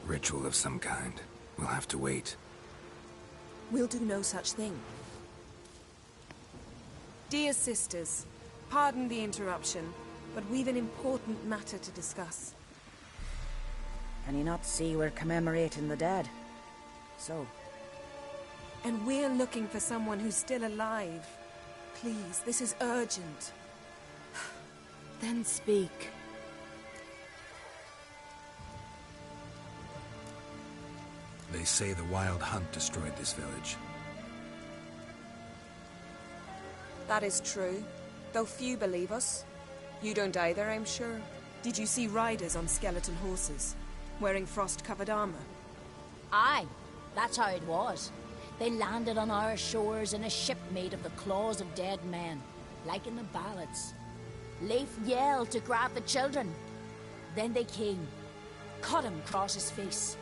Ritual of some kind. We'll have to wait. We'll do no such thing. Dear sisters, pardon the interruption, but we've an important matter to discuss. Can you not see we're commemorating the dead? So? And we're looking for someone who's still alive. Please, this is urgent. Then speak. They say the wild hunt destroyed this village. That is true, though few believe us. You don't either, I'm sure. Did you see riders on skeleton horses, wearing frost-covered armor? Aye, that's how it was. They landed on our shores in a ship made of the claws of dead men, like in the ballads. Leif yelled to grab the children. Then they came, cut him across his face.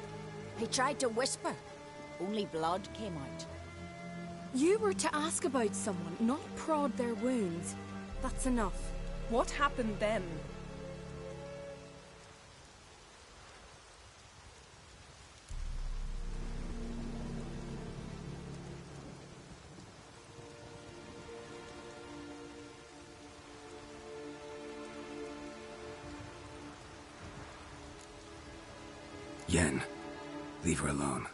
He tried to whisper, only blood came out. You were to ask about someone, not prod their wounds. That's enough. What happened then? Yen, leave her alone.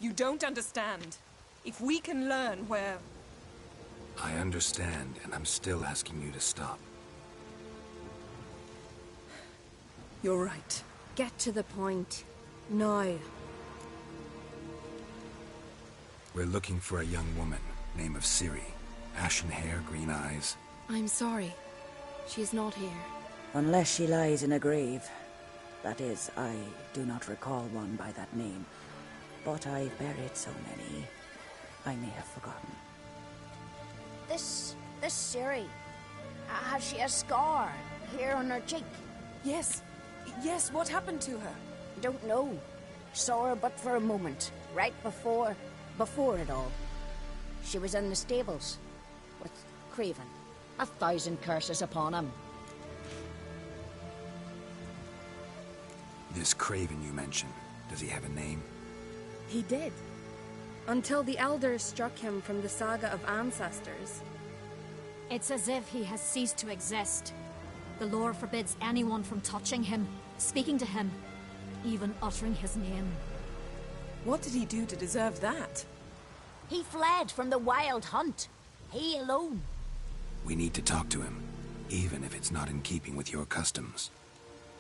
You don't understand. If we can learn where... I understand, and I'm still asking you to stop. You're right. Get to the point. Now. We're looking for a young woman, name of Ciri. Ashen hair, green eyes. I'm sorry. She is not here. Unless she lies in a grave. That is, I do not recall one by that name. But I've buried so many, I may have forgotten. This Ciri, has she a scar here on her cheek? Yes. Yes, what happened to her? Don't know. Saw her but for a moment, right before it all. She was in the stables with Craven. 1,000 curses upon him. This Craven you mentioned, does he have a name? He did. Until the elders struck him from the saga of ancestors. It's as if he has ceased to exist. The lore forbids anyone from touching him, speaking to him, even uttering his name. What did he do to deserve that? He fled from the wild hunt. He alone. We need to talk to him, even if it's not in keeping with your customs.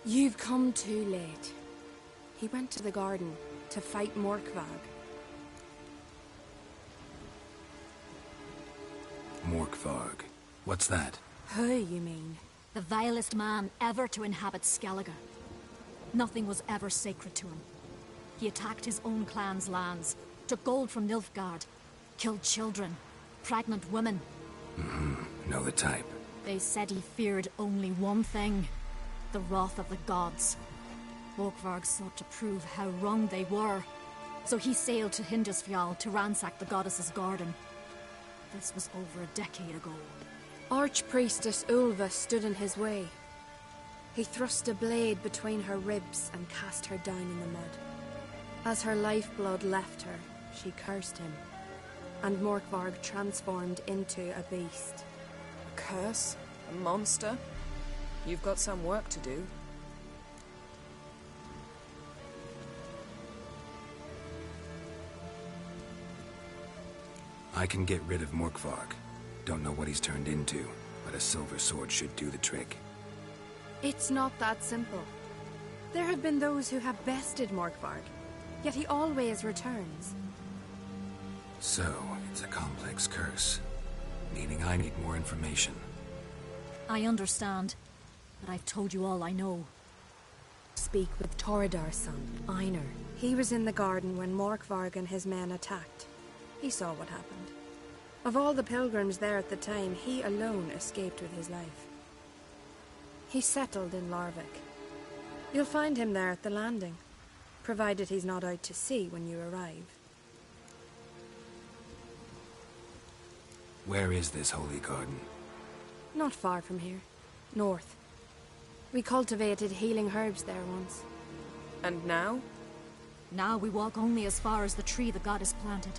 You've come too late. He went to the garden to fight Morkvag. Morkvarg. What's that? Who, you mean? The vilest man ever to inhabit Skellige. Nothing was ever sacred to him. He attacked his own clan's lands, took gold from Nilfgaard, killed children, pregnant women. Know the type. They said he feared only one thing, the wrath of the gods. Morkvarg sought to prove how wrong they were, so he sailed to Hindisfjall to ransack the goddess's garden. This was over a decade ago. Archpriestess Ulva stood in his way. He thrust a blade between her ribs and cast her down in the mud. As her lifeblood left her, she cursed him, and Morkvarg transformed into a beast. A curse? A monster? You've got some work to do. I can get rid of Morkvarg. Don't know what he's turned into, but a silver sword should do the trick. It's not that simple. There have been those who have bested Morkvarg, yet he always returns. So, it's a complex curse, meaning I need more information. I understand, but I've told you all I know. Speak with Toradar's son, Einar. He was in the garden when Morkvarg and his men attacked. He saw what happened. Of all the pilgrims there at the time, he alone escaped with his life. He settled in Larvik. You'll find him there at the landing, provided he's not out to sea when you arrive. Where is this holy garden? Not far from here. North. We cultivated healing herbs there once. And now? Now we walk only as far as the tree the goddess planted.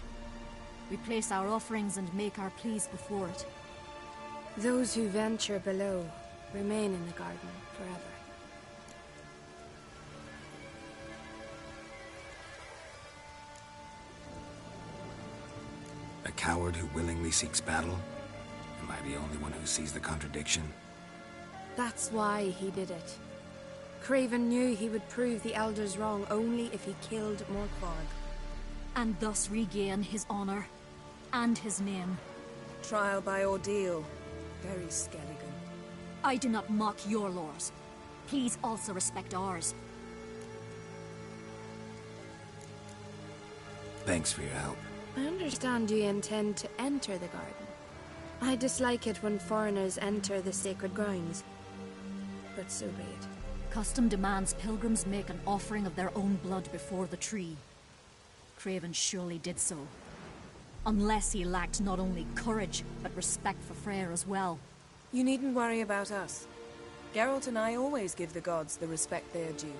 We place our offerings and make our pleas before it. Those who venture below remain in the garden forever. A coward who willingly seeks battle? Am I the only one who sees the contradiction? That's why he did it. Craven knew he would prove the Elders wrong only if he killed Morkvarg. And thus regain his honor and his name. Trial by ordeal. Very Skelligan. I do not mock your laws. Please also respect ours. Thanks for your help. I understand you intend to enter the garden. I dislike it when foreigners enter the sacred grounds. But so be it. Custom demands pilgrims make an offering of their own blood before the tree. Craven surely did so. Unless he lacked not only courage, but respect for Freyr as well. You needn't worry about us. Geralt and I always give the gods the respect they are due.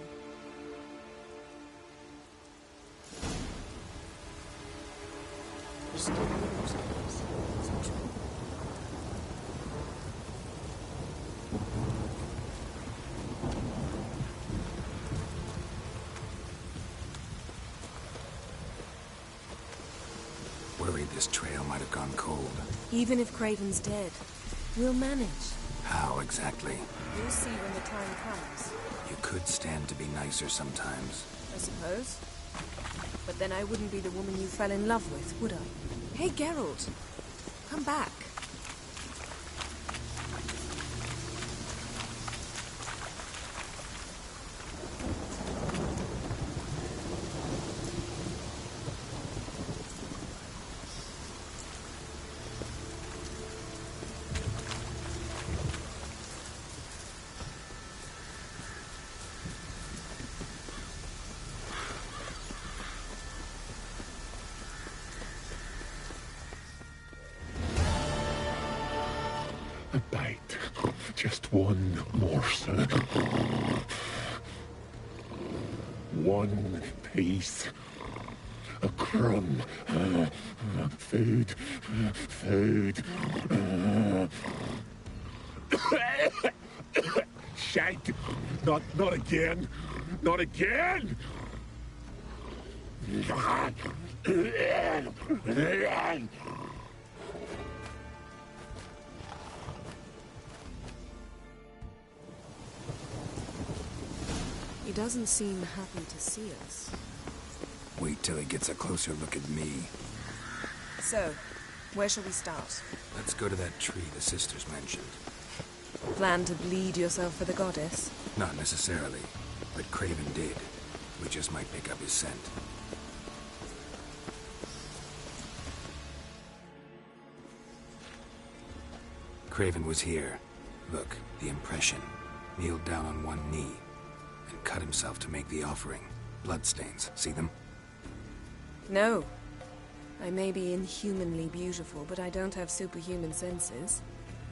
Worried this trail might have gone cold. Even if Craven's dead, we'll manage. How exactly? You'll see when the time comes. You could stand to be nicer sometimes. I suppose. But then I wouldn't be the woman you fell in love with, would I? Hey, Geralt. Come back. A bite. Just one morsel. One piece. A crumb. Food. Food. Shite. Not again. Not again. He doesn't seem happy to see us. Wait till he gets a closer look at me. So, where shall we start? Let's go to that tree the sisters mentioned. Plan to bleed yourself for the goddess? Not necessarily, but Craven did. We just might pick up his scent. Craven was here. Look, the impression. Kneeled down on one knee and cut himself to make the offering. Bloodstains, see them? No. I may be inhumanly beautiful, but I don't have superhuman senses.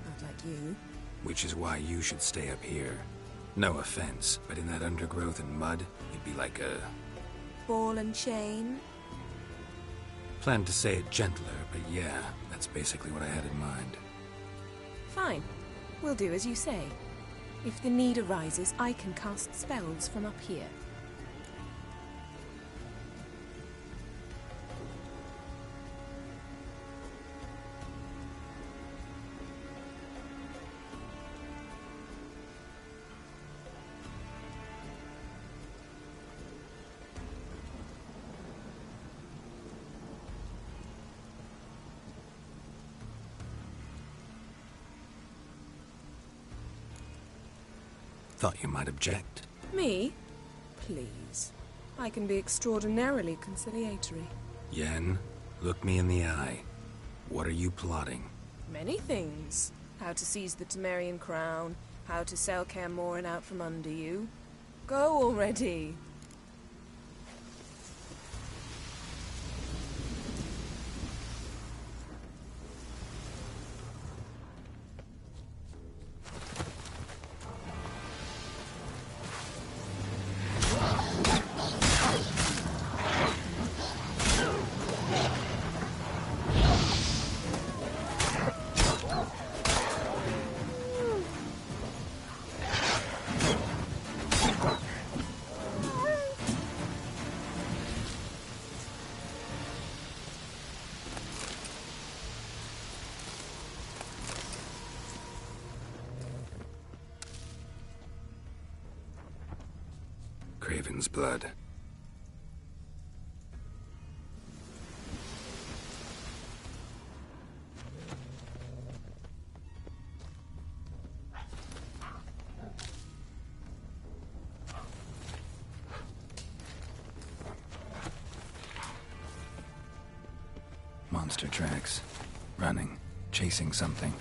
Not like you. Which is why you should stay up here. No offense, but in that undergrowth and mud, you'd be like a... Ball and chain? Planned to say it gentler, but yeah, that's basically what I had in mind. Fine. We'll do as you say. If the need arises, I can cast spells from up here. Thought you might object. Me? Please. I can be extraordinarily conciliatory. Yen, look me in the eye. What are you plotting? Many things. How to seize the Temerian crown, how to sell Kaer Morhen out from under you. Go already! Craven's blood. Monster tracks. Running. Chasing something.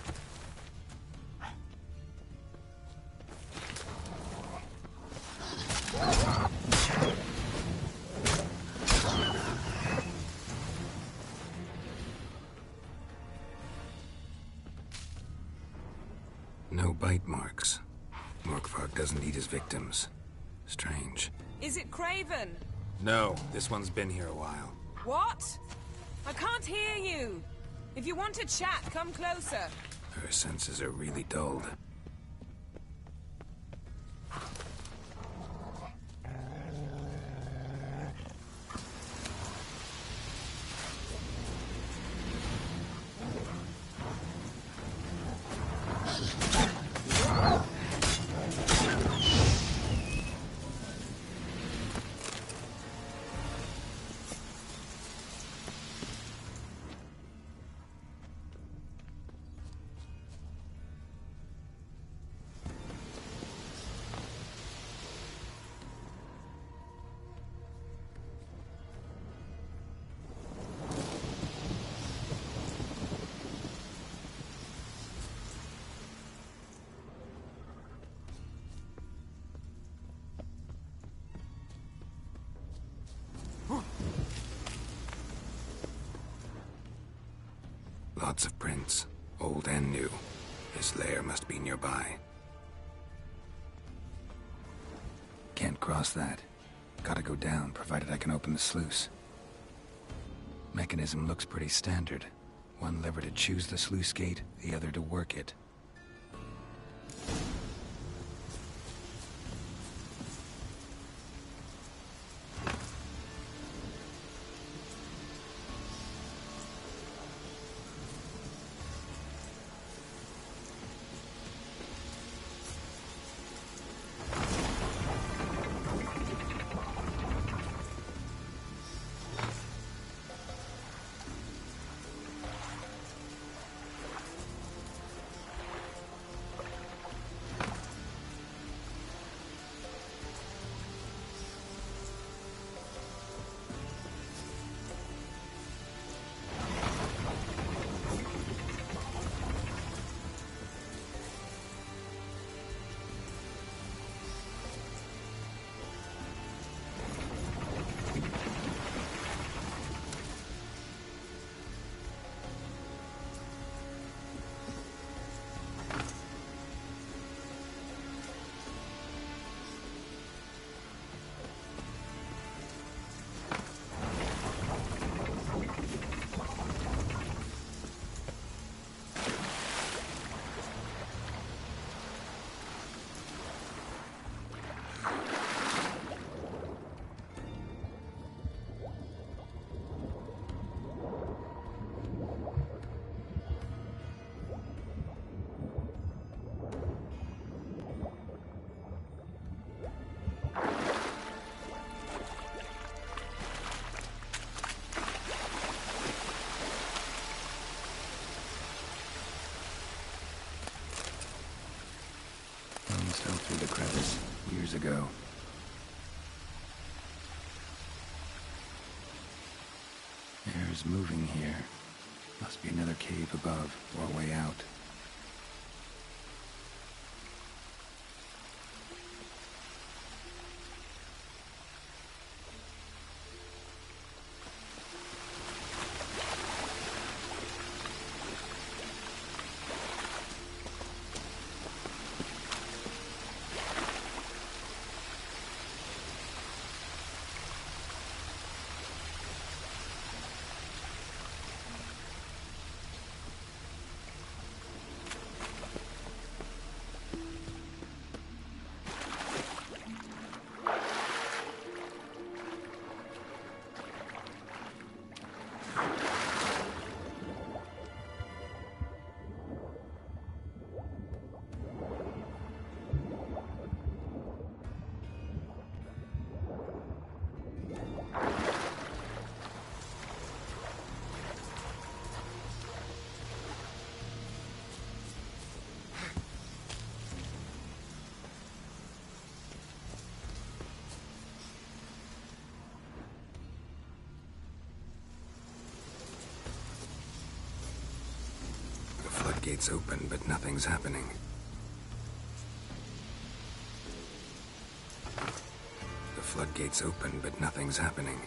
No bite marks. Morkvarg doesn't eat his victims. Strange. Is it Craven? No, this one's been here a while. What? I can't hear you. If you want to chat, come closer. Her senses are really dulled. Lots of prints, old and new. His lair must be nearby. Can't cross that. Gotta go down, provided I can open the sluice. Mechanism looks pretty standard. One lever to choose the sluice gate, the other to work it. Fell through the crevice years ago. Air's moving here. Must be another cave above, or a way out. floodgates open, but nothing's happening. The floodgates open, but nothing's happening.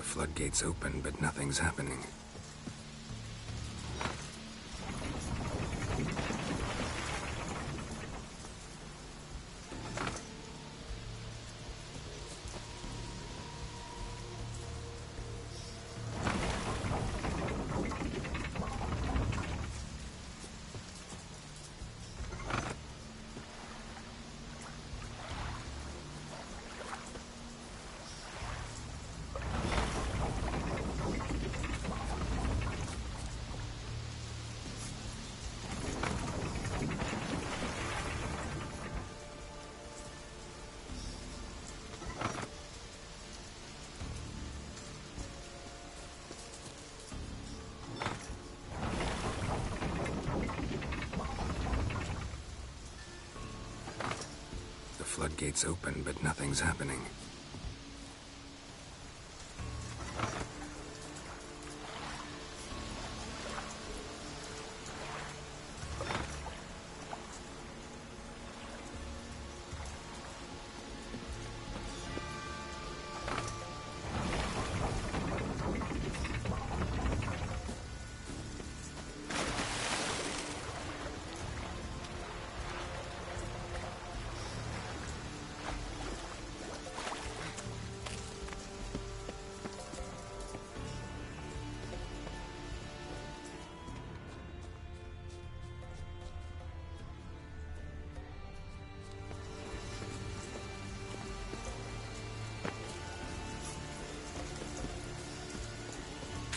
Floodgates open, but nothing's happening. Floodgates open, but nothing's happening.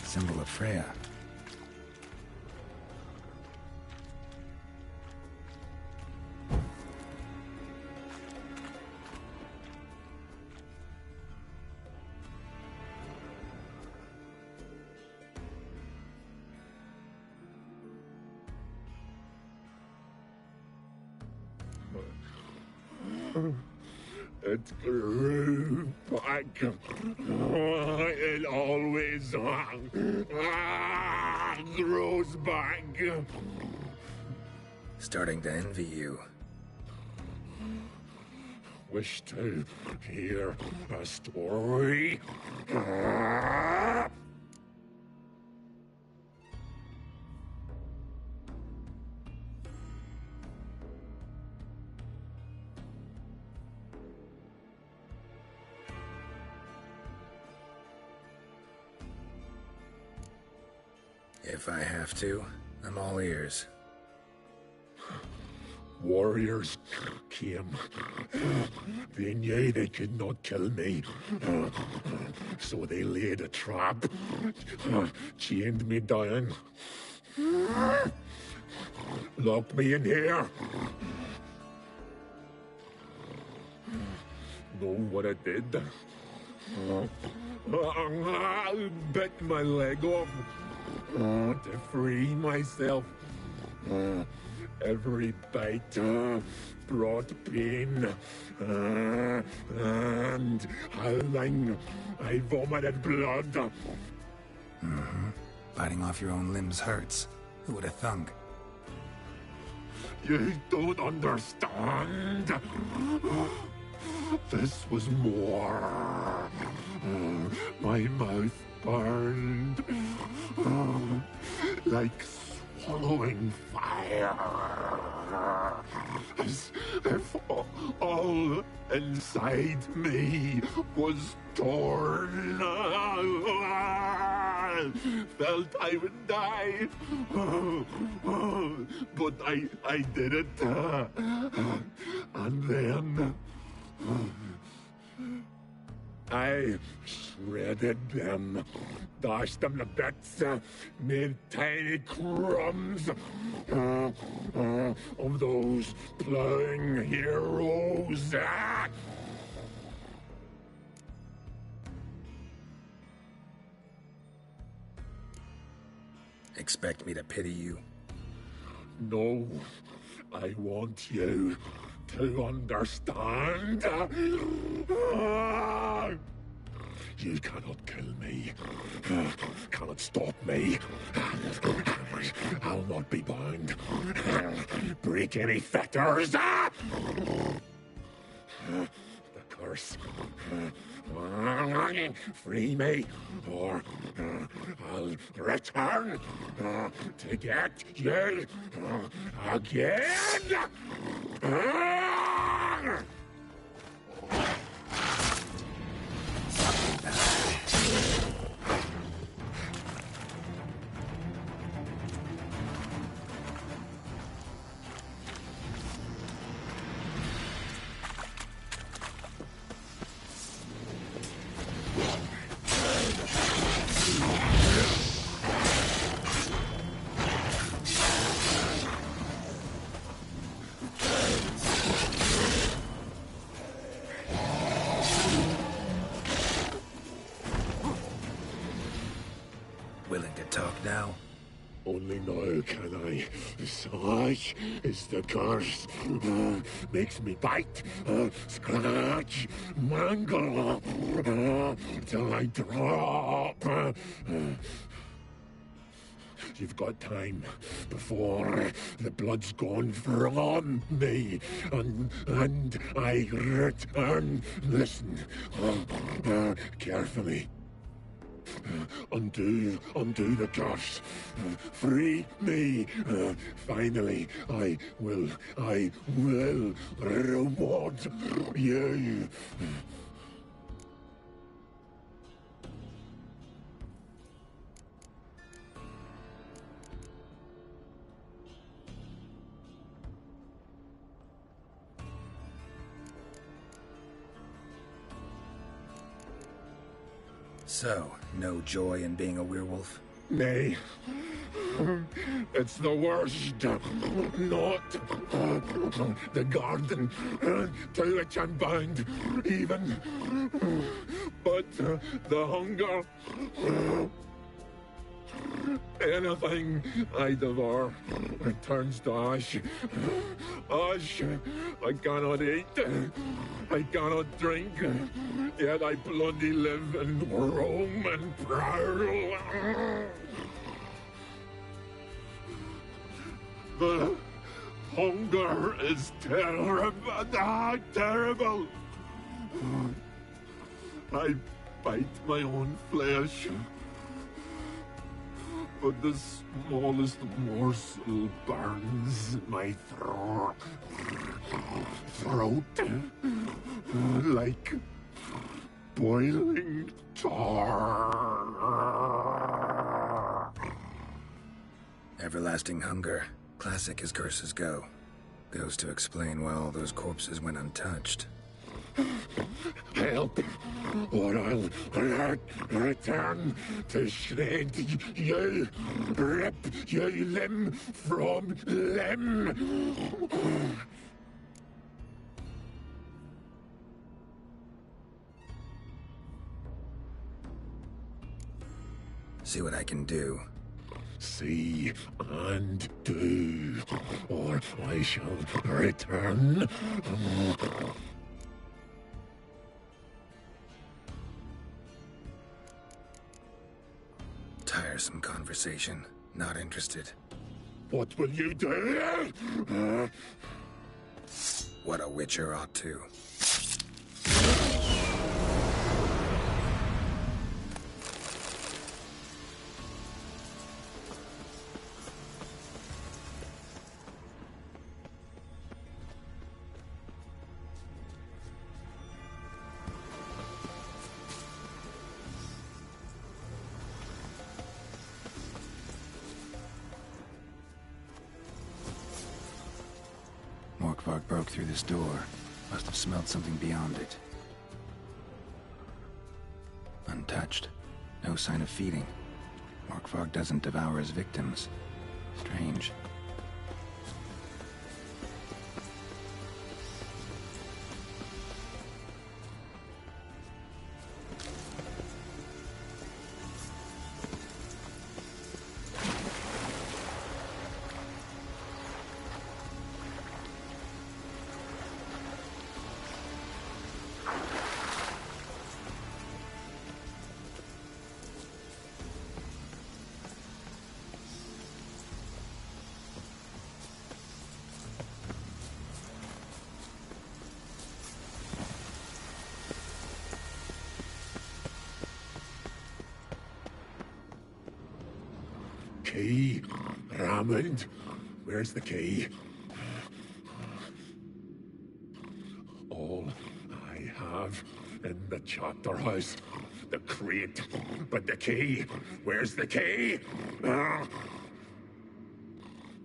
Symbol of Freya. It grew back. It always grows back. Starting to envy you. Wish to hear a story? If I have to, I'm all ears. Warriors came. They knew they could not kill me. So they laid a trap. Chained me down. Locked me in here. Know what I did? Bit my leg off to free myself. Every bite brought pain, and howling, I vomited blood. Mm-hmm. Biting off your own limbs hurts. Who would have thunk? You don't understand. This was more. My mouth burned like swallowing fire, as if all inside me was torn. Felt I would die, but I did it, and then I shredded them, dashed them to bits, made tiny crumbs of those plowing heroes. Expect me to pity you? No, I want you to understand. You cannot kill me, cannot stop me. I'll not be bound, break any fetters. The curse. Free me, or I'll return to get you again. Willing to talk now? Only now can I. Such is the curse. Makes me bite, scratch, mangle, till I drop. You've got time before the blood's gone from me, and I return. Listen, carefully. Undo the curse. Free me. Finally, I will reward you. So, no joy in being a werewolf? Nay. It's the worst. Not the garden to which I'm bound, even. But the hunger. Anything I devour turns to ash. Ash I cannot eat. I cannot drink. Yet I bloody live and roam and prowl. The hunger is terrible. Terrible. I bite my own flesh. But the smallest morsel burns my throat like boiling tar. Everlasting hunger. Classic as curses go. Goes to explain why all those corpses went untouched. Help, or I'll return to shred you, rip you limb from limb. See what I can do. See and do, or I shall return. Tiresome conversation. Not interested. What will you do? What a witcher ought to. Morkvarg broke through this door. Must have smelled something beyond it. Untouched. No sign of feeding. Morkvarg doesn't devour his victims. Strange. Key? Raymond? Where's the key? All I have in the chapter house. The crate. But the key? Where's the key?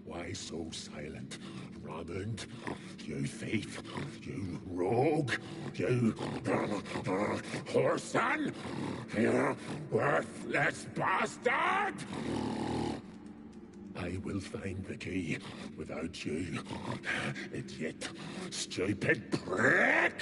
Why so silent? Raymond, you thief, you rogue, you whoreson, you worthless bastard! I will find the key without you, idiot, stupid prick!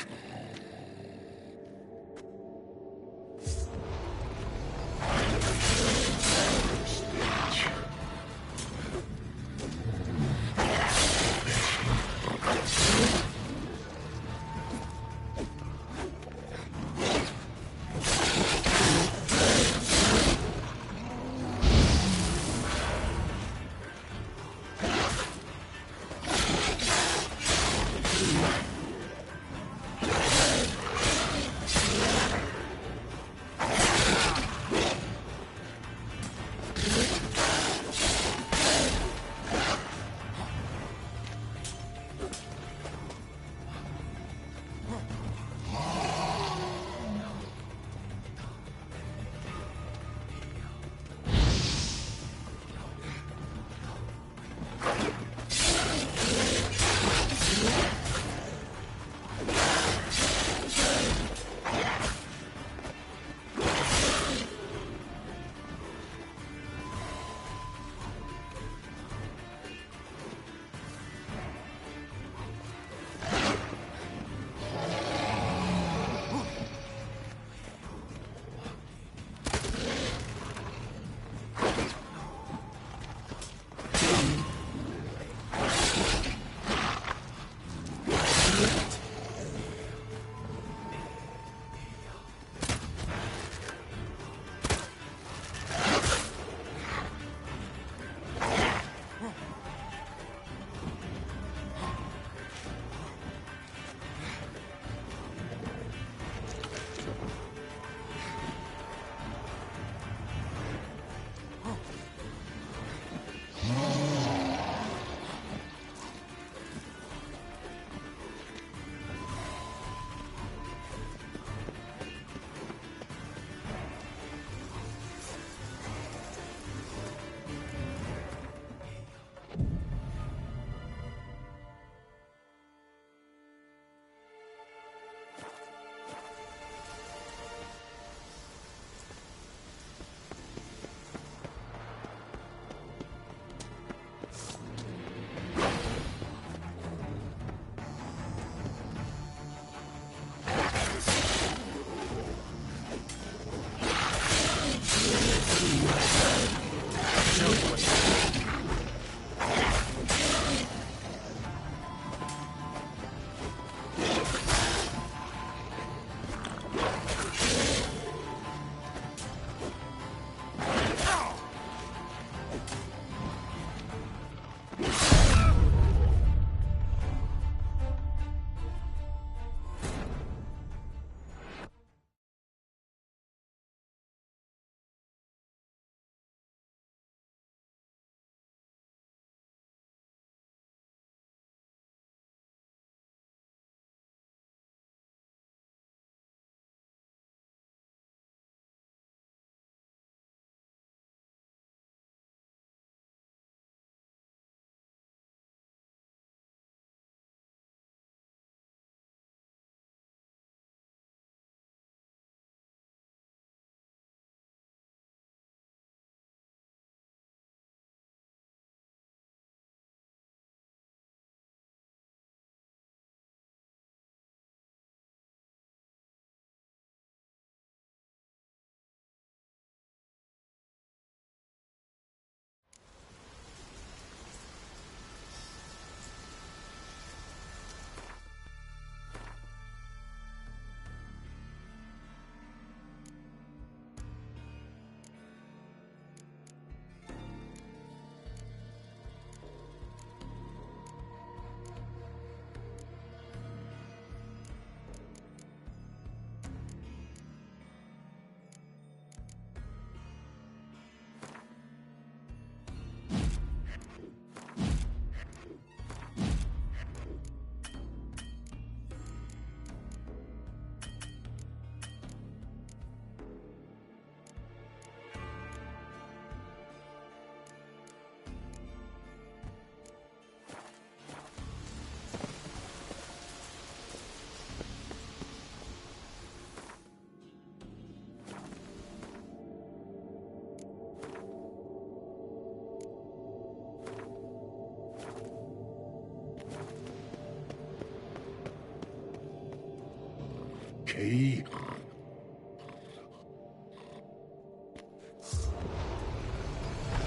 key.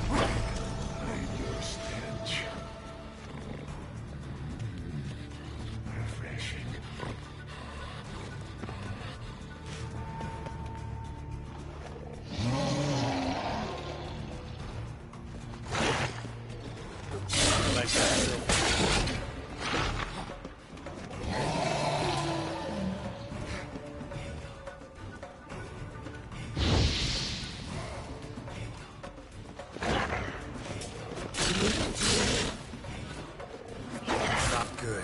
Hide your stench. Refreshing. Like that. Not good.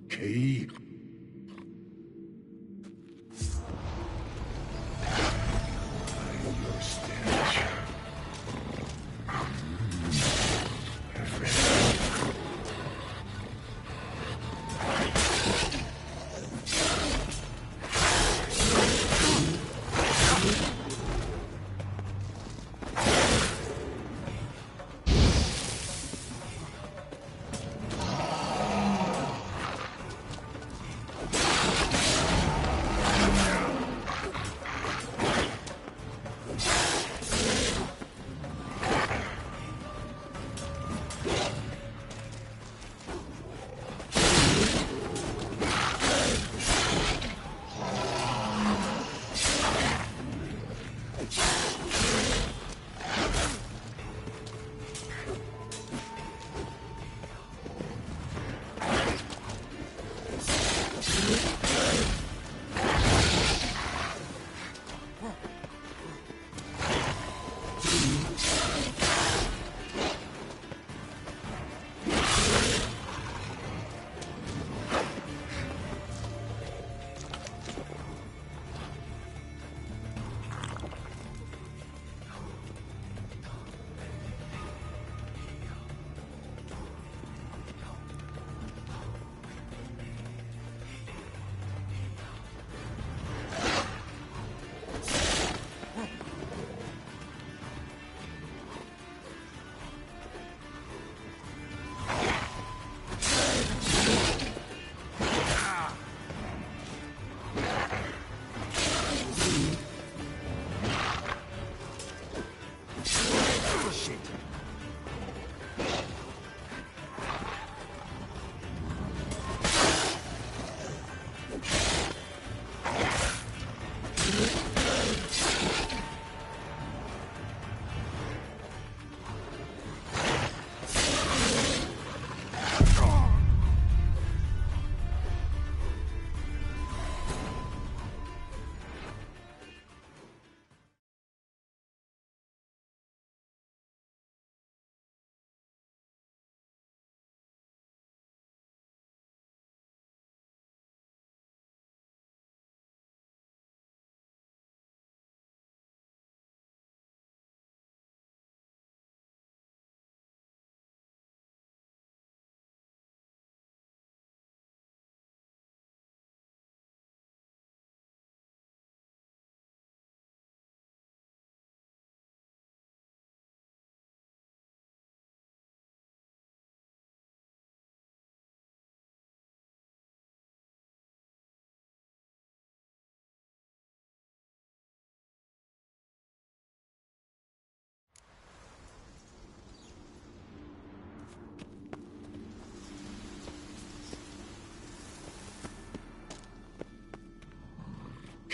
Key. Hide your stench. Refreshing.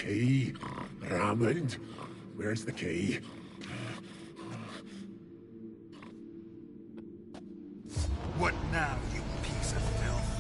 key. Raymond, where's the key? What now, you piece of filth?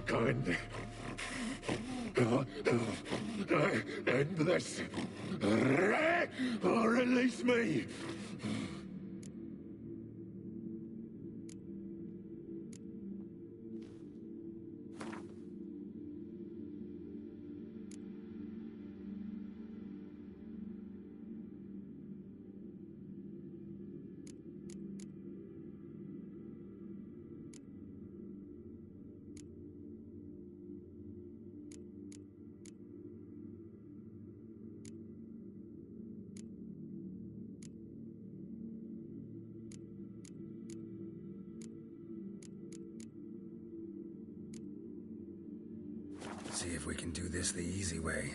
Can end this. Release me. See if we can do this the easy way.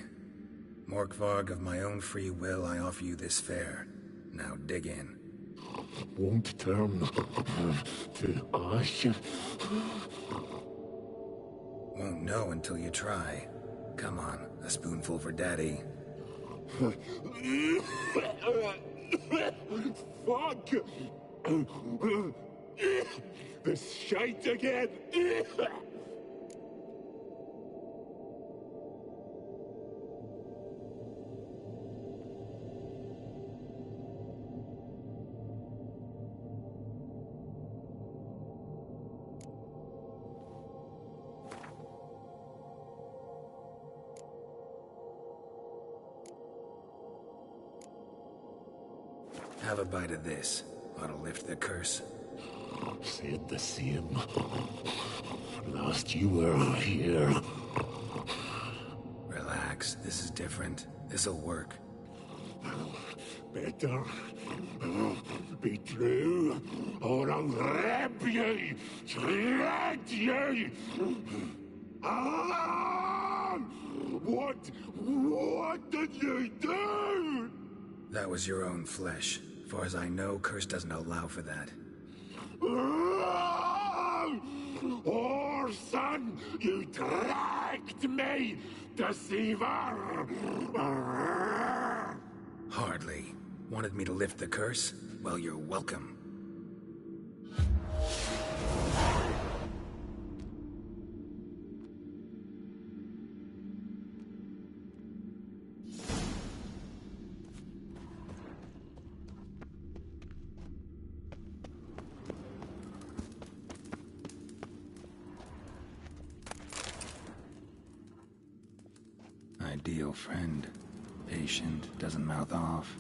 Morkvarg, of my own free will, I offer you this fare. Now dig in. Won't turn to ash. Won't know until you try. Come on, a spoonful for Daddy. Fuck! This shite again! Have a bite of this. Ought to lift the curse. Said the same. Last you were here. Relax, this is different. This'll work. Better be true, or I'll rip you, shred you. Ah! What did you do? That was your own flesh. Far as I know, curse doesn't allow for that. Orson, you tracked me, deceiver! Hardly. Wanted me to lift the curse? Well, you're welcome. Ideal friend. Patient, doesn't mouth off.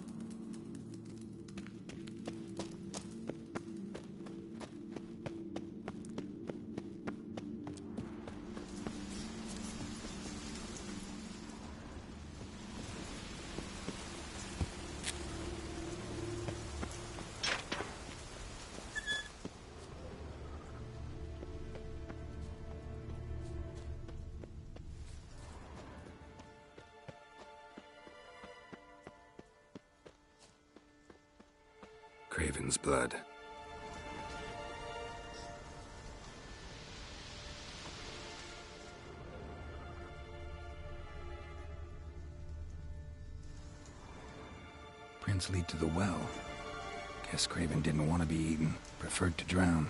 Craven's blood. Prints lead to the well. Guess Craven didn't want to be eaten. Preferred to drown.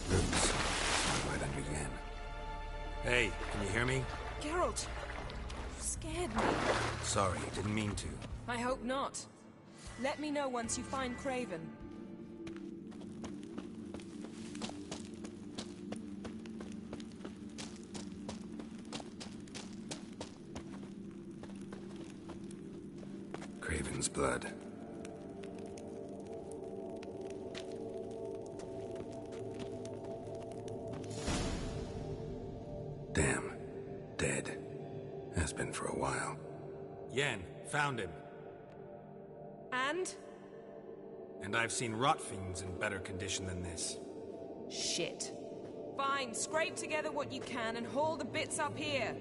Roots. Right under Yen. Hey, can you hear me? Geralt! You scared me. Sorry, didn't mean to. I hope not. Let me know once you find Craven. Craven's blood. Damn. Dead. Has been for a while. Yen, found him. And? And I've seen rot fiends in better condition than this. Shit. Fine, scrape together what you can and haul the bits up here.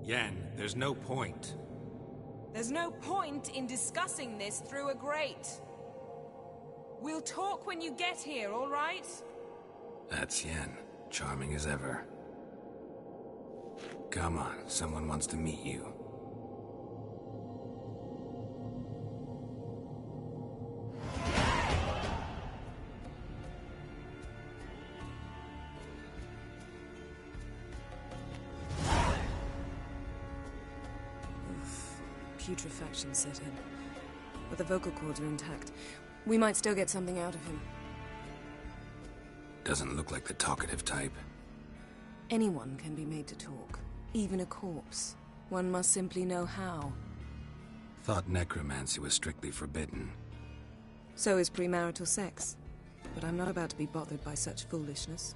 Yen, there's no point. There's no point in discussing this through a grate. We'll talk when you get here, all right? That's Yen. Charming as ever. Come on, someone wants to meet you. putrefaction set in. But the vocal cords are intact. We might still get something out of him. Doesn't look like the talkative type. Anyone can be made to talk. Even a corpse. One must simply know how. Thought necromancy was strictly forbidden. So is premarital sex. But I'm not about to be bothered by such foolishness.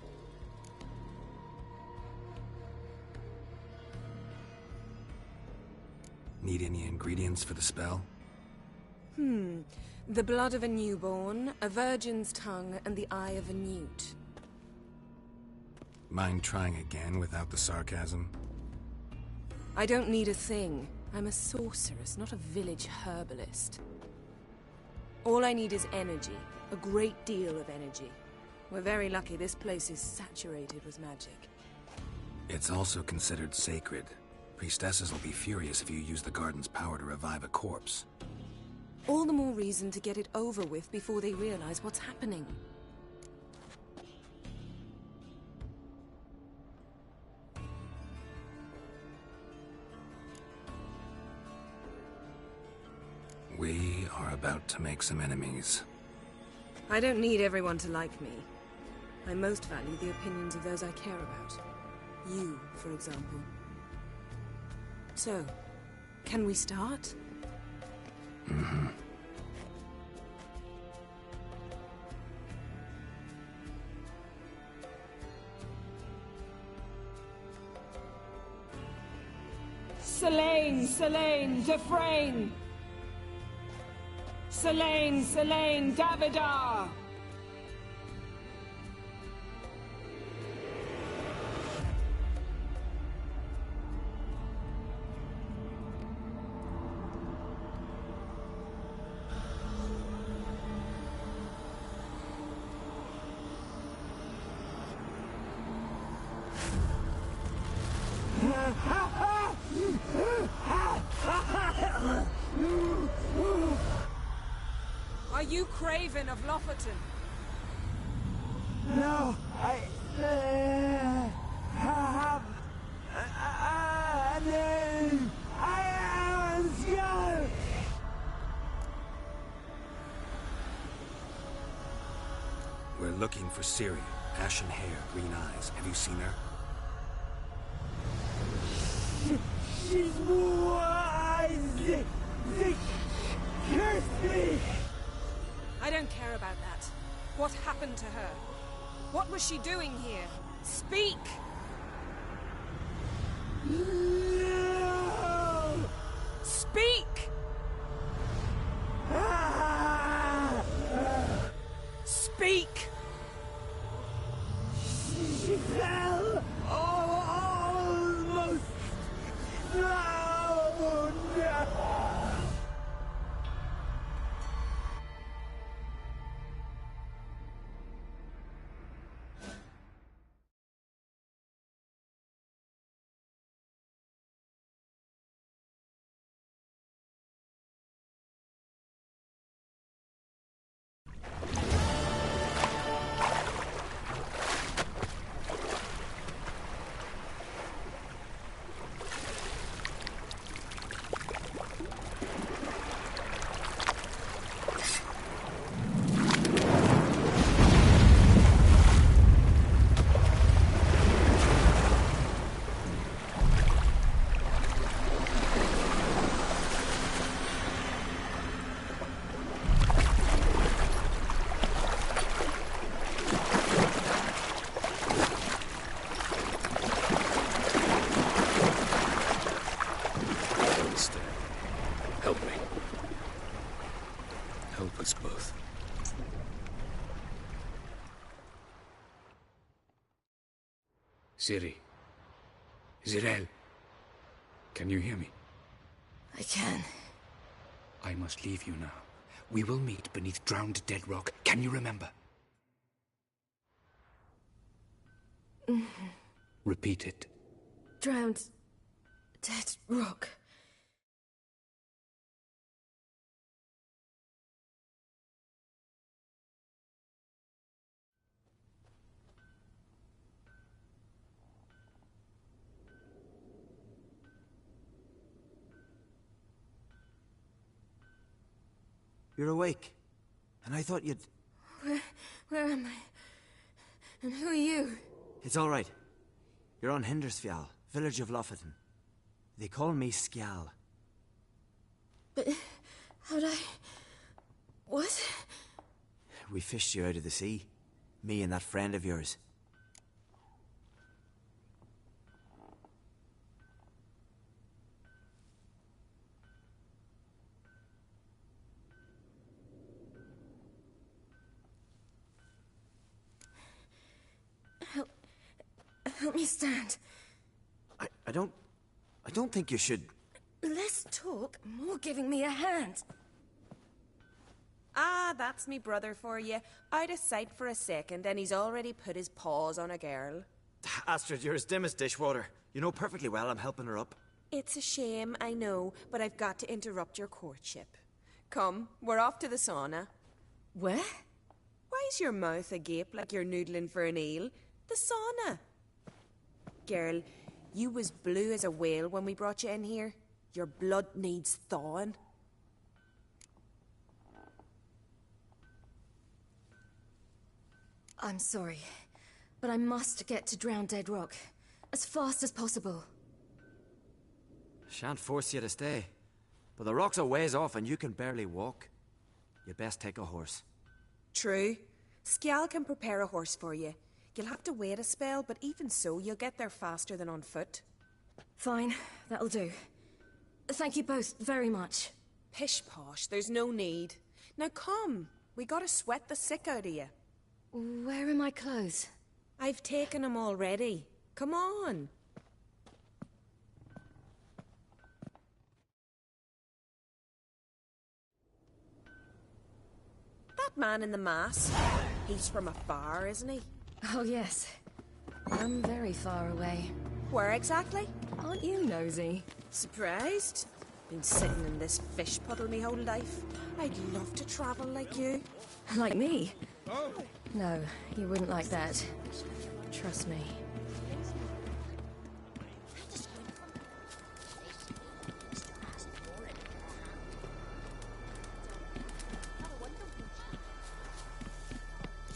Need any ingredients for the spell? The blood of a newborn, a virgin's tongue, and the eye of a newt. Mind trying again without the sarcasm? I don't need a thing. I'm a sorceress, not a village herbalist. All I need is energy. A great deal of energy. We're very lucky this place is saturated with magic. It's also considered sacred. Priestesses will be furious if you use the garden's power to revive a corpse. All the more reason to get it over with before they realize what's happening. We are about to make some enemies. I don't need everyone to like me. I most value the opinions of those I care about. You, for example. So, can we start? Selene, Defrain! Selene, Davidar! Are you Craven of Lofferton? No, I have a name. I am a skull. We're looking for Ciri. Ashen hair, green eyes. Have you seen her? She's wise. They curse me. I don't care about that. What happened to her? What was she doing here? Speak! No. Speak! Speak! She fell almost. No, no. Help me. Help us both. Ciri. Zirel. Can you hear me? I can. I must leave you now. We will meet beneath drowned dead rock. Can you remember? Repeat it. Drowned. Dead rock. You're awake. And I thought you'd... Where am I? And who are you? It's all right. You're on Hindersfjall, village of Lofoten. They call me Skjal. But how'd I... What? We fished you out of the sea. Me and that friend of yours. Help me stand. I don't think you should... Less talk, more giving me a hand. Ah, that's me brother for you. Out of sight for a second, and he's already put his paws on a girl. Astrid, you're as dim as dishwater. You know perfectly well I'm helping her up. It's a shame, I know, but I've got to interrupt your courtship. Come, we're off to the sauna. What? Why's your mouth agape like you're noodling for an eel? The sauna. Girl, you was blue as a whale when we brought you in here. Your blood needs thawing. I'm sorry, but I must get to Drown Dead Rock as fast as possible. Shan't force you to stay. But the rocks are ways off and you can barely walk. You'd best take a horse. True. Skjal can prepare a horse for you. You'll have to wait a spell, but even so, you'll get there faster than on foot. Fine, that'll do. Thank you both very much. Pish-posh, there's no need. Now come, we gotta sweat the sick out of you. Where are my clothes? I've taken them already. Come on. That man in the mask, he's from afar, isn't he? Oh yes. I'm very far away. Where exactly? Aren't you nosy? Surprised? Been sitting in this fish puddle me whole life. I'd love to travel like you. Like me? No, you wouldn't like that. Trust me.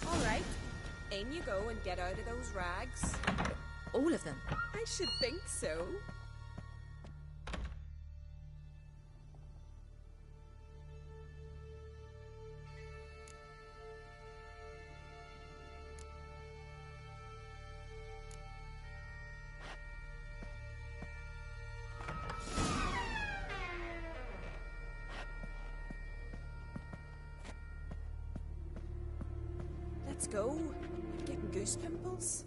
All right. In you go and get out of those rags. All of them? I should think so. Let's go. Getting goose pimples.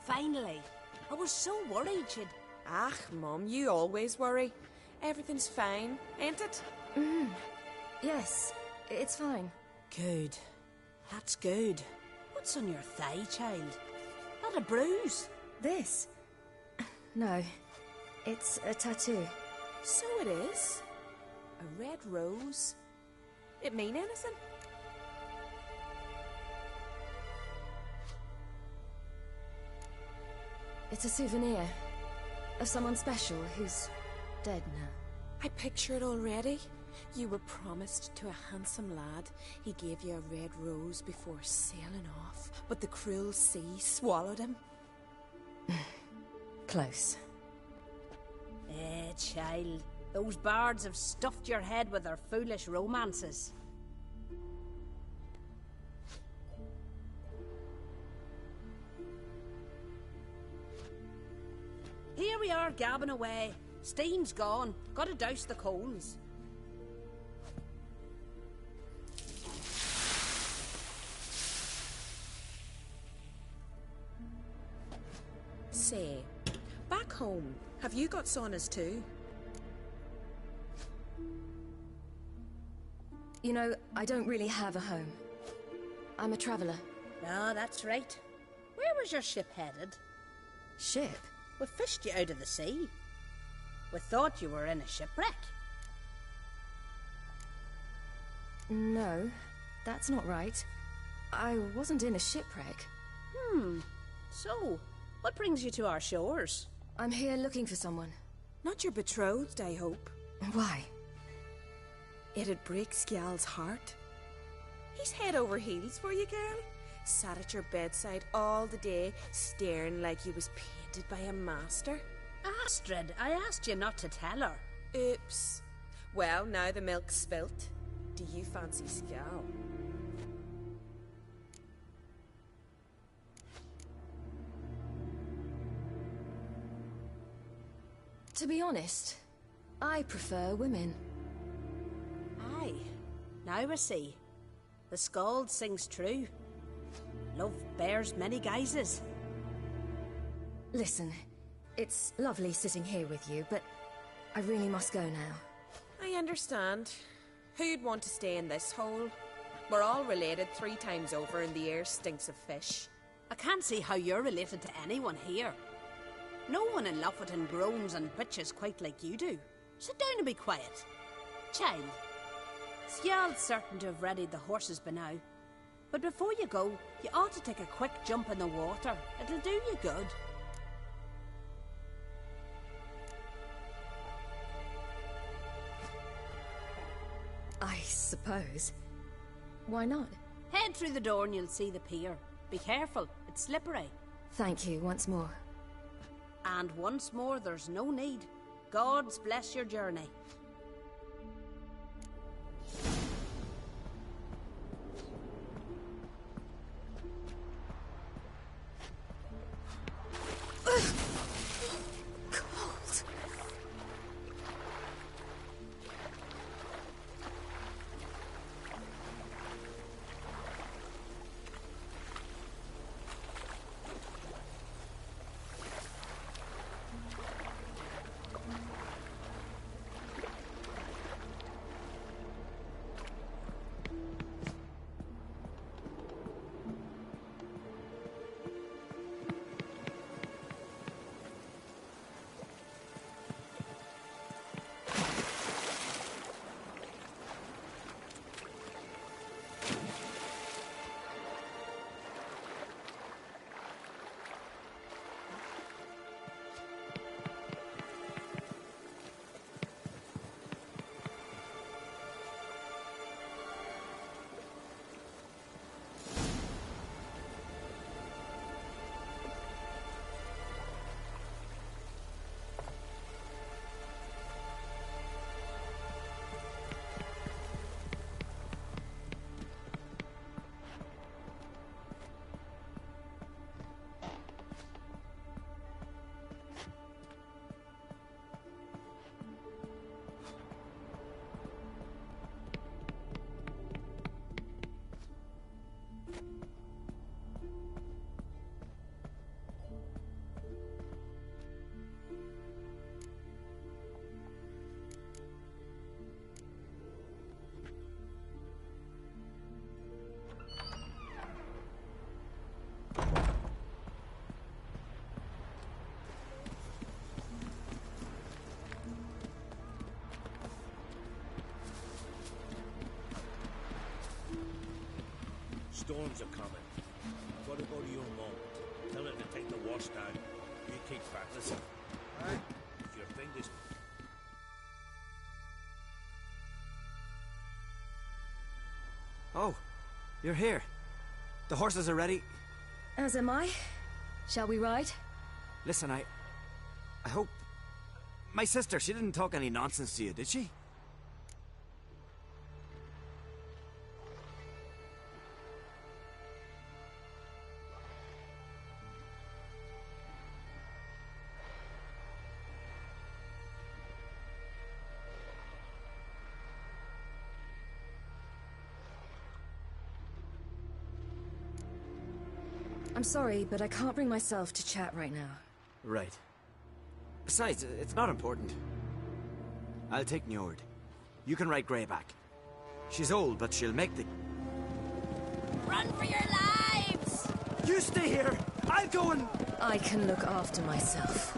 Finally. I was so worried she'd... Ach, Mum, you always worry. Everything's fine, ain't it? Yes, it's fine. Good. That's good. What's on your thigh, child? Not a bruise? This? No. It's a tattoo. So it is. A red rose. It mean anything? It's a souvenir of someone special who's dead now. I picture it already. You were promised to a handsome lad. He gave you a red rose before sailing off, but the cruel sea swallowed him. Close. Child. Those bards have stuffed your head with their foolish romances. Here we are gabbing away. Steam's gone. Gotta douse the coals. Say, back home, have you got saunas too? You know, I don't really have a home. I'm a traveller. No, that's right. Where was your ship headed? Ship? We fished you out of the sea. We thought you were in a shipwreck. No, that's not right. I wasn't in a shipwreck. So, what brings you to our shores? I'm here looking for someone. Not your betrothed, I hope. Why? It'd break Skjal's heart. He's head over heels for you, girl. Sat at your bedside all the day, staring like you was painted by a master. Astrid, I asked you not to tell her. Oops. Well, now the milk's spilt. Do you fancy Skjal? To be honest, I prefer women. Aye. Now I see. The skald sings true. Love bears many guises. Listen, it's lovely sitting here with you, but I really must go now. I understand. Who'd want to stay in this hole? We're all related 3 times over and the air stinks of fish. I can't see how you're related to anyone here. No one in Lofoten groans and bitches quite like you do. Sit down and be quiet. Child, Skjal's certain to have readied the horses by now. But before you go, you ought to take a quick jump in the water. It'll do you good. I suppose. Why not? Head through the door and you'll see the pier. Be careful, it's slippery. Thank you once more. And once more, there's no need. God's bless your journey. Cold. Storms are coming. Gotta go to your mom. Tell her to take the wash down. You keep practicing. Aye. If your fingers... Oh, you're here. The horses are ready. As am I. Shall we ride? Listen, I hope... My sister, she didn't talk any nonsense to you, did she? I'm sorry, but I can't bring myself to chat right now. Right. Besides, it's not important. I'll take Njord. You can ride Greyback. She's old, but she'll make the... Run for your lives! You stay here! I'll go and... I can look after myself.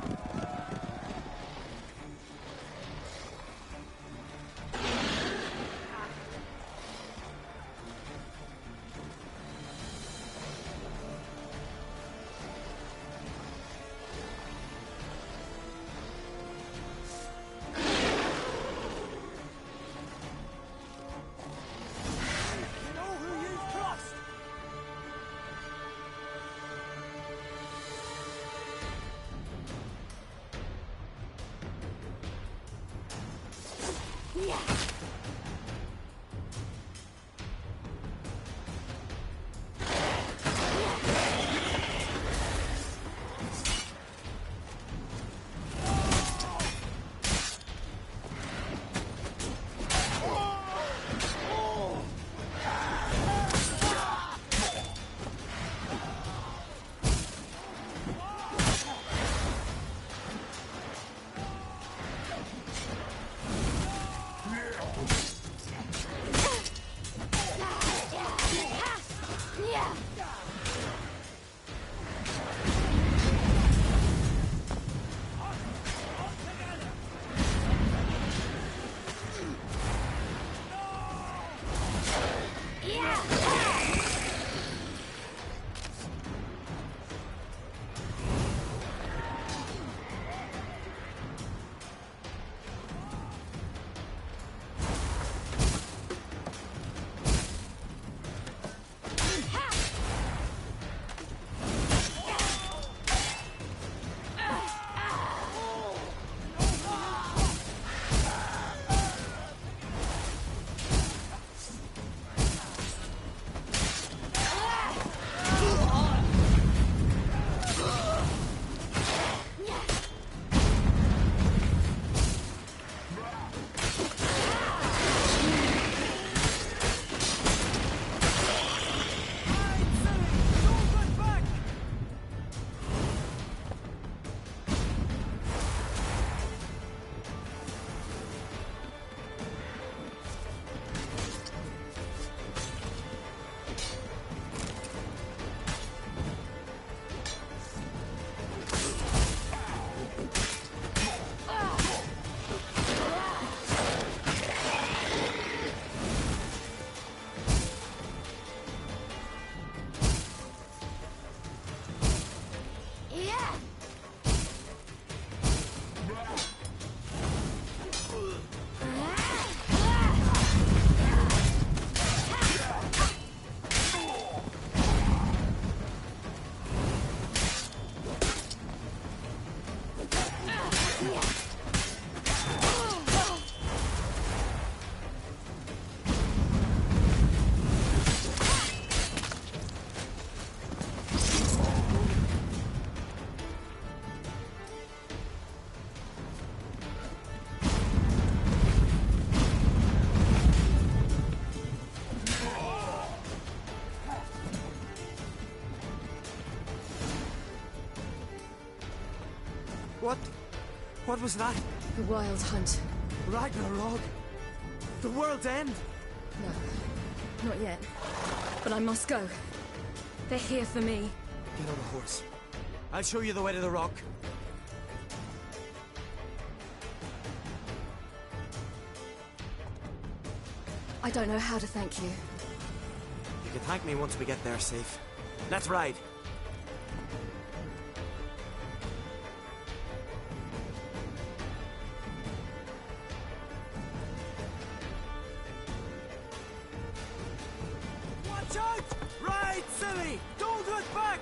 What was that? The Wild Hunt. Ragnarok? The world's end? No, not yet. But I must go. They're here for me. Get on the horse. I'll show you the way to the rock. I don't know how to thank you. You can thank me once we get there safe. Let's ride. Watch out! Ride, silly! Don't look back!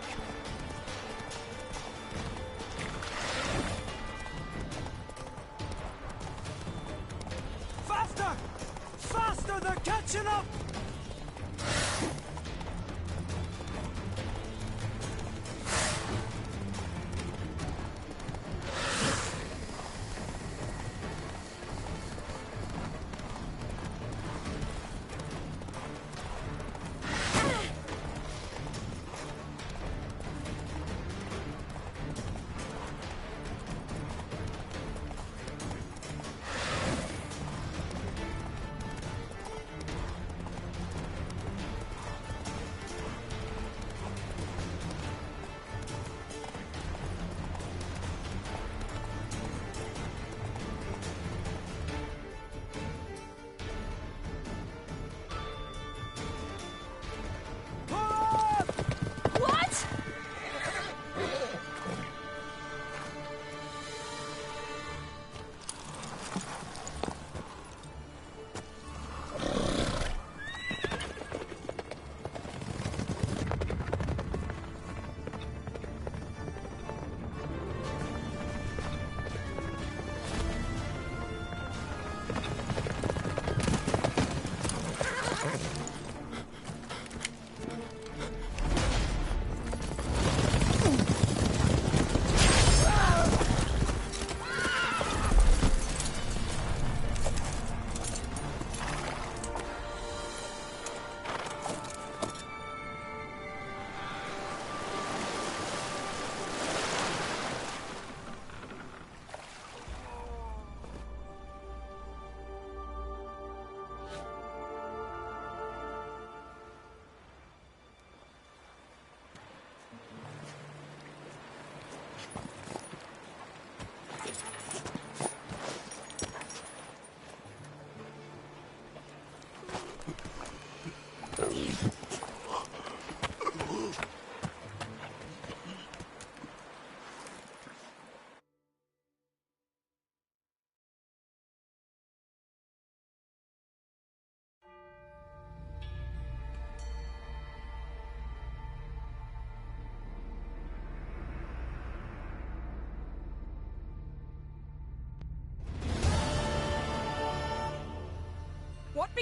Faster! Faster! They're catching up!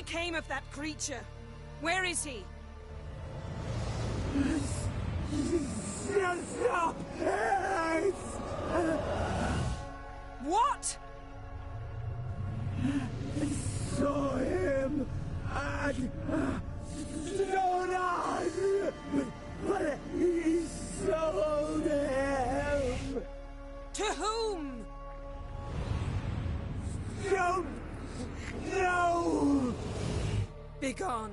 became of that creature? Where is he? Stop! What? Saw him at Stoner, but he sold him. To whom? Don't know. Begone.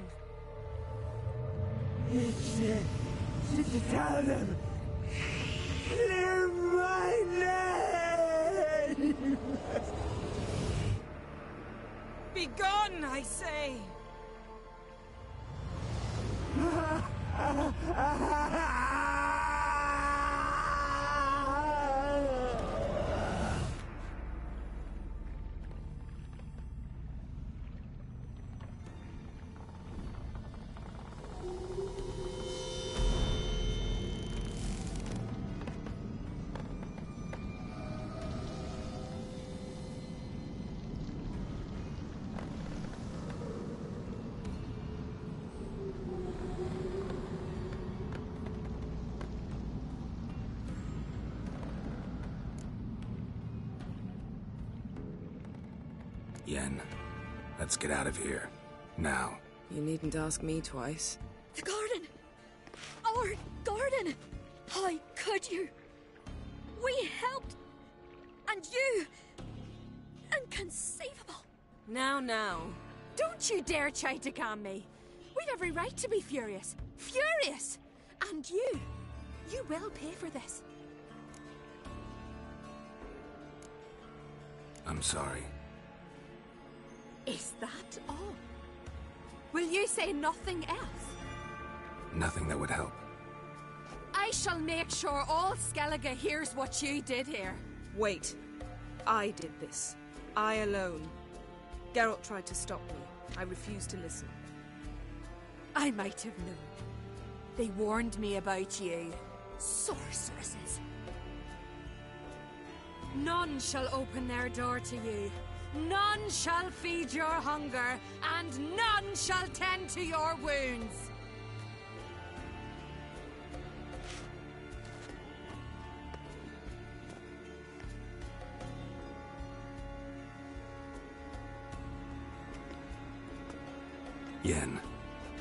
Tell them. Clear my name. Begone, I say! Yen, let's get out of here. Now. You needn't ask me twice. The garden! Our garden! How could you? We helped! And you! Inconceivable! Now. Don't you dare try to calm me. We'd every right to be furious. Furious! And you will pay for this. I'm sorry. Is that all? Will you say nothing else? Nothing that would help. I shall make sure all Skellige hears what you did here. Wait. I did this. I alone. Geralt tried to stop me. I refused to listen. I might have known. They warned me about you. Sorceresses. None shall open their door to you. None shall feed your hunger, and none shall tend to your wounds. Yen,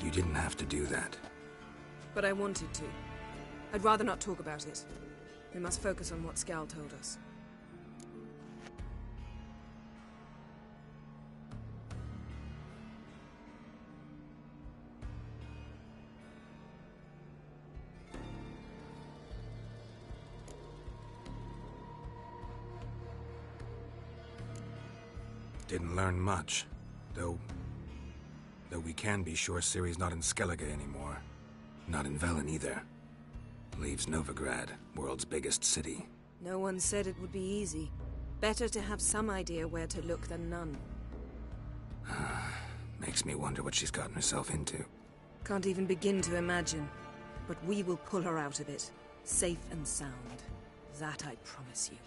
you didn't have to do that. But I wanted to. I'd rather not talk about it. We must focus on what Skal told us. Didn't learn much, though we can be sure Ciri's not in Skellige anymore. Not in Velen either. Leaves Novigrad, world's biggest city. No one said it would be easy. Better to have some idea where to look than none. Makes me wonder what she's gotten herself into. Can't even begin to imagine. But we will pull her out of it. Safe and sound. That I promise you.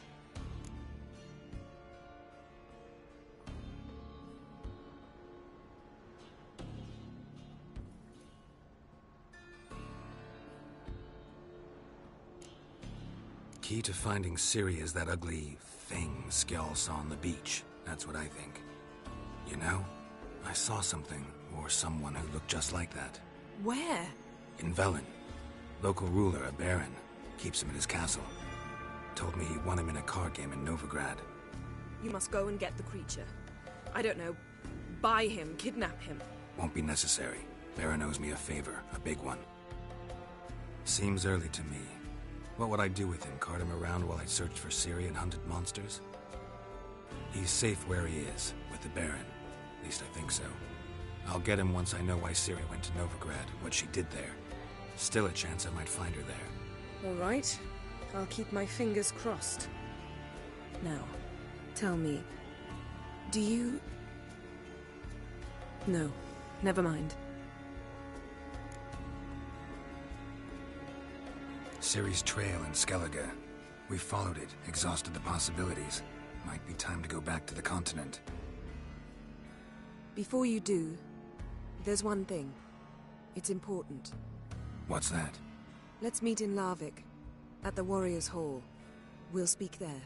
Key to finding Ciri is that ugly thing Skell saw on the beach. That's what I think. You know, I saw something, or someone who looked just like that. Where? In Velen. Local ruler, a baron, keeps him in his castle. Told me he won him in a card game in Novigrad. You must go and get the creature. I don't know, buy him, kidnap him. Won't be necessary. Baron owes me a favor, a big one. Seems early to me. What would I do with him? Cart him around while I searched for Ciri and hunted monsters? He's safe where he is, with the Baron. At least I think so. I'll get him once I know why Ciri went to Novigrad, what she did there. Still a chance I might find her there. All right. I'll keep my fingers crossed. Now, tell me, do you... No, never mind. Ciri's trail in Skellige. We followed it, exhausted the possibilities. Might be time to go back to the continent. Before you do, There's one thing. It's important. What's that? Let's meet in Larvik, at the Warriors' Hall. We'll speak there.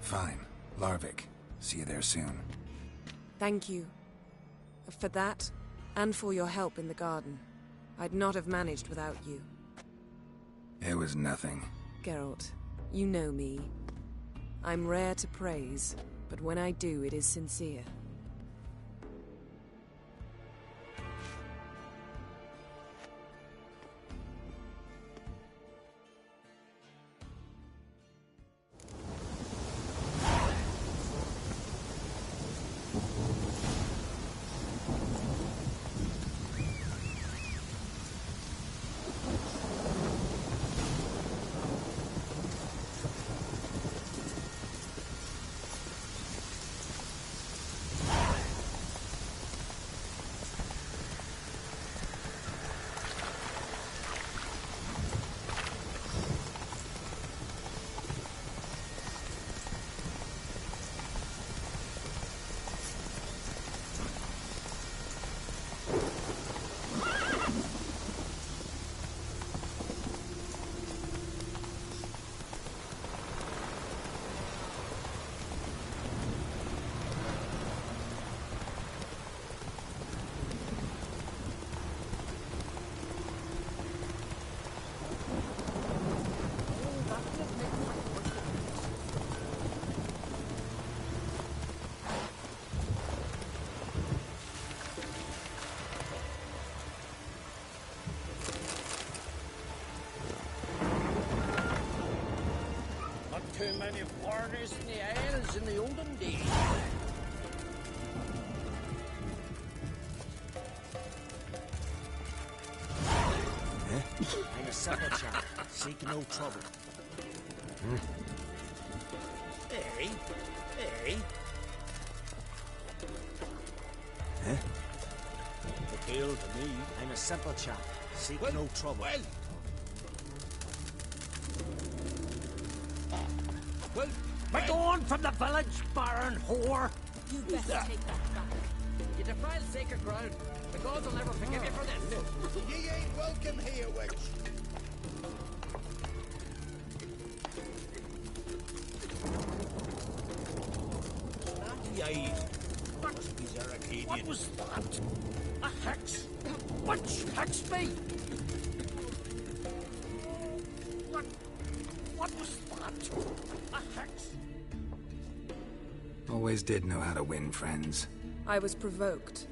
Fine. Larvik. See you there soon. Thank you. For that, and for your help in the garden. I'd not have managed without you. It was nothing. Geralt, you know me. I'm rare to praise, but when I do, it is sincere. Too many foreigners in the Isles in the olden days. I'm a simple chap, seek no trouble. Hey, hey. Appeal to me. I'm a simple chap, seek no trouble. Well, we're going from the village, Baron whore. You best take that back. You defile sacred ground. The gods will never forgive you for this. Ye ain't welcome here, witch. Yay. What was that? A hex? Witch hex me? What was that? A hex? Always did know how to win friends. I was provoked.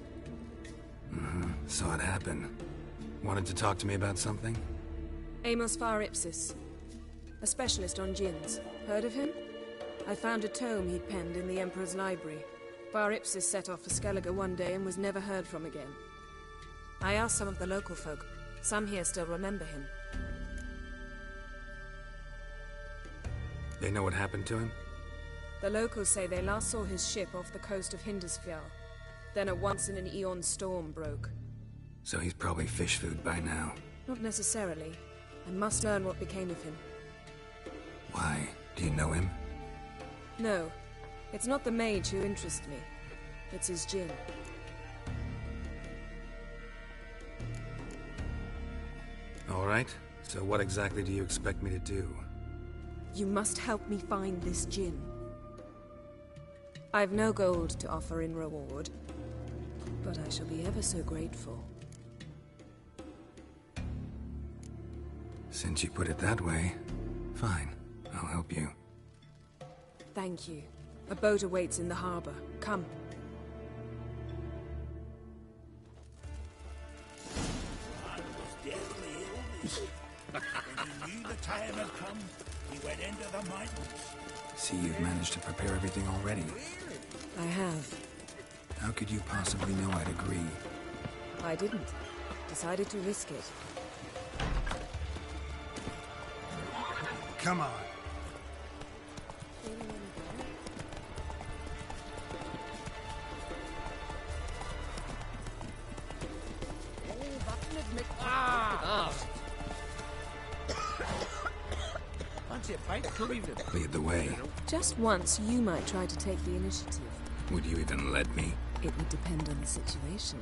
Saw it happen. Wanted to talk to me about something? Amos Far Ipsis. A specialist on djinns. Heard of him? I found a tome he'd penned in the Emperor's library. Far Ipsis set off for Skellige one day and was never heard from again. I asked some of the local folk. Some here still remember him. They know what happened to him? The locals say they last saw his ship off the coast of Hindisfjall. Then a once-in-an-eon storm broke. So he's probably fish food by now. Not necessarily. I must learn what became of him. Why? Do you know him? No. It's not the mage who interests me. It's his djinn. All right. So what exactly do you expect me to do? You must help me find this djinn. I've no gold to offer in reward, but I shall be ever so grateful. Since you put it that way, fine. I'll help you. Thank you. A boat awaits in the harbor. Come. Man was deathly ill. When he knew the time had come, he went into the mountains. See, you've managed to prepare everything already. I have. How could you possibly know I'd agree? I didn't. Decided to risk it. Come on. Lead the way. Just once, you might try to take the initiative. Would you even let me? It would depend on the situation.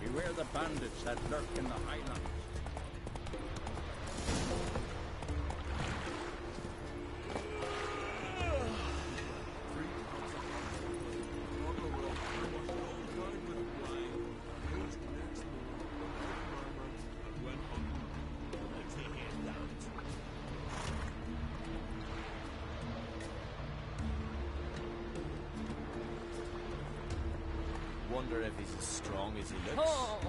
Beware the bandits that lurk in the highlands. Wonder if he's as strong as he looks. Oh.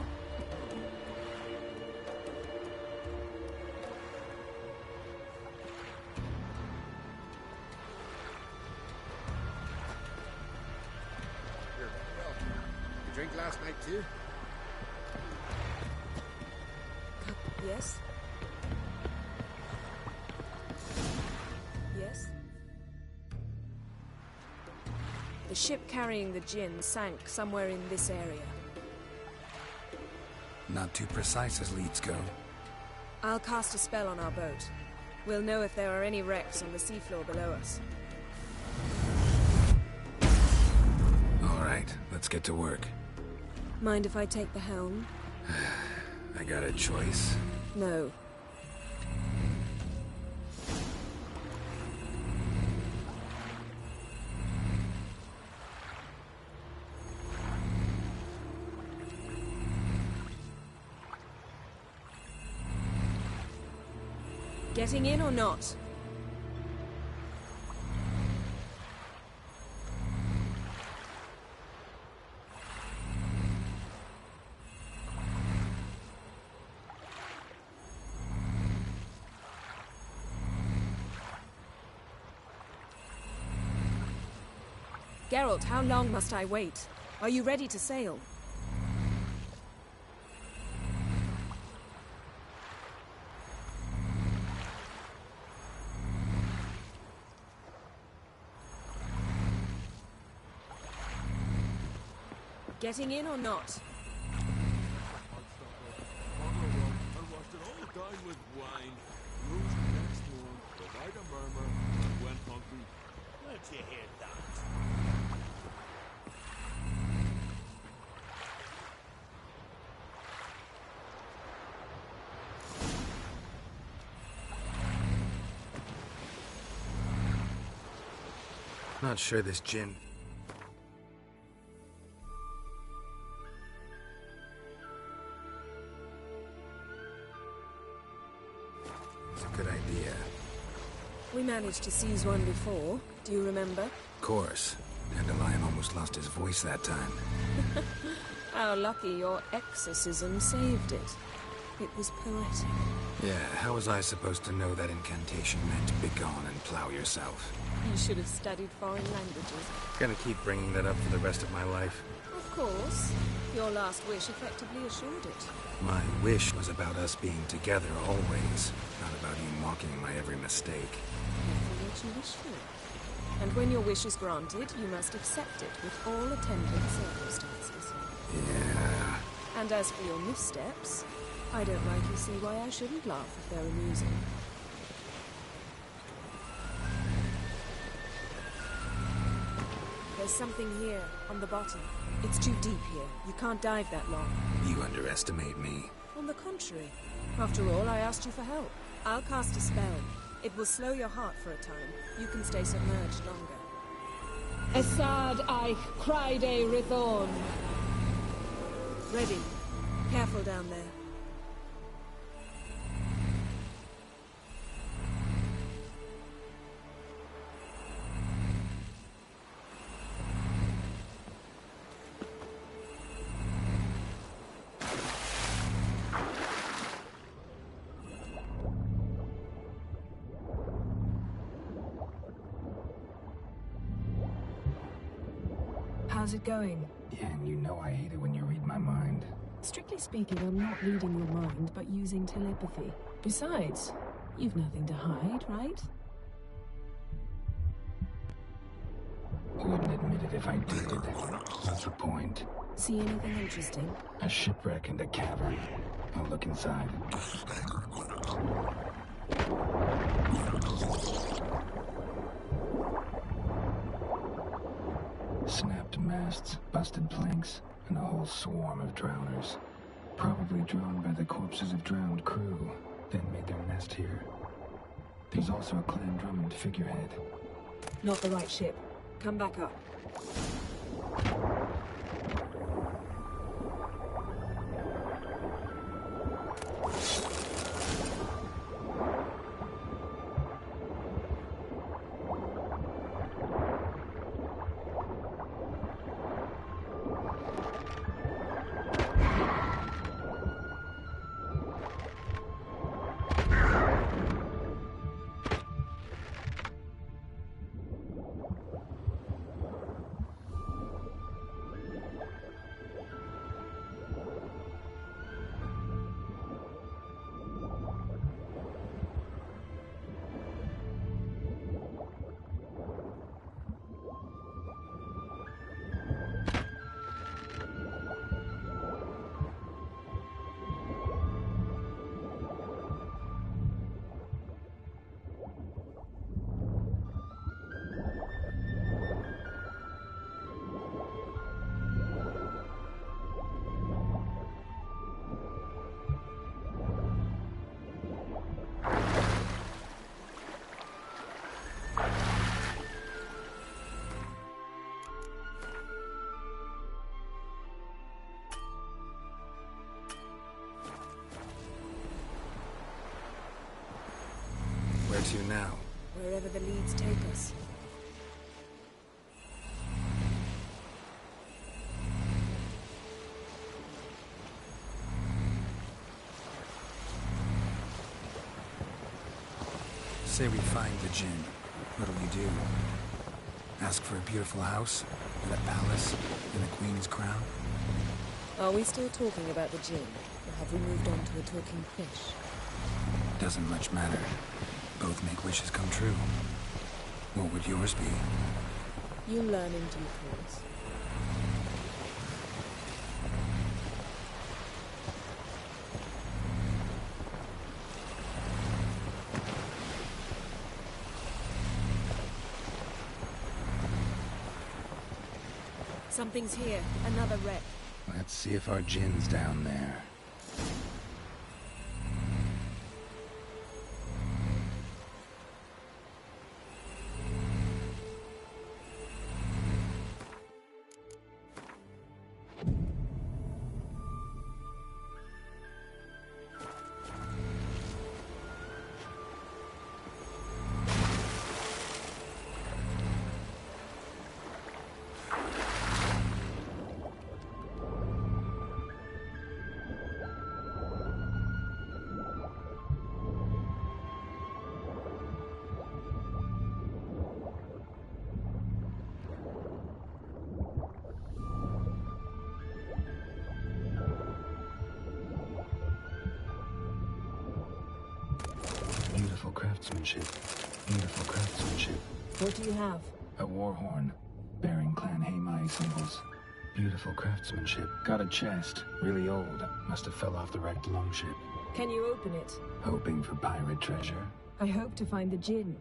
You drink last night too? Yes? Yes? The ship carrying the gin sank somewhere in this area. Not too precise as leads go. I'll cast a spell on our boat. We'll know if there are any wrecks on the seafloor below us. All right, let's get to work. Mind if I take the helm? I got a choice. No. Getting in or not? Geralt, how long must I wait? Are you ready to sail? Getting in or not? Where'd you hear that? Not sure this gin... It's a good idea. We managed to seize one before. Do you remember? Of course. Dandelion almost lost his voice that time. How lucky your exorcism saved it. It was poetic. Yeah, how was I supposed to know that incantation meant begone and plow yourself? You should have studied foreign languages. Gonna keep bringing that up for the rest of my life. Of course. Your last wish effectively assured it. My wish was about us being together always, not about you mocking my every mistake. Careful what you wish for. And when your wish is granted, you must accept it with all attendant circumstances. Yeah. And as for your missteps, I don't rightly see why I shouldn't laugh if they're amusing. There's something here, on the bottom. It's too deep here. You can't dive that long. You underestimate me. On the contrary. After all, I asked you for help. I'll cast a spell. It will slow your heart for a time. You can stay submerged longer. Esad I Cride Rithorn. Ready. Careful down there. How's it going? Yeah, and you know I hate it when you read my mind. Strictly speaking, I'm not reading your mind, but using telepathy. Besides, you've nothing to hide, right? You wouldn't admit it if I did. What's the point? See anything interesting? A shipwreck and a cavern. I'll look inside. Snapped masts, busted planks, and a whole swarm of drowners. Probably drawn by the corpses of drowned crew, then made their nest here. There's also a Clan Drummond figurehead. Not the right ship. Come back up. Where to now? Wherever the leads take us. Say we find the Jinn. What'll you do? Ask for a beautiful house? And a palace? And a queen's crown? Are we still talking about the Jinn? Or have we moved on to a talking fish? Doesn't much matter. Both make wishes come true. What would yours be? You'll learn in due course. Something's here. Another wreck. Let's see if our Jinn's down there. Beautiful craftsmanship. Beautiful craftsmanship. What do you have? A war horn, bearing Clan Haimai symbols. Beautiful craftsmanship. Got a chest. Really old. Must have fell off the wrecked longship. Can you open it? Hoping for pirate treasure. I hope to find the Jinn.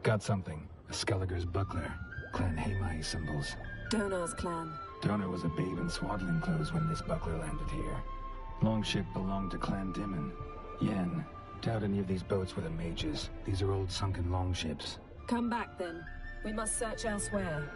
Got something. A Skelliger's buckler. Clan Haimai symbols. Donar's clan. Donar was a babe in swaddling clothes when this buckler landed here. Longship belonged to Clan Dimon. Yen. Doubt any of these boats were the mages. These are old sunken longships. Come back then. We must search elsewhere.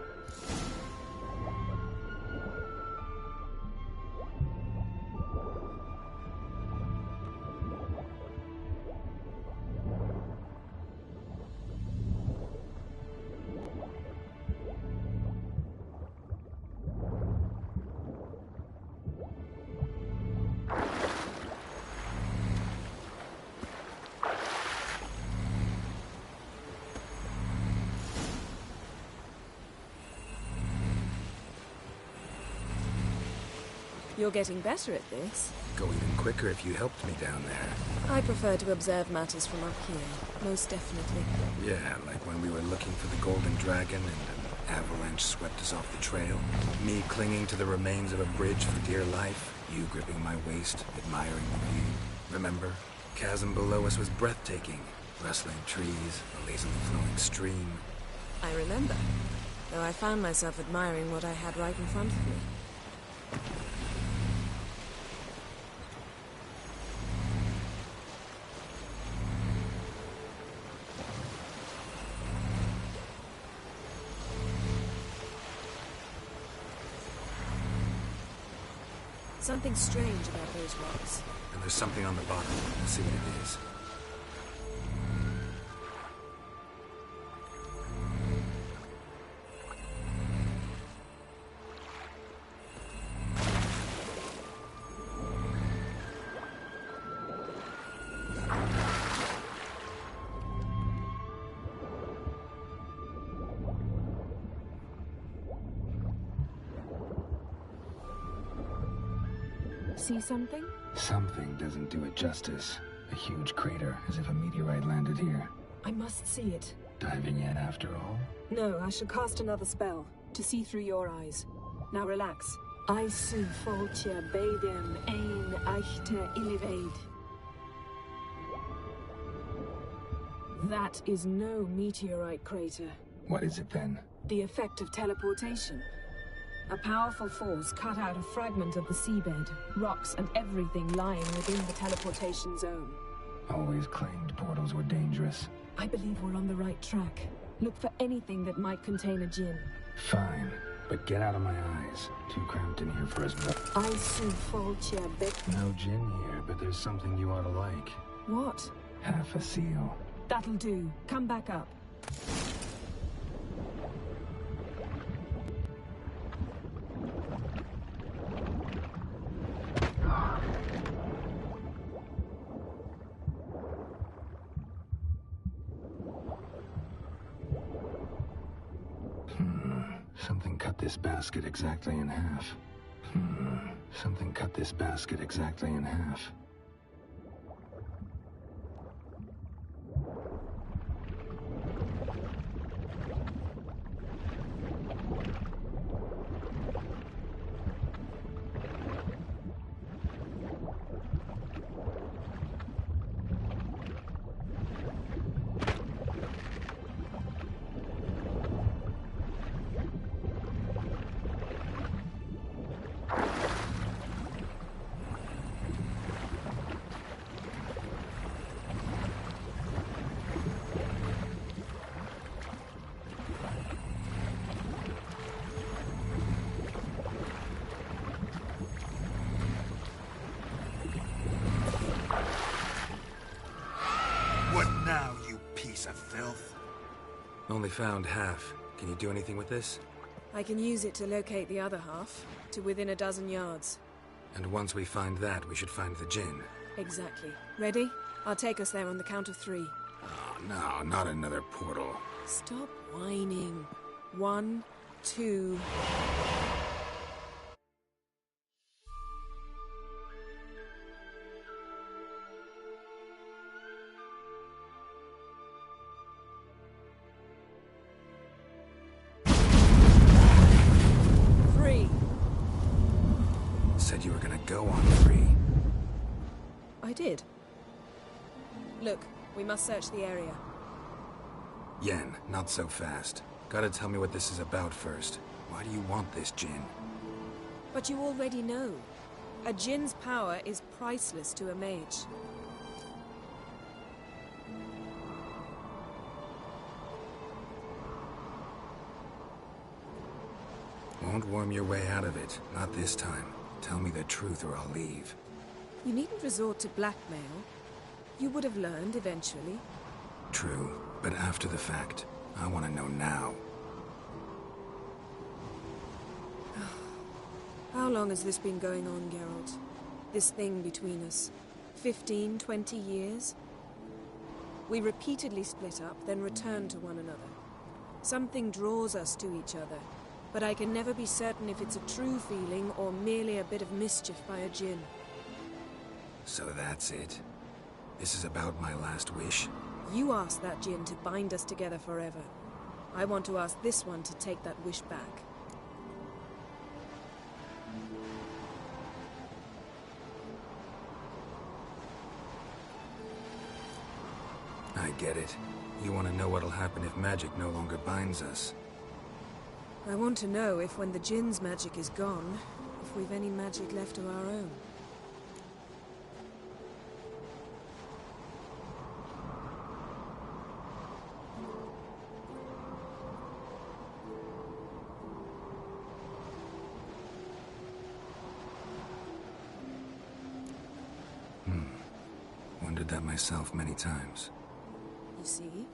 You're getting better at this. Go even quicker if you helped me down there. I prefer to observe matters from up here, most definitely. Yeah, like when we were looking for the Golden Dragon and Avalanche swept us off the trail. Me clinging to the remains of a bridge for dear life. You gripping my waist, admiring the view. Remember? Chasm below us was breathtaking. Rustling trees, a lazily flowing stream. I remember, though I found myself admiring what I had right in front of me. Something strange about those rocks. And there's something on the bottom. Let's see what it is. See something? Something doesn't do it justice. A huge crater, as if a meteorite landed here. I must see it. Diving in after all? No, I shall cast another spell, to see through your eyes. Now relax. Isu foltje bedem ein echte illiveid. That is no meteorite crater. What is it then? The effect of teleportation. A powerful force cut out a fragment of the seabed, rocks and everything lying within the teleportation zone. Always claimed portals were dangerous. I believe we're on the right track. Look for anything that might contain a djinn. Fine, but get out of my eyes. Too cramped in here for us both. No djinn here, but there's something you ought to like. What? Half a seal. That'll do. Come back up. Something cut this basket exactly in half. Something cut this basket exactly in half. Only found half. Can you do anything with this? I can use it to locate the other half, to within a dozen yards. And once we find that, we should find the djinn. Exactly. Ready? I'll take us there on the count of 3. Oh, no, not another portal. Stop whining. 1, 2... Said you were gonna go on 3. I did. Look, we must search the area. Yen, not so fast. Gotta tell me what this is about first. Why do you want this djinn? But you already know. A djinn's power is priceless to a mage. Won't worm your way out of it. Not this time. Tell me the truth or I'll leave. You needn't resort to blackmail. You would have learned eventually. True, but after the fact. I want to know now. How long has this been going on, Geralt? This thing between us? 15, 20 years? We repeatedly split up, then return to one another. Something draws us to each other, but I can never be certain if it's a true feeling or merely a bit of mischief by a djinn. So that's it? This is about my last wish? You asked that djinn to bind us together forever. I want to ask this one to take that wish back. I get it. You want to know what'll happen if magic no longer binds us. I want to know if when the Jinn's magic is gone, if we've any magic left of our own. Wondered that myself many times. You see?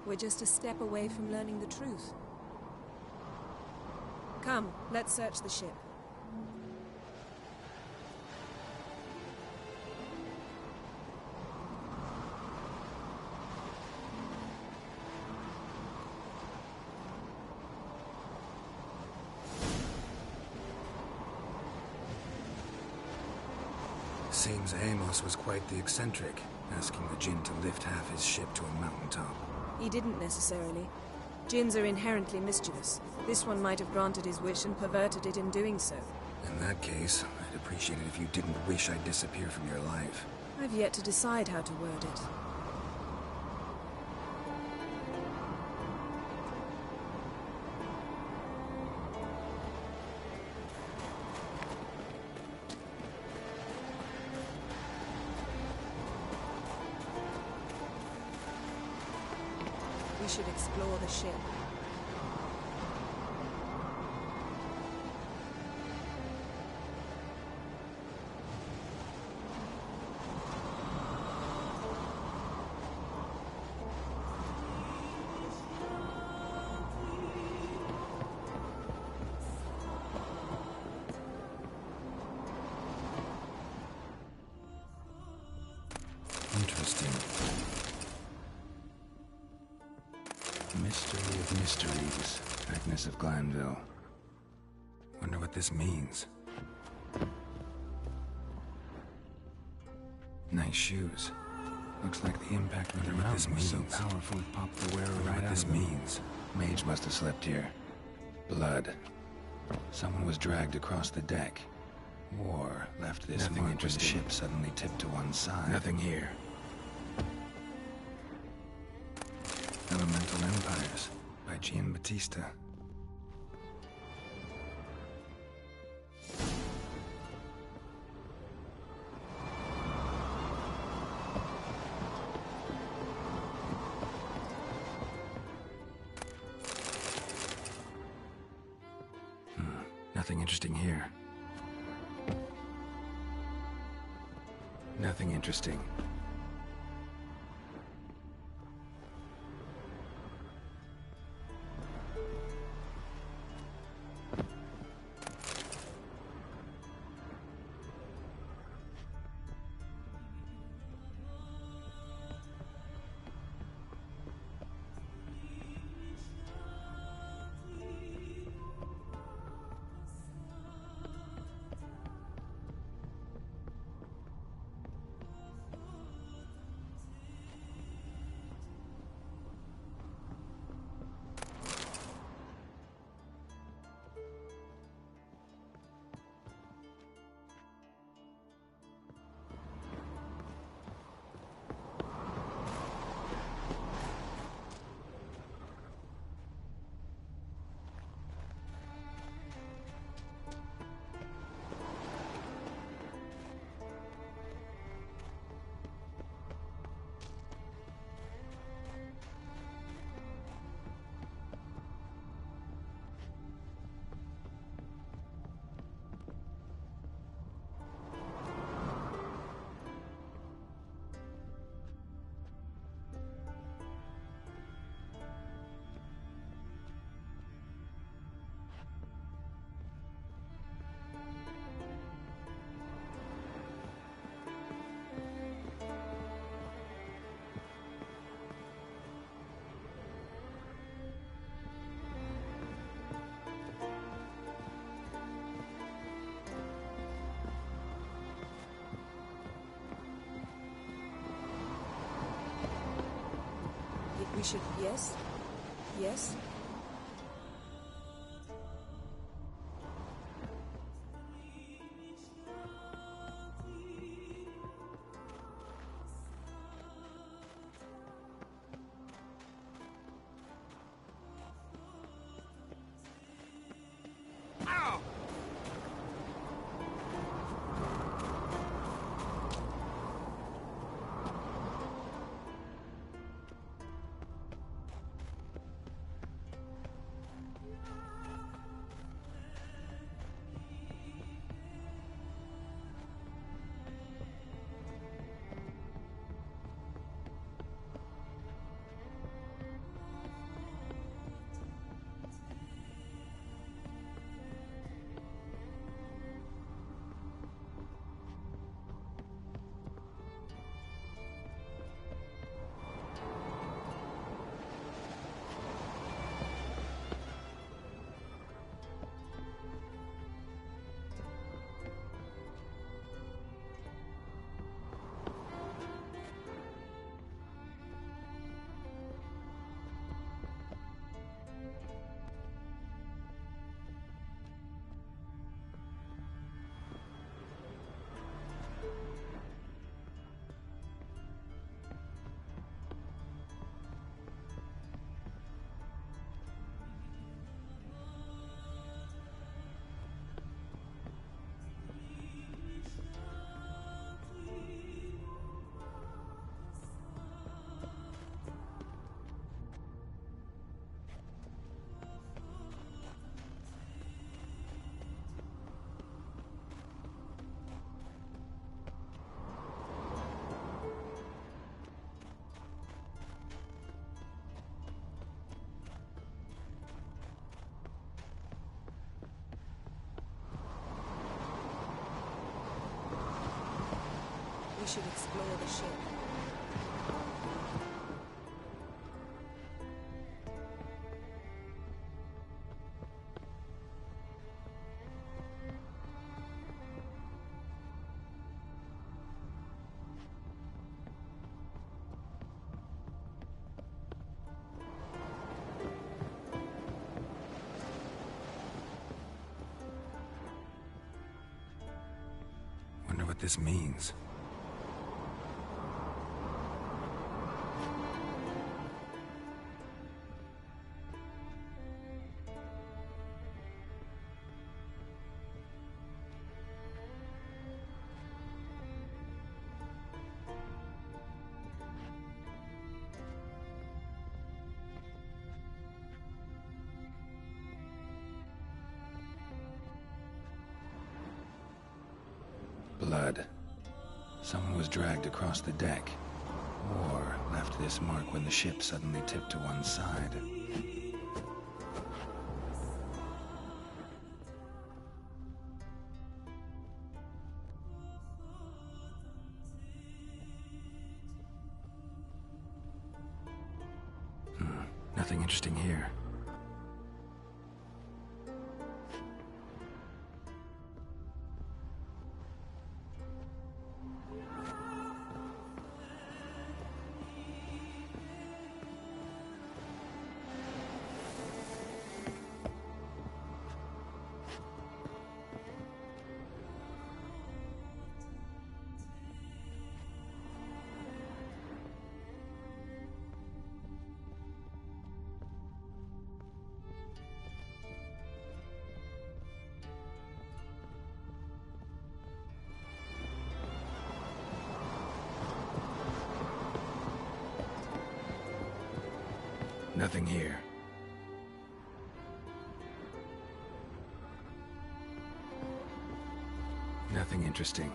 We're just a step away from learning the truth. Come, let's search the ship. Seems Amos was quite the eccentric, asking the Jinn to lift half his ship to a mountaintop. He didn't necessarily. Jinns are inherently mischievous. This one might have granted his wish and perverted it in doing so. In that case, I'd appreciate it if you didn't wish I'd disappear from your life. I've yet to decide how to word it. We should explore the ship. Interesting. Mystery of mysteries, Agnes of Glanville. Wonder what this means. Nice shoes. Looks like the impact of the mountain was so powerful it popped the wearer right out. What this means? Mage must have slept here. Blood. Someone was dragged across the deck. War left this mark when the ship suddenly tipped to one side. Nothing here. Elemental Empires by Giambattista. Nothing interesting here. Nothing interesting. We should... Yes? Yes? should explore the ship. Wonder what this means. Blood. Someone was dragged across the deck, or left this mark when the ship suddenly tipped to one side. Nothing interesting here. Nothing here. Nothing interesting.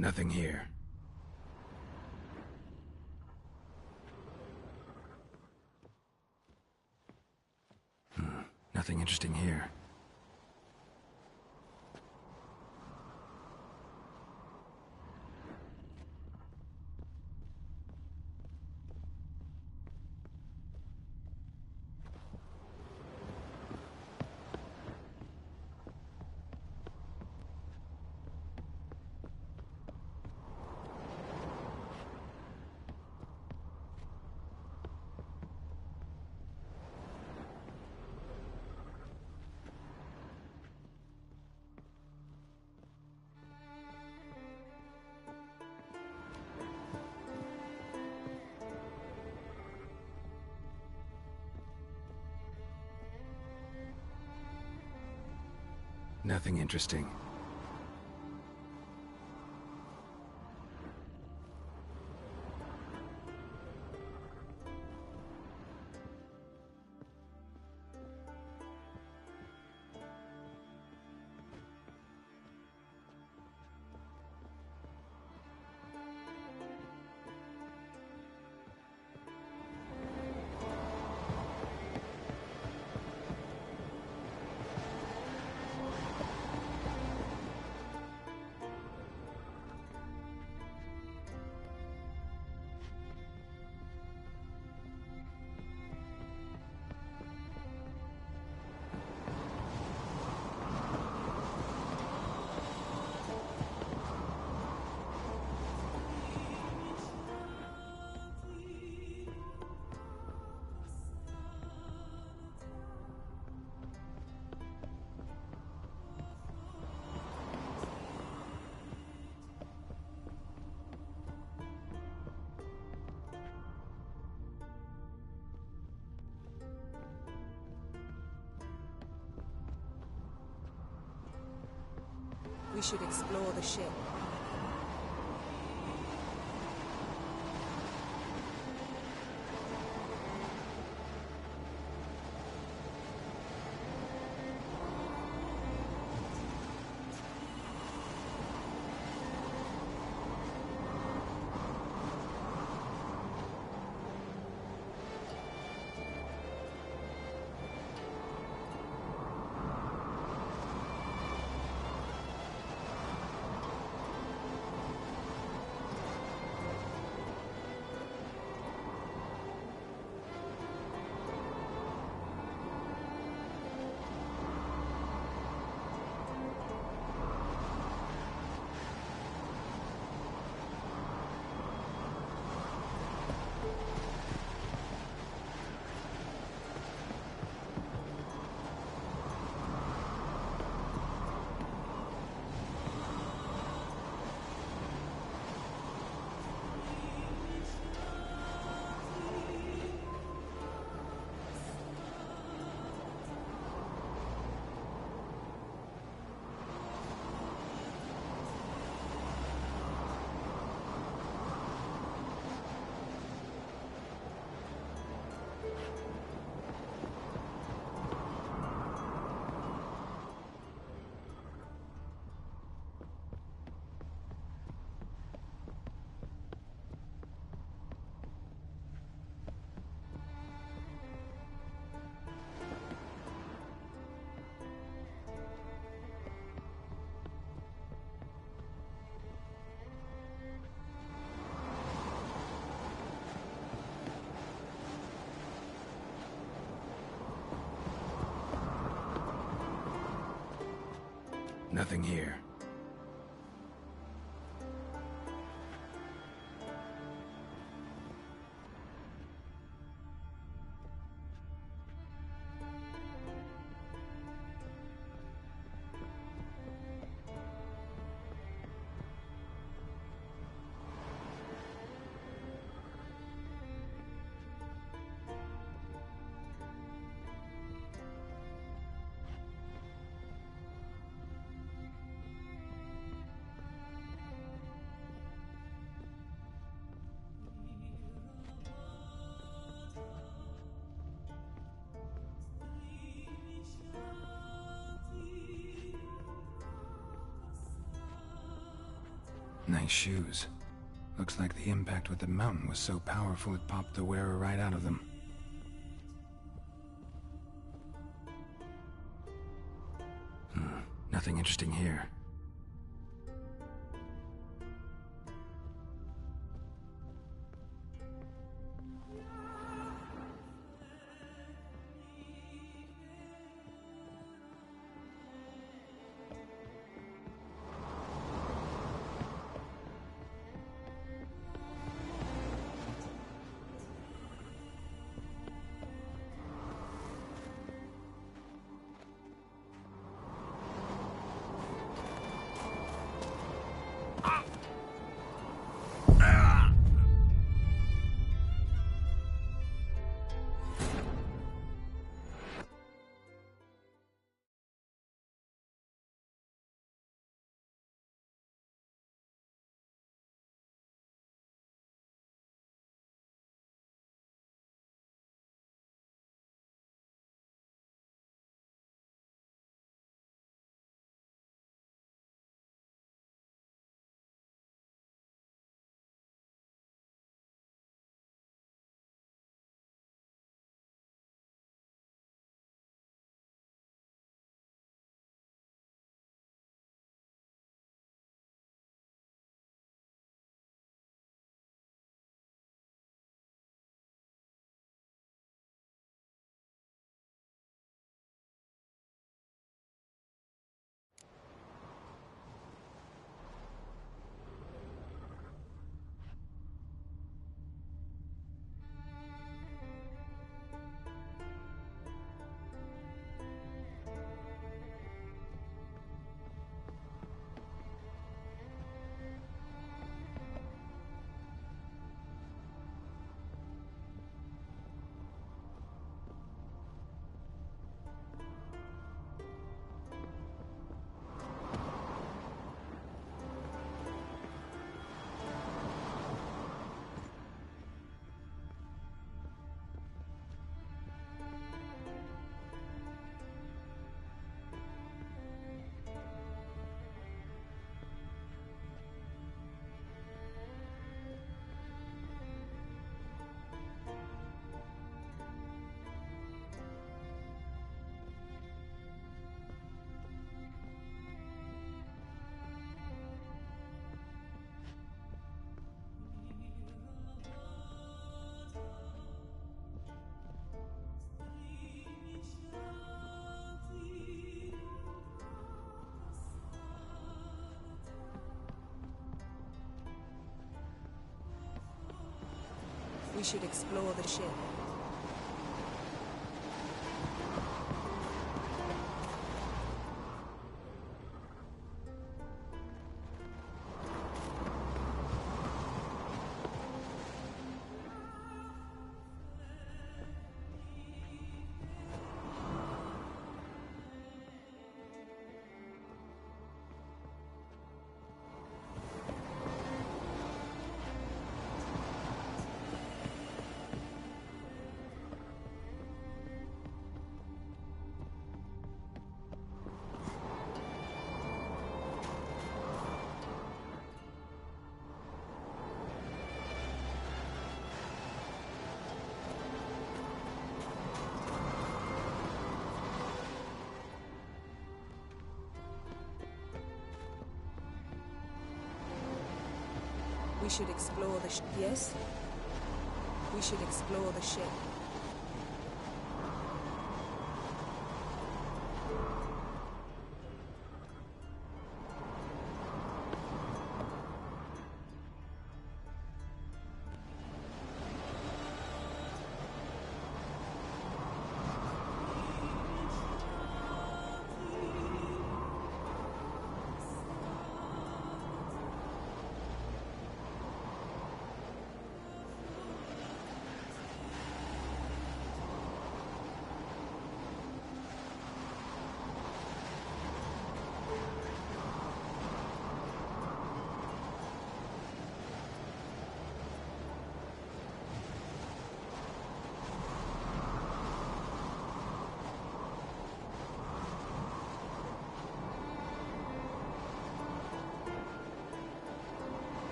Nothing here. Nothing interesting here. Nothing interesting. We should explore the ship. Nothing here. Nice shoes. Looks like the impact with the mountain was so powerful it popped the wearer right out of them. Nothing interesting here. We should explore the ship. We should explore the ship. Yes? We should explore the ship.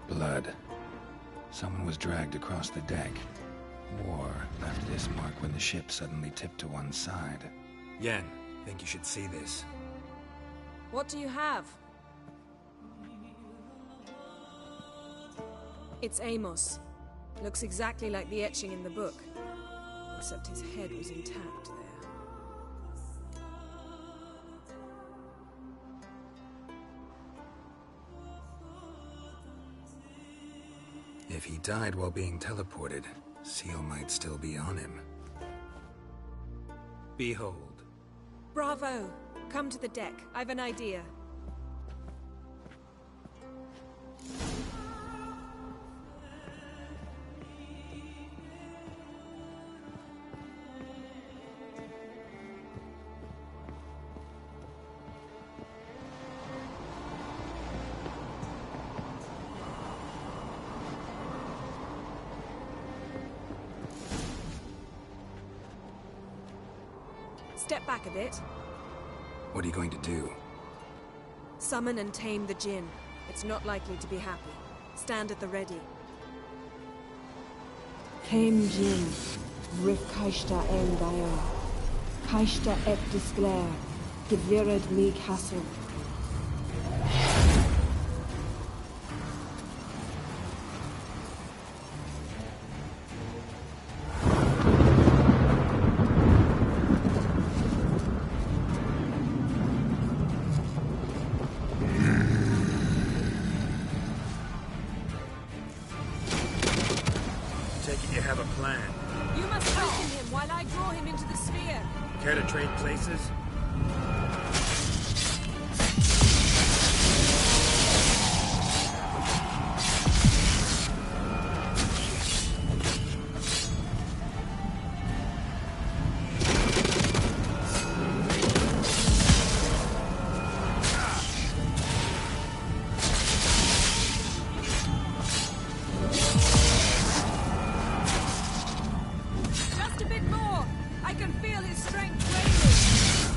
Blood. Someone was dragged across the deck. War left this mark when the ship suddenly tipped to one side. Yen, think you should see this. What do you have? It's Amos. Looks exactly like the etching in the book. Except his head was intact there. If he died while being teleported, Seal might still be on him. Behold. Bravo! Come to the deck. I've an idea. Step back a bit. What are you going to do? Summon and tame the djinn. It's not likely to be happy. Stand at the ready. Tame djinn. Rif kaishta en dair. Kaishta et disglair. Gevirid mi castle. You have a plan. You must open him while I draw him into the sphere. Care to trade places? Just a bit more. I can feel his strength waning.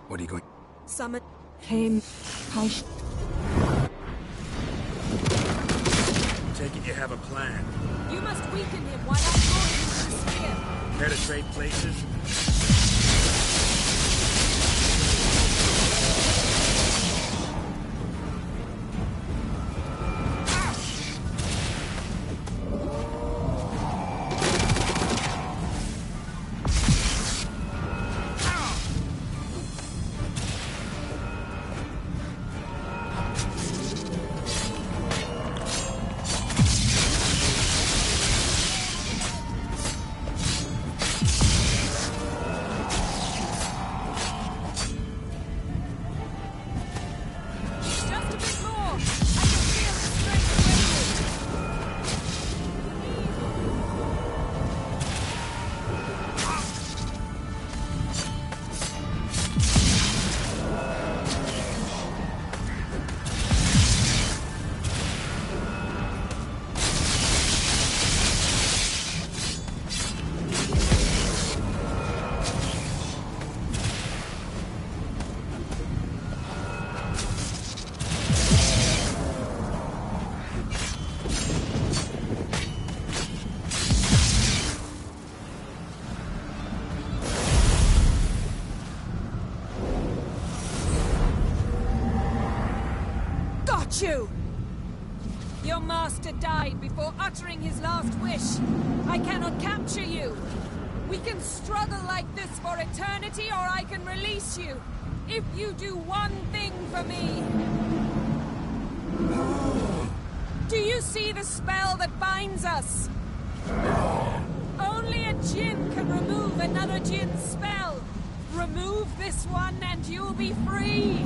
What are you going... Summon... Came. Kaish. Take it you have a plan. You must weaken him while I'm going into the sphere. Care to trade places? You! Your master died before uttering his last wish. I cannot capture you. We can struggle like this for eternity, or I can release you. If you do one thing for me. Do you see the spell that binds us? Only a djinn can remove another djinn's spell. Remove this one and you'll be free.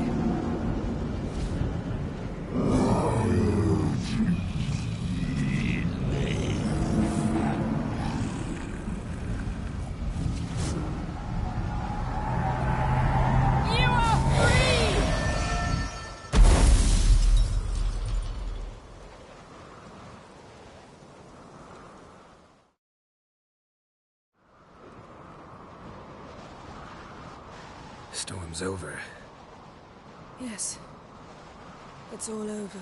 Storm's over. Yes. It's all over.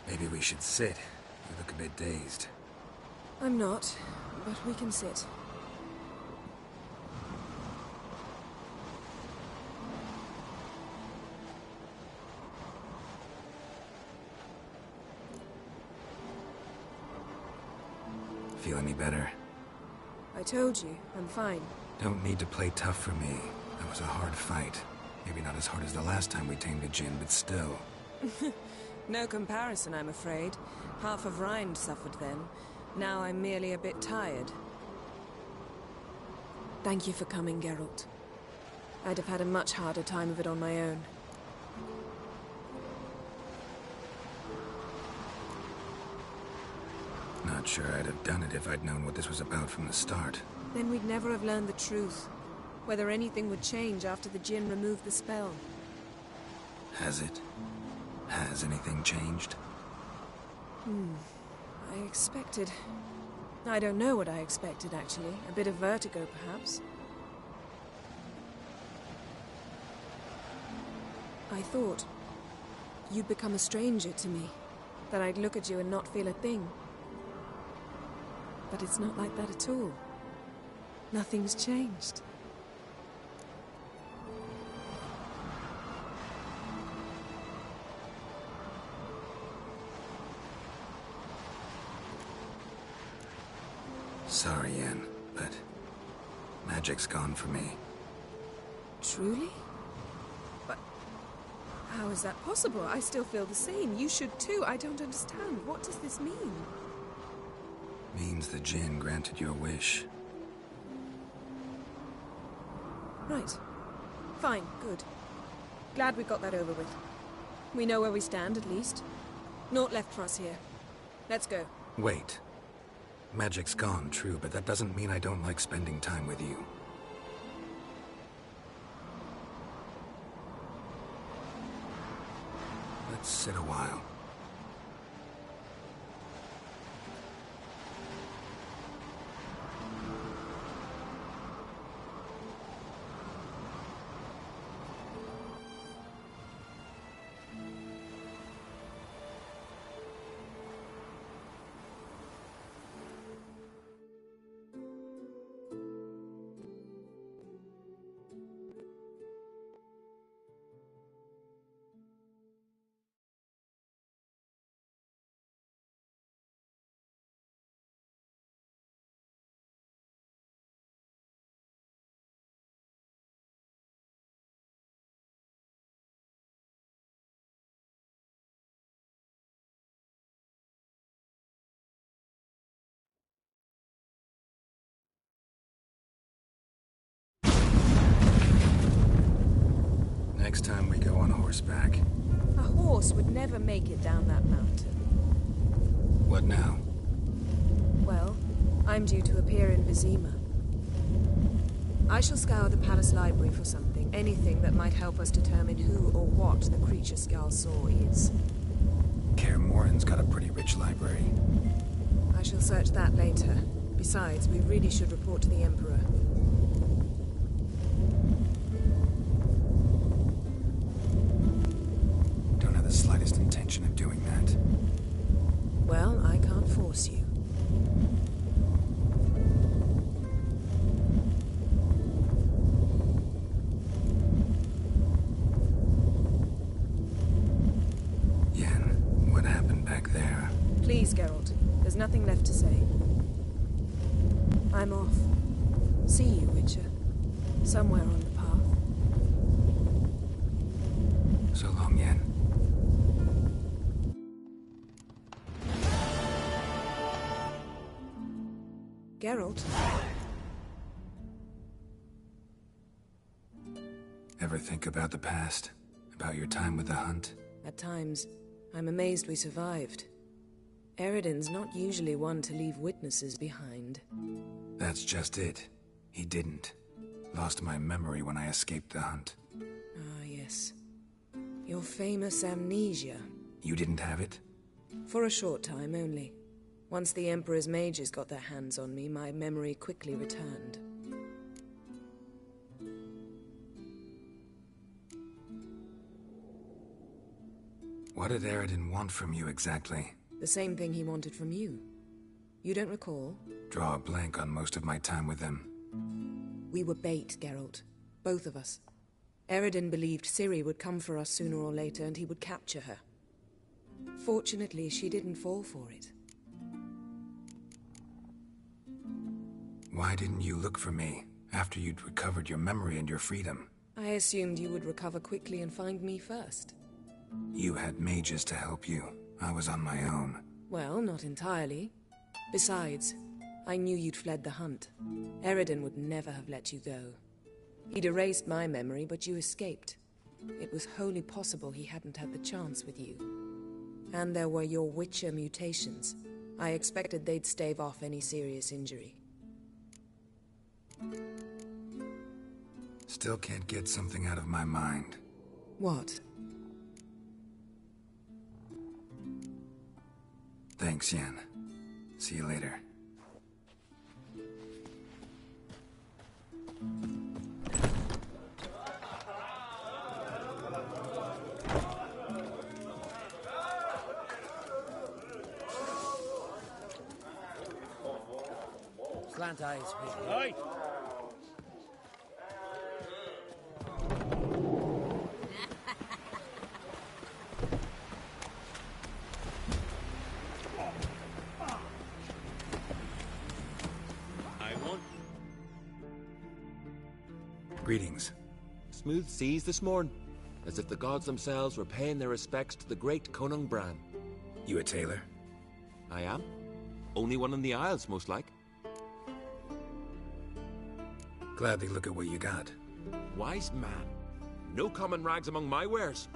Maybe we should sit. You look a bit dazed. I'm not, but we can sit. Feel any better? I told you, I'm fine. Don't need to play tough for me. That was a hard fight. Maybe not as hard as the last time we tamed a djinn, but still. No comparison, I'm afraid. Half of Rind suffered then. Now I'm merely a bit tired. Thank you for coming, Geralt. I'd have had a much harder time of it on my own. Not sure I'd have done it if I'd known what this was about from the start. Then we'd never have learned the truth. Whether anything would change after the djinn removed the spell. Has it? Has anything changed? I expected... I don't know what I expected, actually. A bit of vertigo, perhaps. I thought you'd become a stranger to me. That I'd look at you and not feel a thing. But it's not like that at all. Nothing's changed. Sorry, Yen, but magic's gone for me. Truly? But how is that possible? I still feel the same. You should too. I don't understand. What does this mean? Means the djinn granted your wish. Right. Fine. Good. Glad we got that over with. We know where we stand, at least. Naught left for us here. Let's go. Wait. Magic's gone, true, but that doesn't mean I don't like spending time with you. Let's sit a while. next time we go on horseback. A horse would never make it down that mountain. What now? Well, I'm due to appear in Vizima. I shall scour the palace library for something, anything that might help us determine who or what the creature Skjal saw is. Kaer Morhen's got a pretty rich library. I shall search that later. Besides, we really should report to the Emperor. Don't have the slightest intention of doing that. Well, I can't force you. Yen, what happened back there? Please, Geralt. There's nothing left to say. I'm off. See you, Witcher. Somewhere on the path. So long, Yen. Geralt? Ever think about the past? About your time with the hunt? At times, I'm amazed we survived. Eredin's not usually one to leave witnesses behind. That's just it. He didn't. Lost my memory when I escaped the hunt. Ah, yes. Your famous amnesia. You didn't have it? For a short time only. Once the Emperor's mages got their hands on me, my memory quickly returned. What did Eredin want from you exactly? The same thing he wanted from you. You don't recall? Draw a blank on most of my time with him. We were bait, Geralt. Both of us. Eredin believed Ciri would come for us sooner or later and he would capture her. Fortunately, she didn't fall for it. Why didn't you look for me after you'd recovered your memory and your freedom? I assumed you would recover quickly and find me first. You had mages to help you. I was on my own. Well, not entirely. Besides, I knew you'd fled the hunt. Eredin would never have let you go. He'd erased my memory, but you escaped. It was wholly possible he hadn't had the chance with you. And there were your Witcher mutations. I expected they'd stave off any serious injury. Still can't get something out of my mind. What? Thanks, Yen. See you later. Slant eyes, please. Right. Greetings. Smooth seas this morn, as if the gods themselves were paying their respects to the great Conung Bran. You a tailor? I am. Only one in the Isles, most like. Gladly look at what you got. Wise man. No common rags among my wares.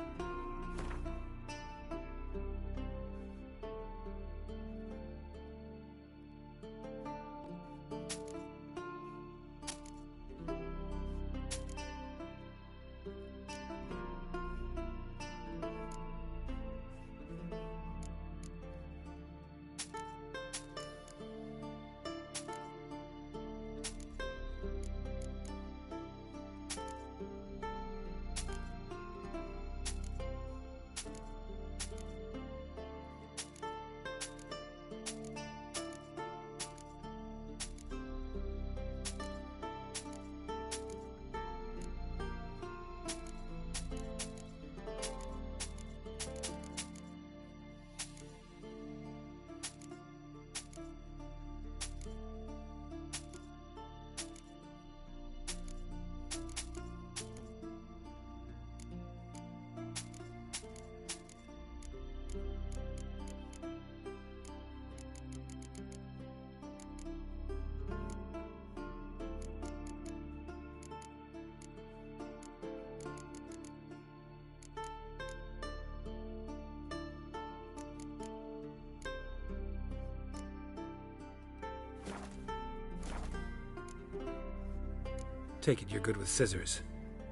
Take it you're good with scissors.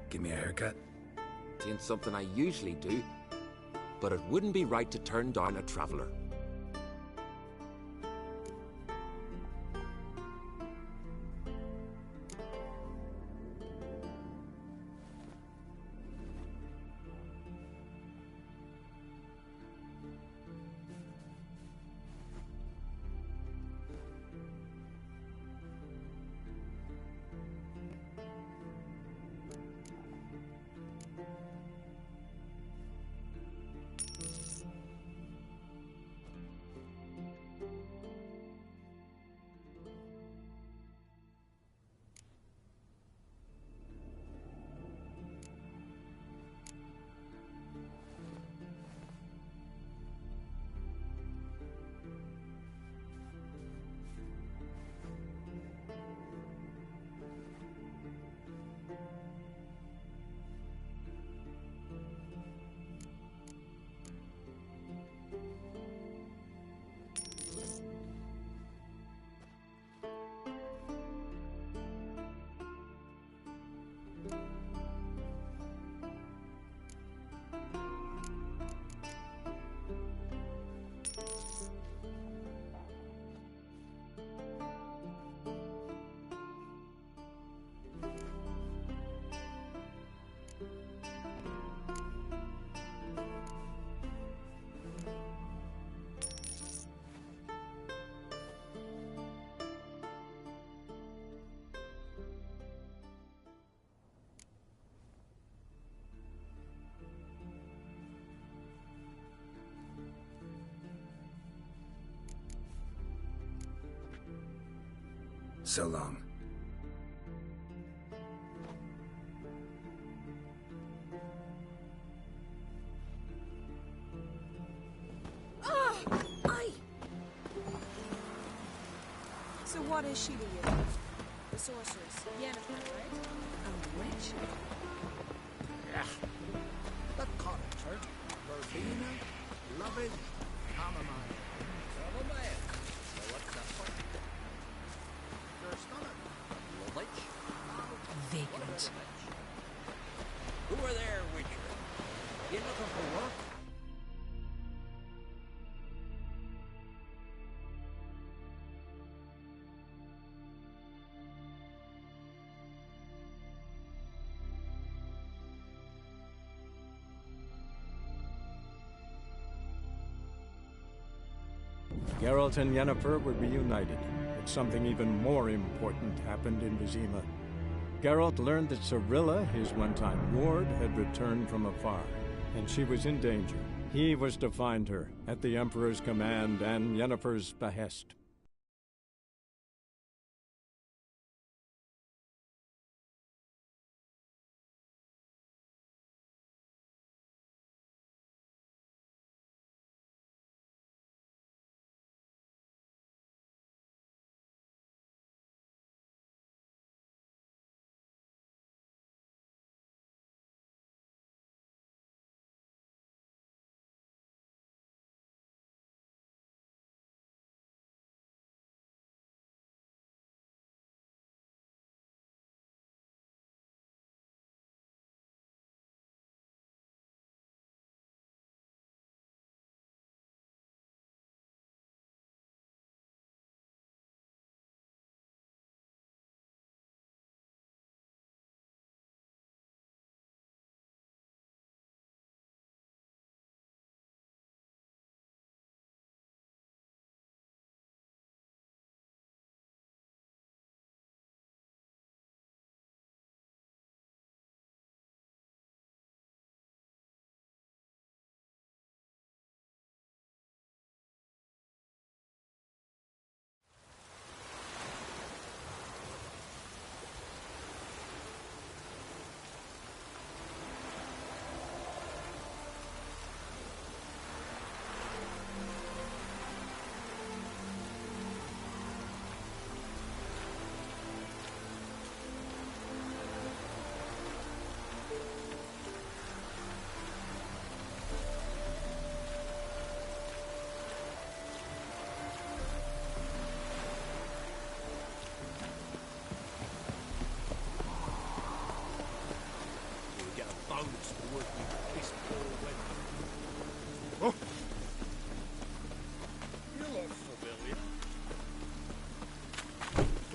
Give me a haircut? It ain't something I usually do, but it wouldn't be right to turn down a traveler. So long. So what is she to you? The sorceress. Yennefer, right? A witch? Yeah. That cottage, her. Verbena, lovage, chamomile. Chamomile. So what's that for? You're stunning. Lovage? Vacant. Who are there, Witcher? You looking for work? Geralt and Yennefer were reunited, but something even more important happened in Vizima. Geralt learned that Cirilla, his one-time ward, had returned from afar, and she was in danger. He was to find her, at the Emperor's command and Yennefer's behest.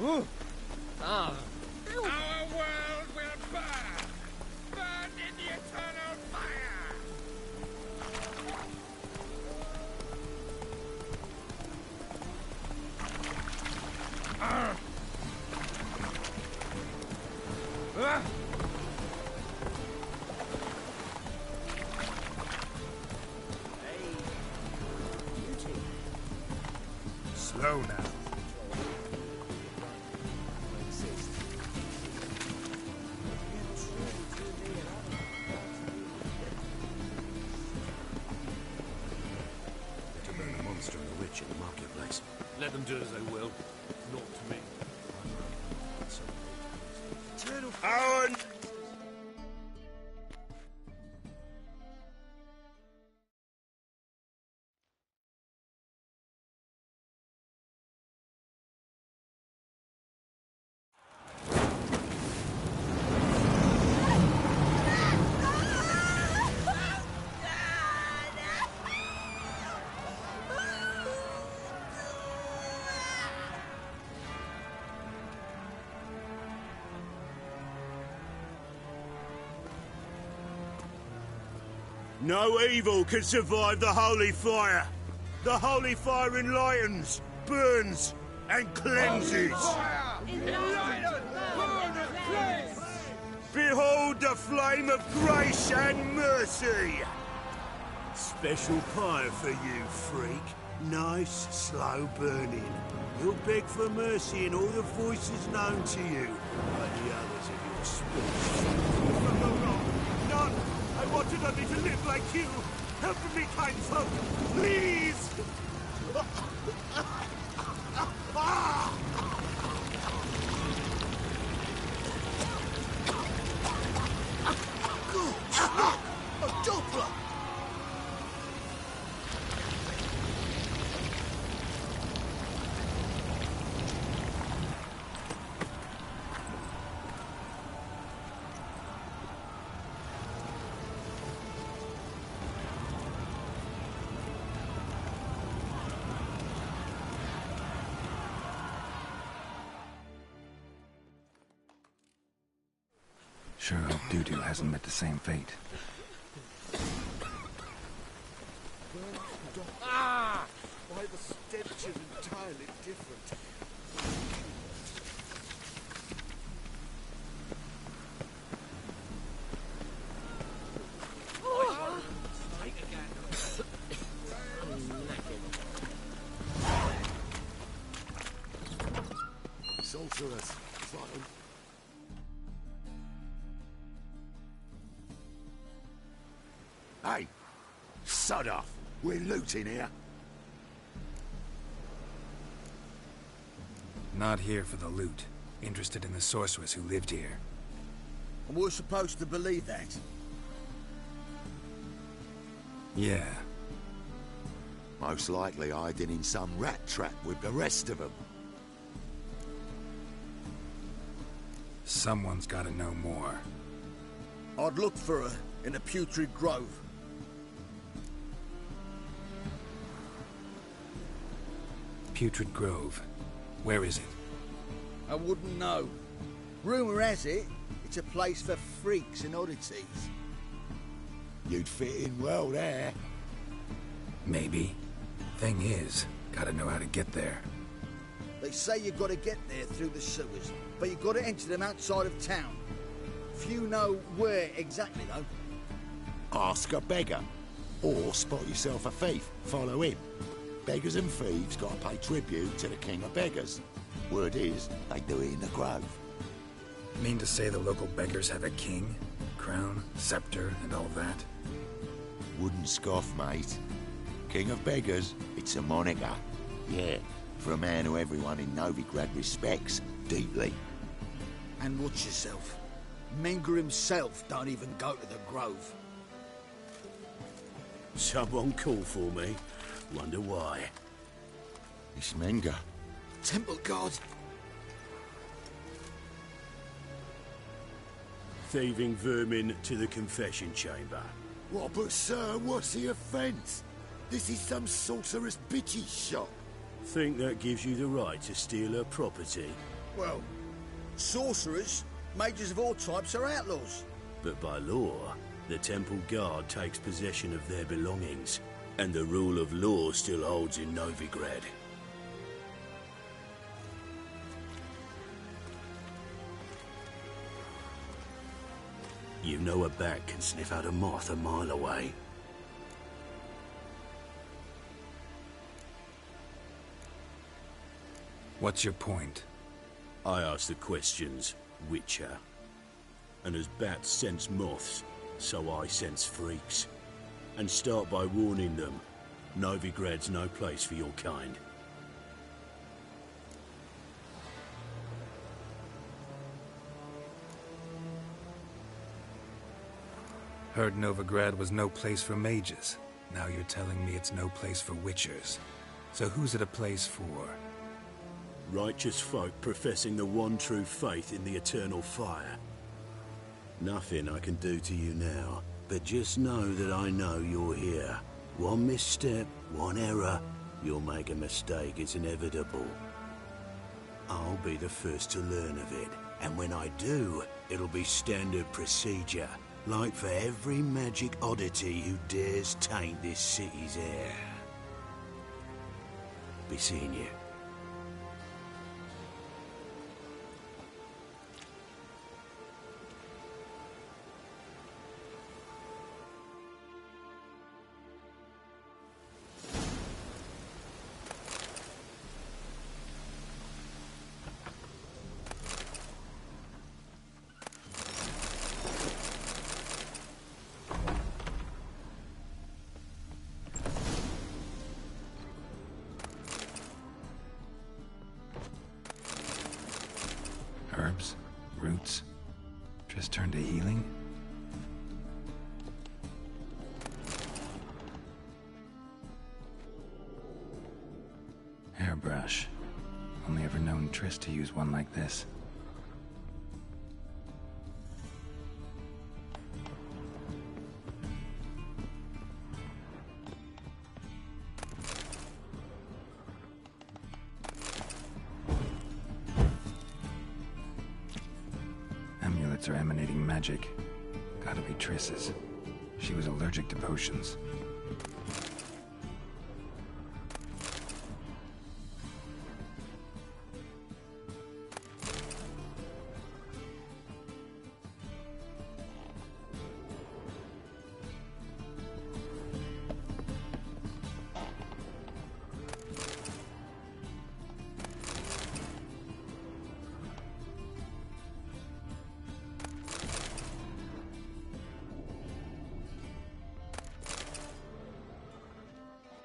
Ooh. Ah. Our world will burn! Burn in the eternal fire! Ah. Ah. Slow now. To burn a monster and a witch in the marketplace. Let them do as they will. Not to me. Owen! No evil can survive the holy fire. The holy fire enlightens, burns, and cleanses. Behold the flame of grace and mercy. Special fire for you, freak. Nice, slow burning. You'll beg for mercy in all the voices known to you, like the others of your species. From the wrong, none. I wanted only to live like you. Help me, kind folk, please! A Doppler! Sure hope Doo-Doo hasn't met the same fate. Ah! Why, the stench is entirely different. Sorceress, follow. Hey! Sod off! We're looting here. Not here for the loot. Interested in the sorceress who lived here. And we're supposed to believe that? Yeah. Most likely hiding in some rat trap with the rest of them. Someone's gotta know more. I'd look for her in the Putrid Grove. Putrid Grove. Where is it? I wouldn't know. Rumour has it, it's a place for freaks and oddities. You'd fit in well there. Maybe. Thing is, gotta know how to get there. They say you've got to get there through the sewers, but you've got to enter them outside of town. Few know where exactly, though. Ask a beggar. Or spot yourself a thief. Follow him. Beggars and thieves gotta pay tribute to the king of beggars. Word is, they do it in the grove. Mean to say the local beggars have a king? Crown, scepter, and all that? Wouldn't scoff, mate. King of beggars, it's a moniker. Yeah, for a man who everyone in Novigrad respects deeply. And watch yourself. Menger himself don't even go to the grove. Someone called for me. Wonder why. It's Menger. Temple God. Thieving vermin to the confession chamber. What, but sir, what's the offence? This is some sorceress bitch's shop. Think that gives you the right to steal her property? Well, sorcerers, mages of all types are outlaws. But by law, the temple guard takes possession of their belongings, and the rule of law still holds in Novigrad. You know a bat can sniff out a moth a mile away. What's your point? I ask the questions, Witcher. And as bats sense moths, so I sense freaks. And start by warning them, Novigrad's no place for your kind. Heard Novigrad was no place for mages. Now you're telling me it's no place for witchers. So who's it a place for? Righteous folk professing the one true faith in the eternal fire. Nothing I can do to you now, but just know that I know you're here. One misstep, one error, you'll make a mistake, it's inevitable. I'll be the first to learn of it, and when I do, it'll be standard procedure, like for every magic oddity who dares taint this city's air. Be seeing you. Herbs? Roots? Just turn to healing? Hairbrush. Only ever known Triss to use one like this. Amulets are emanating magic. Gotta be Triss's. She was allergic to potions.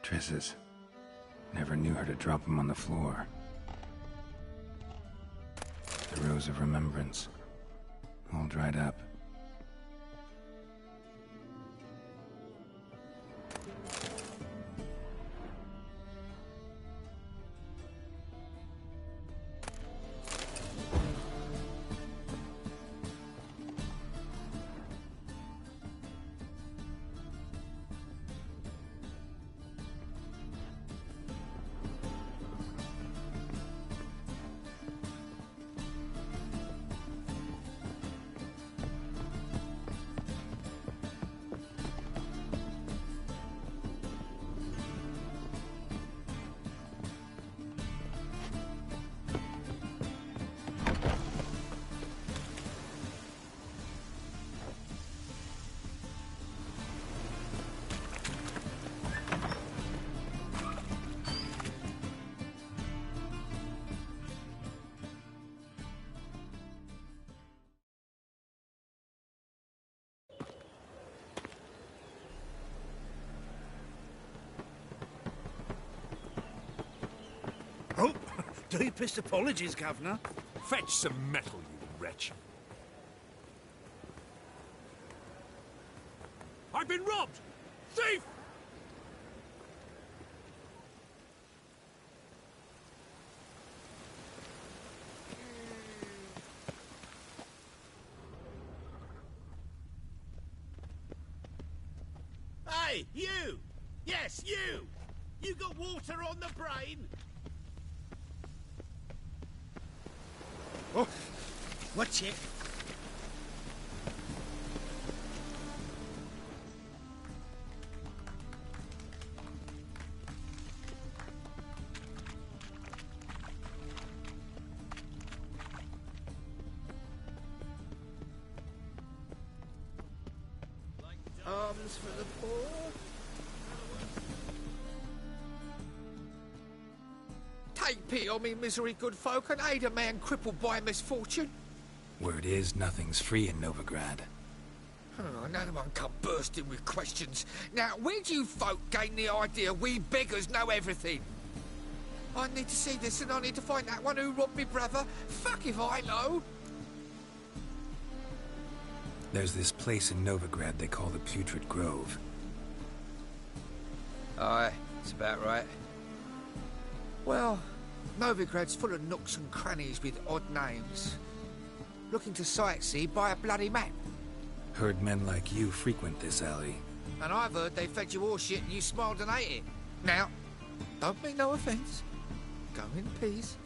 Triss's. Never knew her to drop them on the floor. The Rose of Remembrance. All dried up. Oh, deepest apologies, Governor. Fetch some metal, you wretch. I've been robbed! Thief! Hey, you! Yes, you! You got water on the brain? Oh, watch it. Arms for the poor. Take pity on me, misery, good folk, and aid a man crippled by misfortune. Word is, nothing's free in Novigrad. Oh, another one come bursting with questions. Now, where do you folk gain the idea we beggars know everything? I need to see this, and I need to find that one who robbed me brother. Fuck if I know. There's this place in Novigrad they call the Putrid Grove. Aye, it's about right. Well, Novigrad's full of nooks and crannies with odd names. Looking to sightsee, buy a bloody map. Heard men like you frequent this alley. And I've heard they fed you all shit and you smiled and ate it. Now, don't mean no offence. Go in peace.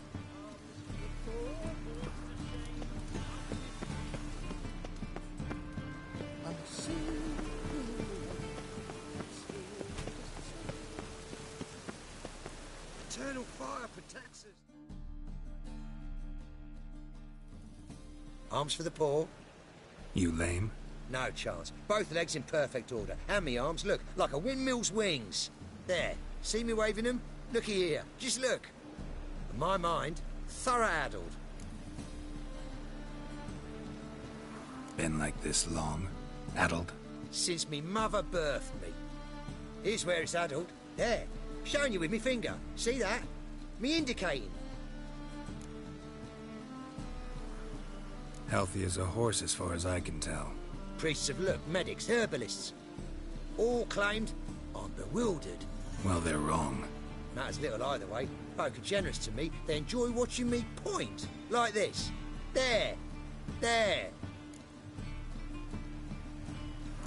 Eternal fire protects us. Arms for the poor. You lame? No chance. Both legs in perfect order. And me arms, look, like a windmill's wings. There. See me waving them? Looky here. Just look. And my mind, thorough addled. Been like this long? Addled? Since me mother birthed me. Here's where it's addled. There. Showing you with me finger. See that? Me indicating. Healthy as a horse as far as I can tell. Priests of look, medics, herbalists. All claimed I'm bewildered. Well, they're wrong. Matters little either way. Folk are generous to me. They enjoy watching me point. Like this. There. There.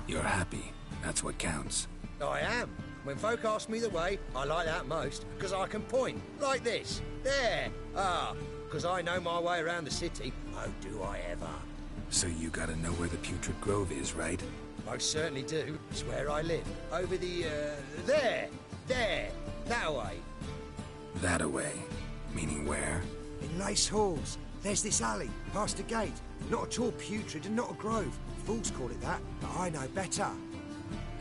You're happy. That's what counts. I am. When folk ask me the way, I like that most, because I can point. Like this. There. Ah. Because I know my way around the city. Oh, do I ever. So you gotta know where the Putrid Grove is, right? Most certainly do. It's where I live. Over the, there. There. That way. That away. Meaning where? In Lace Halls. There's this alley, past the gate. Not at all putrid and not a grove. Fools call it that, but I know better.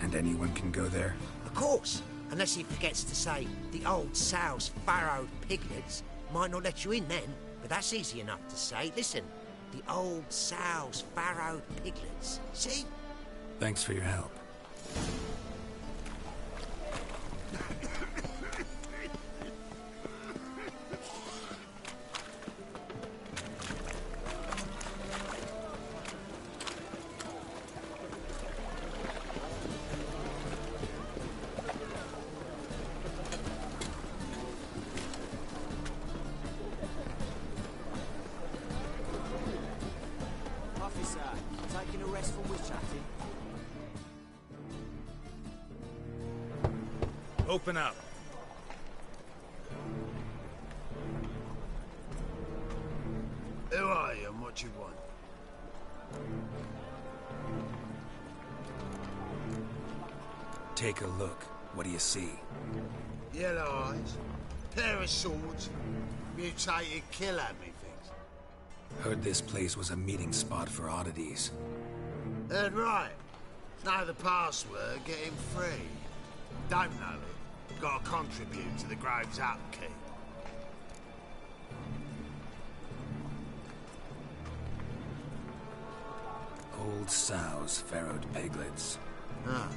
And anyone can go there? Of course. Unless he forgets to say, the old sow's farrowed piglets might not let you in then, but that's easy enough to say. Listen, the old sow's farrowed piglets. See? Thanks for your help. Taking a rest from witch-chatting. Open up. Who are you and what you want? Take a look. What do you see? Yellow eyes, pair of swords, mutated killer methinks. Heard this place was a meeting spot for oddities. Heard right. Know the password, get him free. Don't know it. Gotta contribute to the Grove's upkeep. Old sows, farrowed piglets. Ah.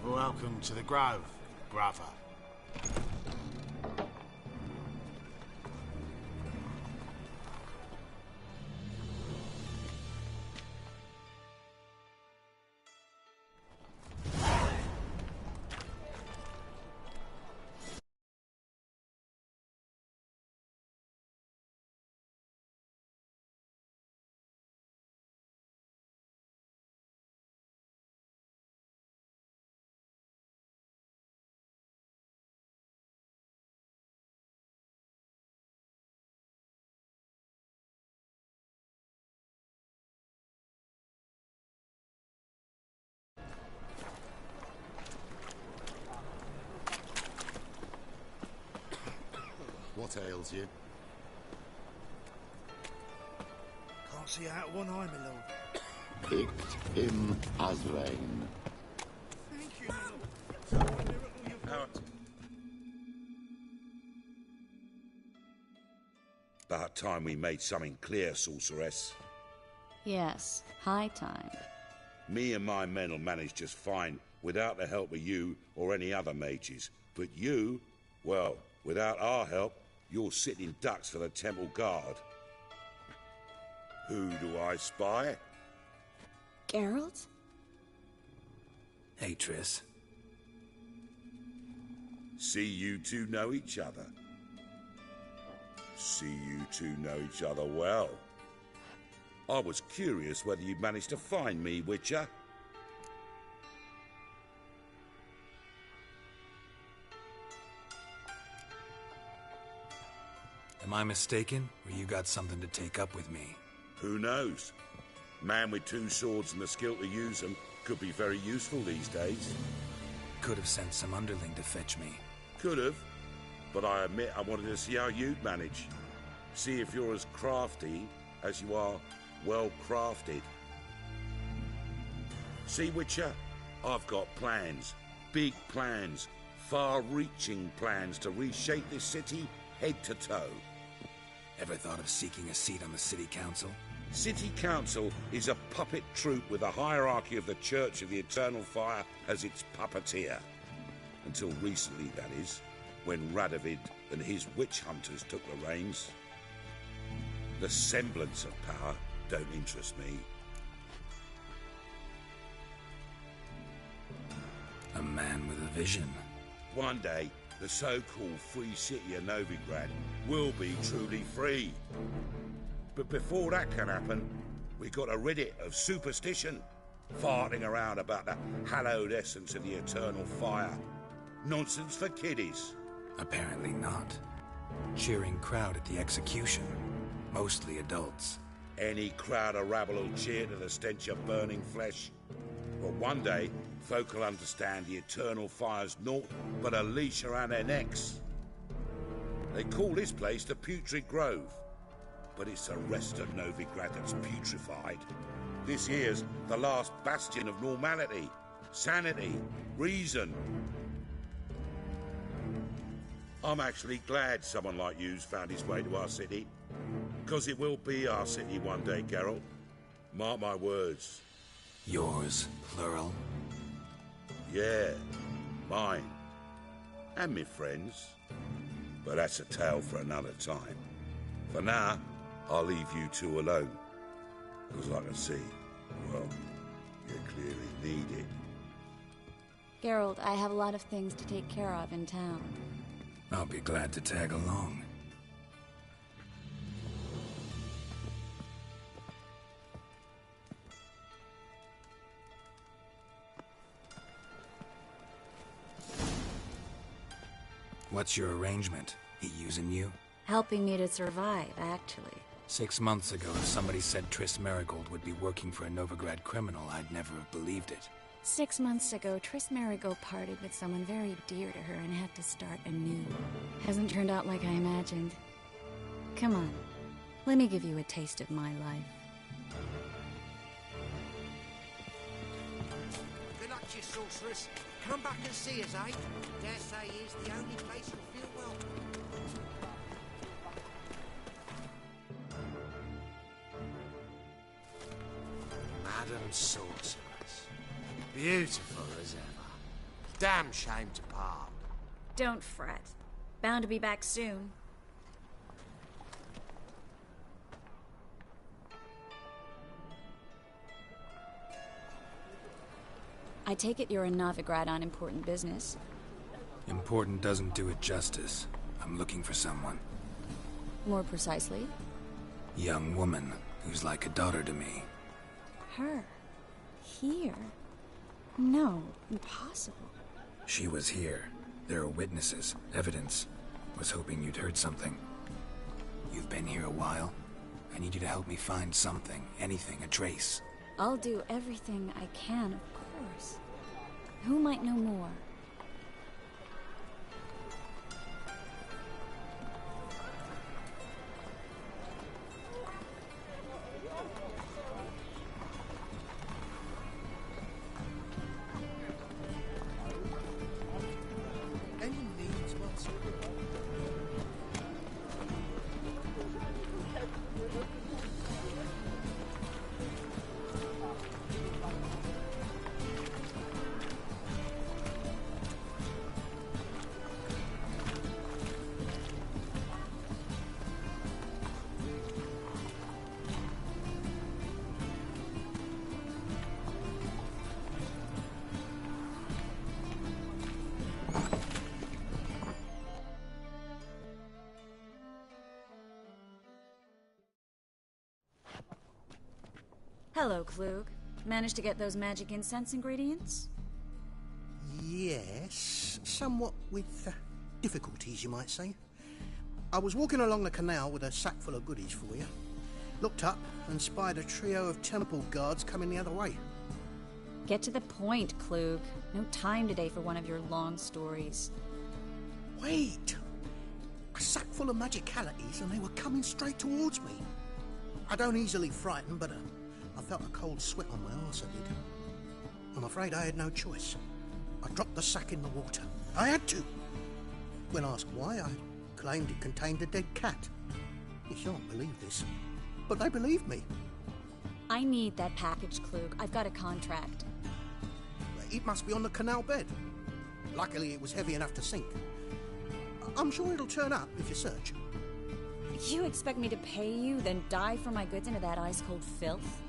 Welcome to the Grove, brother. towards you. Can't see out one eye, my lord. Picked him as rain. Thank you, my lord. About time we made something clear, sorceress. Yes, high time. Me and my men will manage just fine without the help of you or any other mages. But you, well, without our help, you're sitting ducks for the temple guard. Who do I spy? Geralt? Hey, Triss. See you two know each other. See you two know each other well. I was curious whether you'd managed to find me, Witcher. Am I mistaken, or you got something to take up with me? Who knows? Man with two swords and the skill to use them could be very useful these days. Could have sent some underling to fetch me. Could have, but I admit I wanted to see how you'd manage. See if you're as crafty as you are well crafted. See, Witcher, I've got plans, big plans, far-reaching plans to reshape this city head to toe. Ever thought of seeking a seat on the city council? City council is a puppet troupe with a hierarchy of the Church of the Eternal Fire as its puppeteer. Until recently, that is, when Radovid and his witch hunters took the reins. The semblance of power don't interest me. A man with a vision. One day, the so-called free city of Novigrad will be truly free. But before that can happen, we got to rid it of superstition, farting around about the hallowed essence of the eternal fire. Nonsense for kiddies. Apparently not. Cheering crowd at the execution. Mostly adults. Any crowd of rabble will cheer to the stench of burning flesh. But one day, folk will understand the eternal fire's naught but a leash around their necks. They call this place the Putrid Grove, but it's the rest of Novigrad that's putrefied. This here's the last bastion of normality, sanity, reason. I'm actually glad someone like you's found his way to our city. Because it will be our city one day, Geralt. Mark my words. Yours, plural? Yeah, mine. And me friends. But that's a tale for another time. For now, I'll leave you two alone. Because I can see, well, you clearly need it. Geralt, I have a lot of things to take care of in town. I'll be glad to tag along. What's your arrangement? He using you? Helping me to survive, actually. 6 months ago, if somebody said Triss Merigold would be working for a Novigrad criminal, I'd never have believed it. 6 months ago, Triss Merigold parted with someone very dear to her and had to start anew. Hasn't turned out like I imagined. Come on, let me give you a taste of my life. Good luck to you, sorceress. Come back and see us, eh? Dare say here's the only place you'll feel welcome. Madam Sorceress. Beautiful as ever. Damn shame to part. Don't fret. Bound to be back soon. I take it you're in Novigrad on important business. Important doesn't do it justice. I'm looking for someone. More precisely? Young woman who's like a daughter to me. Her? Here? No, impossible. She was here. There are witnesses, evidence. Was hoping you'd heard something. You've been here a while. I need you to help me find something, anything, a trace. I'll do everything I can, of course. Who might know more? Hello, Klug. Managed to get those magic incense ingredients? Yes, somewhat with difficulties, you might say. I was walking along the canal with a sack full of goodies for you. Looked up and spied a trio of temple guards coming the other way. Get to the point, Klug. No time today for one of your long stories. Wait! A sack full of magicalities and they were coming straight towards me. I don't easily frighten, but I felt a cold sweat on my arse, I did. I'm afraid I had no choice. I dropped the sack in the water. I had to. When asked why, I claimed it contained a dead cat. You shan't believe this, but they believed me. I need that package, Klug. I've got a contract. It must be on the canal bed. Luckily, it was heavy enough to sink. I'm sure it'll turn up if you search. You expect me to pay you, then dive for my goods into that ice-cold filth?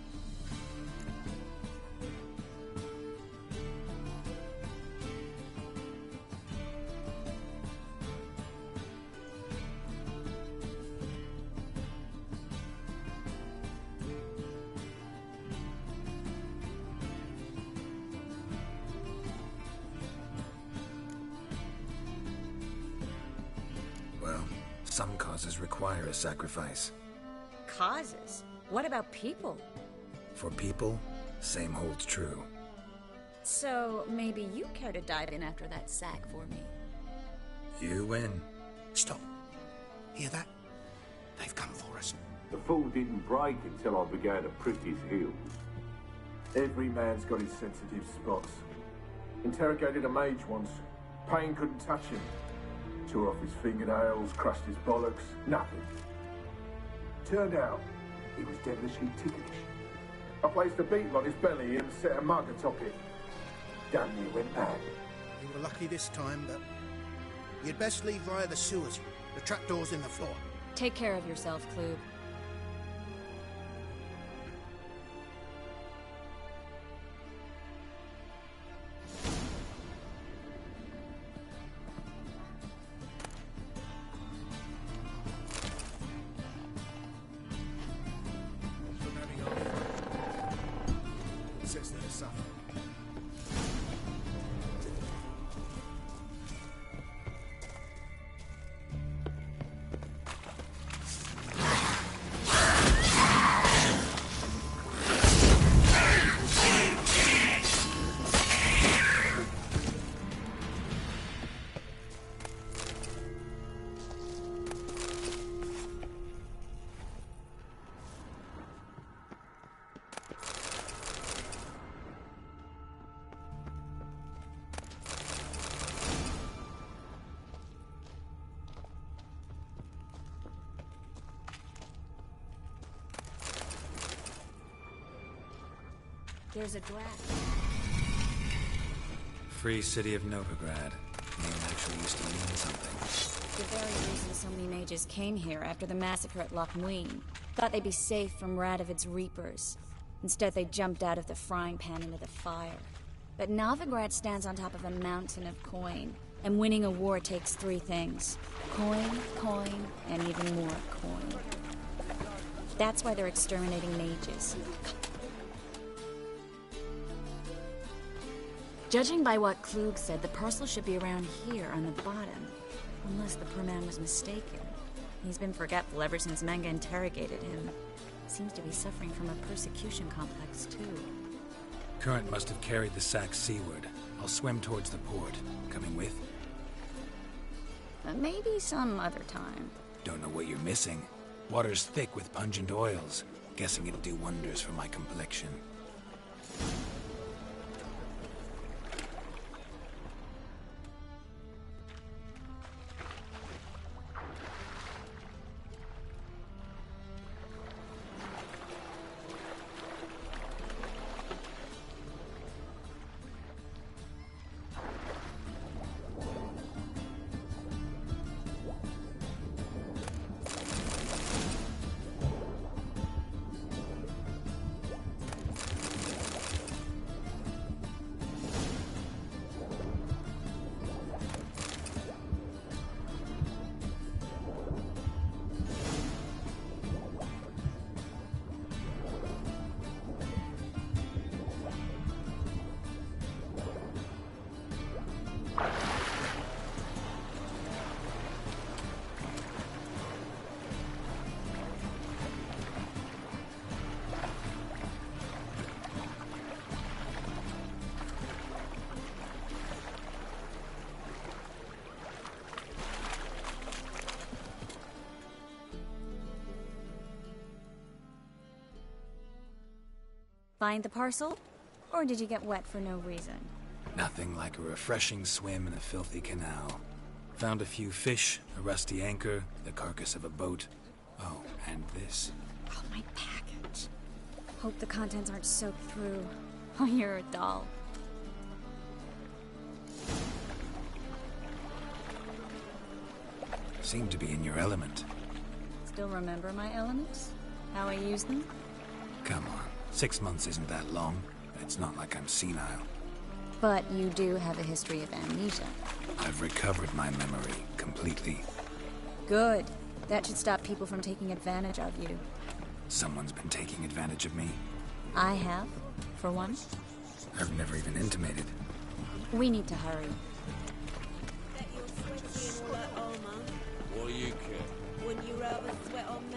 Some causes require a sacrifice. Causes? What about people? For people, same holds true. So, maybe you care to dive in after that sack for me? You win. Stop. Hear that? They've come for us. The fall didn't break until I began to prick his heels. Every man's got his sensitive spots. Interrogated a mage once. Pain couldn't touch him. Tore off his fingernails, crushed his bollocks, nothing. Turned out, he was devilishly ticklish. I placed a beetle on his belly and set a mug atop it. Damn near went mad. You were lucky this time, but you'd best leave via the sewers. The trapdoor's in the floor. Take care of yourself, Klug. There's a draft. Free City of Novigrad. Name actually used to mean something. The very reason so many mages came here after the massacre at Loch Muin. Thought they'd be safe from Radovid's reapers. Instead, they jumped out of the frying pan into the fire. But Novigrad stands on top of a mountain of coin. And winning a war takes three things. Coin, coin, and even more coin. That's why they're exterminating mages. Judging by what Klug said, the parcel should be around here on the bottom. Unless the poor man was mistaken. He's been forgetful ever since Manga interrogated him. Seems to be suffering from a persecution complex, too. Current must have carried the sack seaward. I'll swim towards the port. Coming with? Maybe some other time. Don't know what you're missing. Water's thick with pungent oils. Guessing it'll do wonders for my complexion. Find the parcel? Or did you get wet for no reason? Nothing like a refreshing swim in a filthy canal. Found a few fish, a rusty anchor, the carcass of a boat. Oh, and this. Oh, my package. Hope the contents aren't soaked through. Oh, you're a doll. Seem to be in your element. Still remember my elements? How I use them? Come on, 6 months isn't that long. It's not like I'm senile. But you do have a history of amnesia. I've recovered my memory completely. Good. That should stop people from taking advantage of you. Someone's been taking advantage of me. I have, for one. I've never even intimated. We need to hurry. What do you care? Wouldn't you rather sweat on me?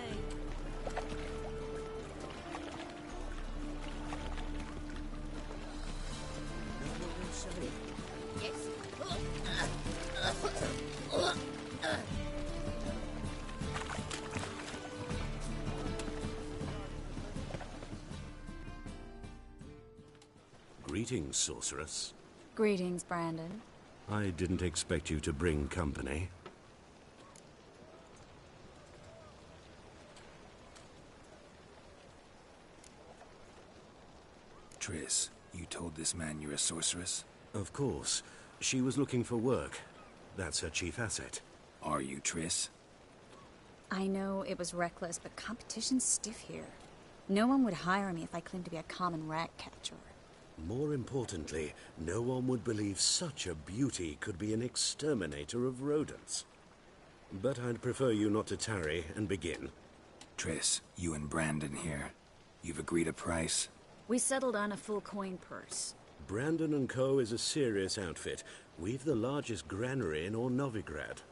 Yes. Greetings, sorceress. Greetings, Brandon. I didn't expect you to bring company. Triss, you told this man you're a sorceress? Of course. She was looking for work. That's her chief asset. Are you, Triss? I know it was reckless, but competition's stiff here. No one would hire me if I claimed to be a common rat catcher. More importantly, no one would believe such a beauty could be an exterminator of rodents. But I'd prefer you not to tarry and begin. Triss, you and Brandon here. You've agreed a price? We settled on a full coin purse. Brandon & Co. is a serious outfit. We've the largest granary in all Novigrad.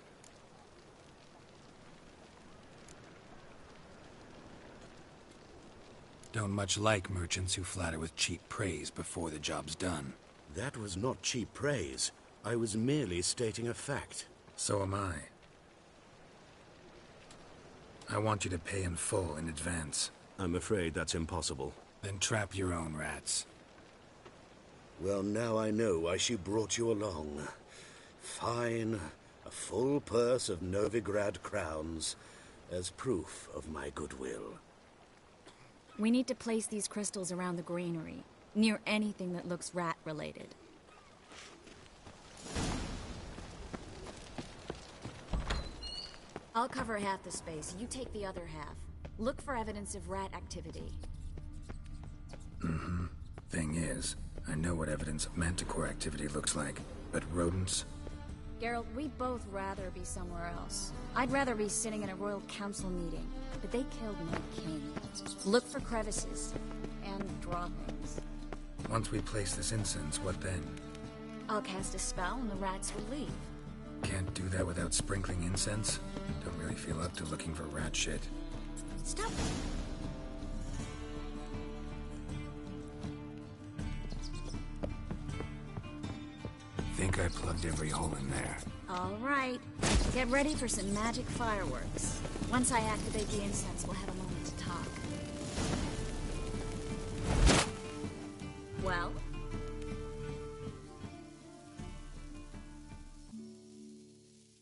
Don't much like merchants who flatter with cheap praise before the job's done. That was not cheap praise. I was merely stating a fact. So am I. I want you to pay in full in advance. I'm afraid that's impossible. Then trap your own rats. Well, now I know why she brought you along. Fine. A full purse of Novigrad crowns as proof of my goodwill. We need to place these crystals around the granary, near anything that looks rat-related. I'll cover half the space, you take the other half. Look for evidence of rat activity. Mm-hmm. Thing is, I know what evidence of manticore activity looks like, but rodents? Geralt, we'd both rather be somewhere else. I'd rather be sitting in a royal council meeting, but they killed my king. Look for crevices, and draw things. Once we place this incense, what then? I'll cast a spell and the rats will leave. Can't do that without sprinkling incense? Don't really feel up to looking for rat shit. Stop! Think I plugged every hole in there. All right. Get ready for some magic fireworks. Once I activate the incense, we'll have a moment to talk. Well?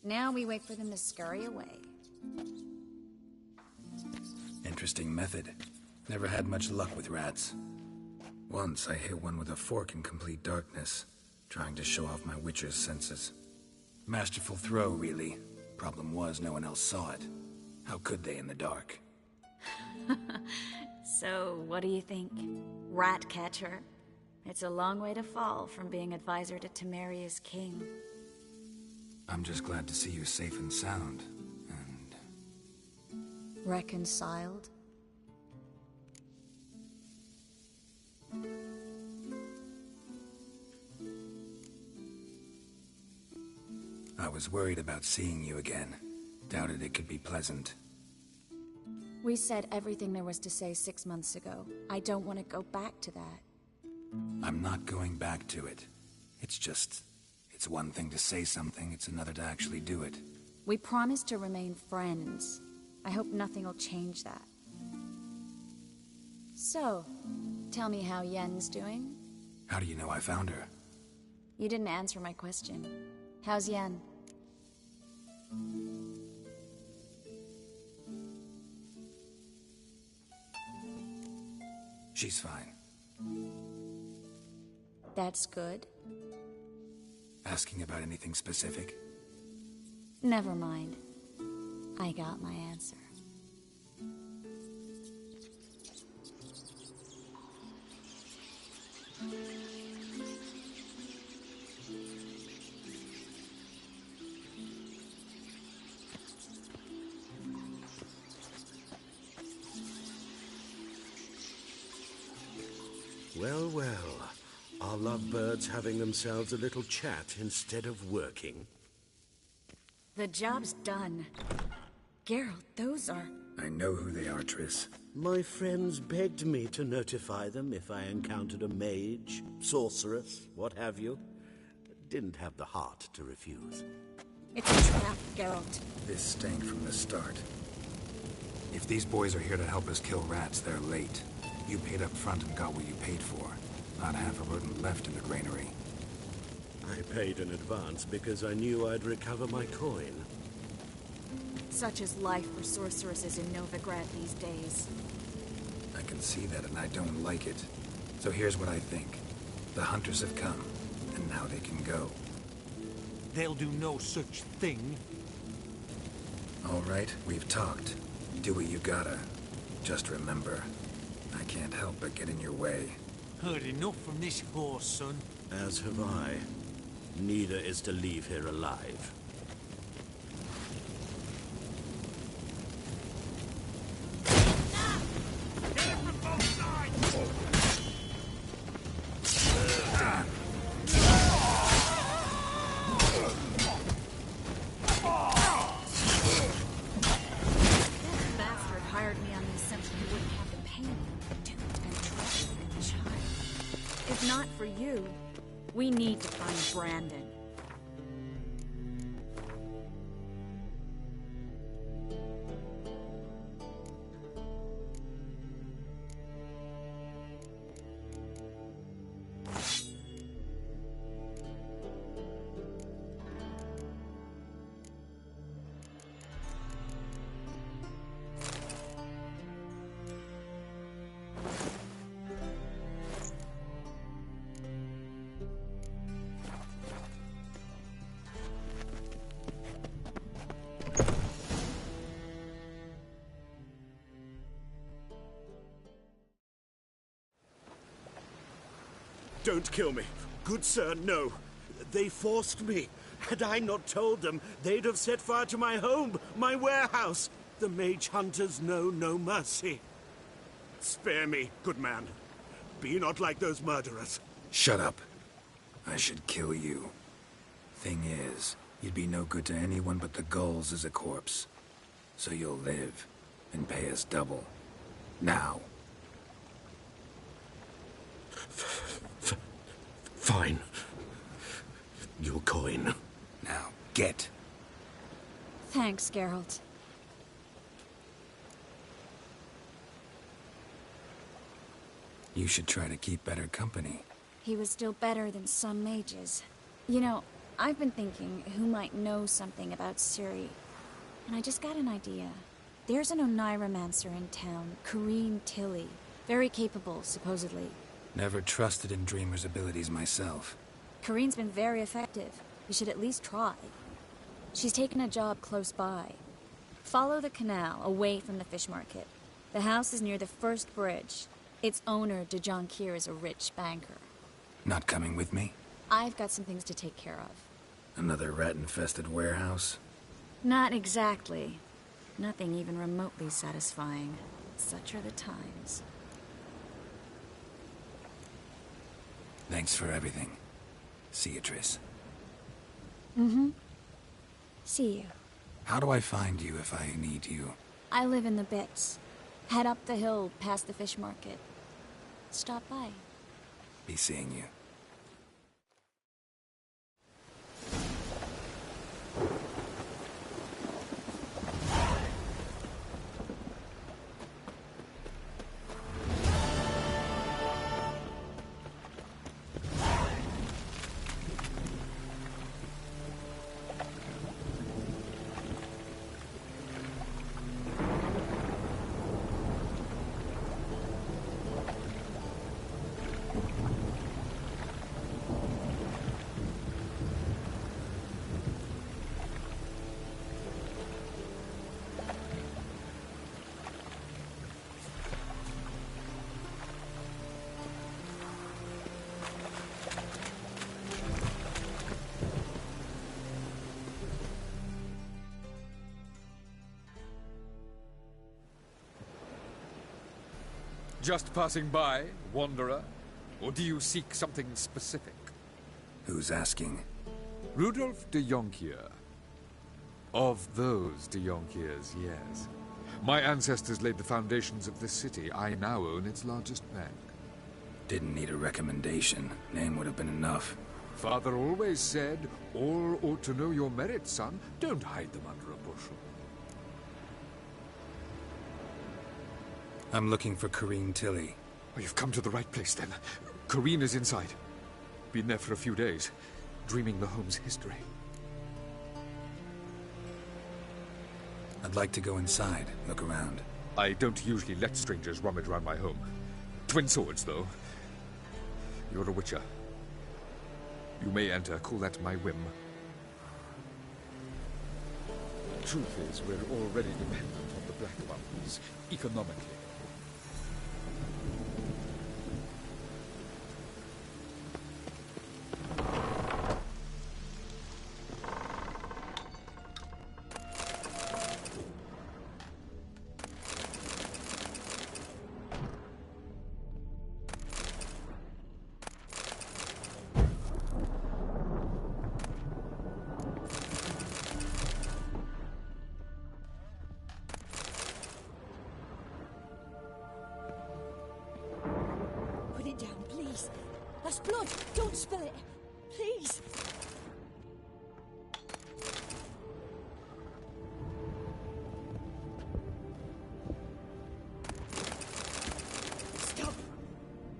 Now we wait for them to scurry away. Interesting method. Never had much luck with rats. Once I hit one with a fork in complete darkness, trying to show off my witcher's senses. Masterful throw, really. Problem was, no one else saw it. How could they in the dark? So, what do you think? Rat catcher? It's a long way to fall from being advisor to Temeria's king. I'm just glad to see you safe and sound. Reconciled? I was worried about seeing you again. Doubted it could be pleasant. We said everything there was to say 6 months ago. I don't want to go back to that. I'm not going back to it. It's one thing to say something, it's another to actually do it. We promised to remain friends. I hope nothing will change that. So, tell me how Yen's doing? How do you know I found her? You didn't answer my question. How's Yen? She's fine. That's good. Asking about anything specific? Never mind. I got my answer. Well, well. Are lovebirds having themselves a little chat instead of working? The job's done. Geralt, those are... I know who they are, Triss. My friends begged me to notify them if I encountered a mage, sorceress, what have you. Didn't have the heart to refuse. It's a trap, Geralt. This stank from the start. If these boys are here to help us kill rats, they're late. You paid up front and got what you paid for. Not half a rodent left in the granary. I paid in advance because I knew I'd recover my coin. Such is life for sorceresses in Novigrad these days. I can see that and I don't like it. So here's what I think. The hunters have come, and now they can go. They'll do no such thing. All right, we've talked. Do what you gotta. Just remember, I can't help but get in your way. Heard enough from this horse, son. As have I. Neither is to leave here alive. We need to find Brandon. Don't kill me. Good sir, no. They forced me. Had I not told them, they'd have set fire to my home, my warehouse. The mage hunters know no mercy. Spare me, good man. Be not like those murderers. Shut up. I should kill you. Thing is, you'd be no good to anyone but the gulls as a corpse. So you'll live, and pay us double. Now. Fine. Your coin. Now, get. Thanks, Geralt. You should try to keep better company. He was still better than some mages. You know, I've been thinking who might know something about Ciri. And I just got an idea. There's an Oneiromancer in town, Corrine Tilly. Very capable, supposedly. Never trusted in Dreamer's abilities myself. Corrine's been very effective. You should at least try. She's taken a job close by. Follow the canal, away from the fish market. The house is near the first bridge. Its owner, de Jonquier, is a rich banker. Not coming with me? I've got some things to take care of. Another rat-infested warehouse? Not exactly. Nothing even remotely satisfying. Such are the times. Thanks for everything. See you, Triss. Mm-hmm. See you. How do I find you if I need you? I live in the Bits. Head up the hill past the fish market. Stop by. Be seeing you. Just passing by, wanderer? Or do you seek something specific? Who's asking? Rudolf de Jonkier. Of those de Jonkiers, yes. My ancestors laid the foundations of this city. I now own its largest bank. Didn't need a recommendation. Name would have been enough. Father always said, all ought to know your merits, son. Don't hide them under a bushel. I'm looking for Corrine Tilly. Oh, you've come to the right place, then. Corrine is inside. Been there for a few days, dreaming the home's history. I'd like to go inside, look around. I don't usually let strangers rummage around my home. Twin swords, though. You're a witcher. You may enter, call that my whim. Truth is, we're already dependent on the Black Ones, economically. That's blood! Don't spill it! Please! Stop!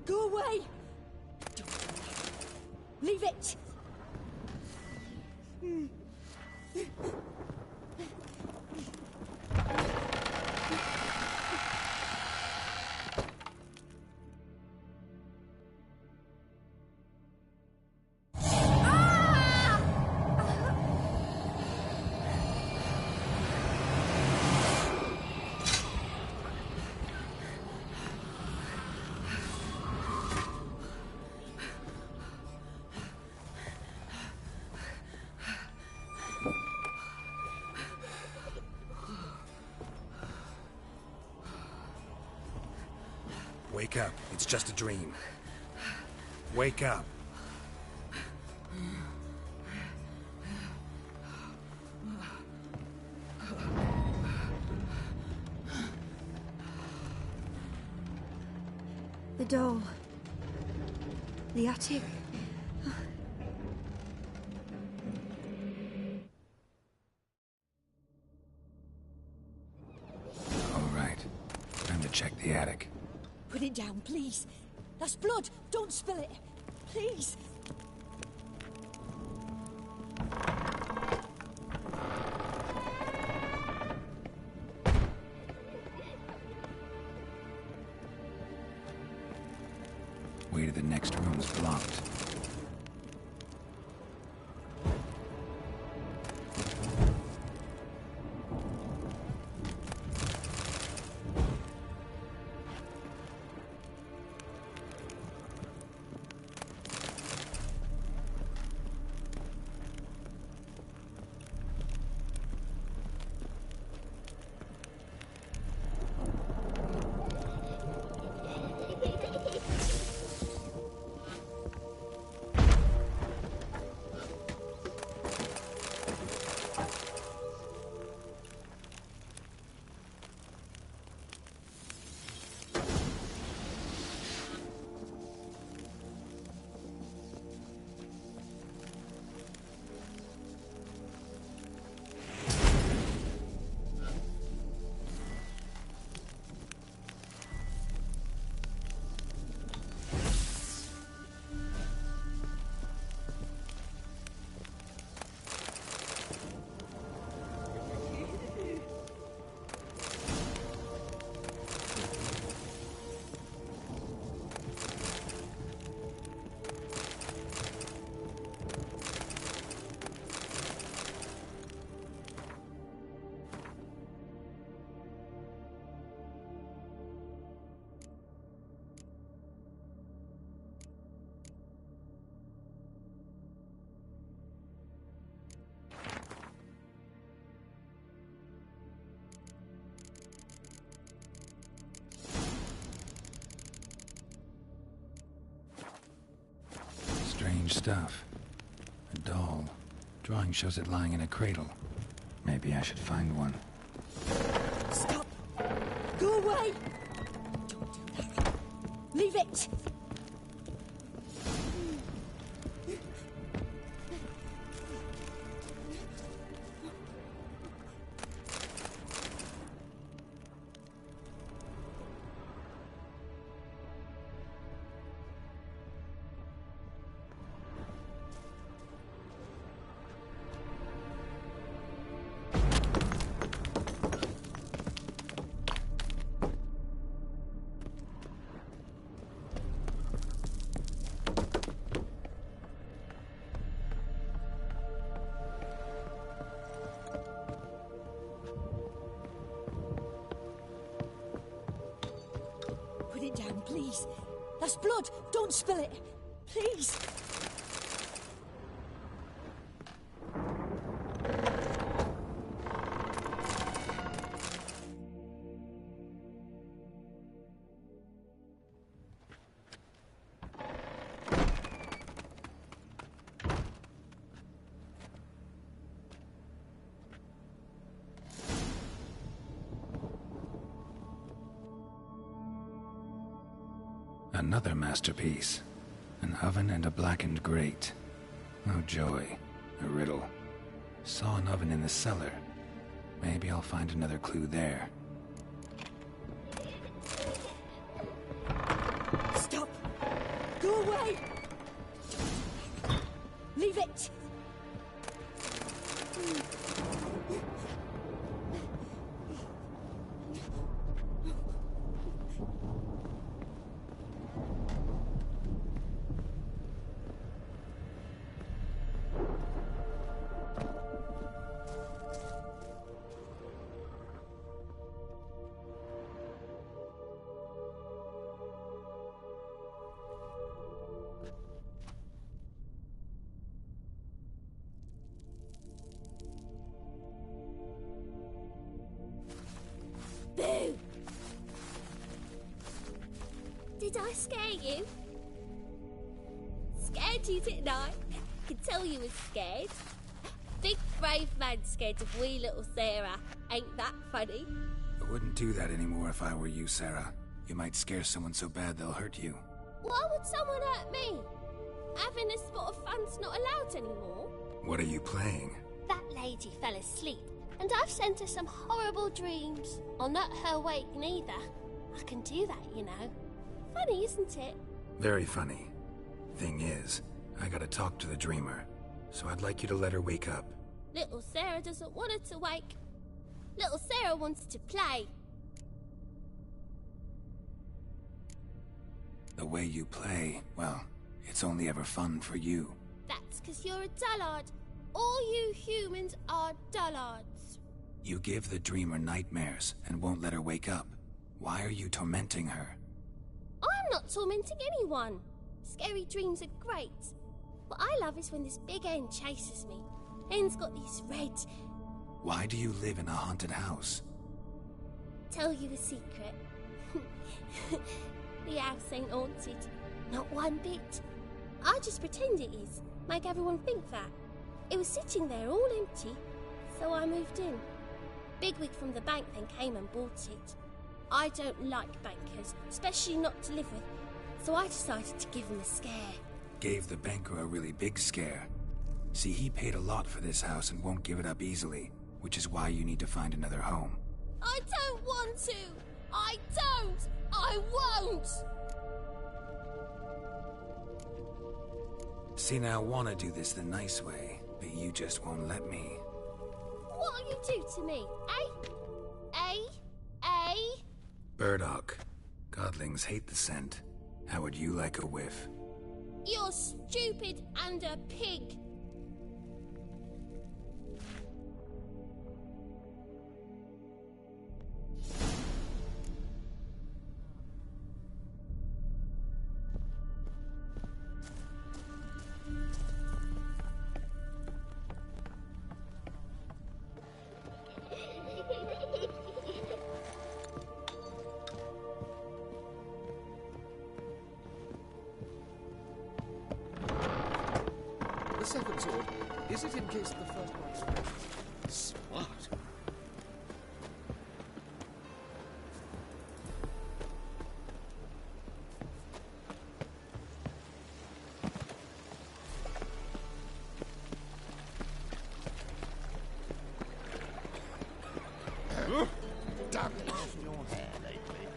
Go away! Don't do that. Leave it! Wake up. It's just a dream. Wake up. The doll. The attic. All right. Time to check the attic. Put it down, please. That's blood. Don't spill it. Please. Way to the next room's blocked. Strange stuff. A doll. Drawing shows it lying in a cradle. Maybe I should find one. Stop! Go away! Don't do that. Leave it! Put it down, please. That's blood. Don't spill it. Please. Another masterpiece. An oven and a blackened grate. Oh joy. A riddle. Saw an oven in the cellar. Maybe I'll find another clue there. Stop! Go away! Leave it! Boo! Did I scare you? Scared you, didn't I? Could tell you was scared. Big brave man scared of wee little Sarah. Ain't that funny? I wouldn't do that anymore if I were you, Sarah. You might scare someone so bad they'll hurt you. Why would someone hurt me? Having a spot of fun's not allowed anymore. What are you playing? That lady fell asleep, and I've sent her some horrible dreams. I'll not her awake neither. I can do that, you know. Funny, isn't it? Very funny. Thing is, I gotta talk to the dreamer, so I'd like you to let her wake up. Little Sarah doesn't want her to wake. Little Sarah wants to play. The way you play, well, it's only ever fun for you. That's 'cause you're a dullard. All you humans are dullards. You give the dreamer nightmares and won't let her wake up. Why are you tormenting her? I'm not tormenting anyone. Scary dreams are great. What I love is when this big hen chases me. Hen's got these red... Why do you live in a haunted house? Tell you a secret. The house ain't haunted. Not one bit. I just pretend it is. Make everyone think that. It was sitting there all empty, so I moved in. Bigwig from the bank then came and bought it. I don't like bankers, especially not to live with, so I decided to give him a scare. Gave the banker a really big scare. See, he paid a lot for this house and won't give it up easily, which is why you need to find another home. I don't want to! I don't! I won't! See, now I want to do this the nice way, but you just won't let me. What'll you do to me, eh? Burdock. Godlings hate the scent. How would you like a whiff? You're stupid and a pig. second sword, is it in case the first one... Smart. Damn it. Your hair lately.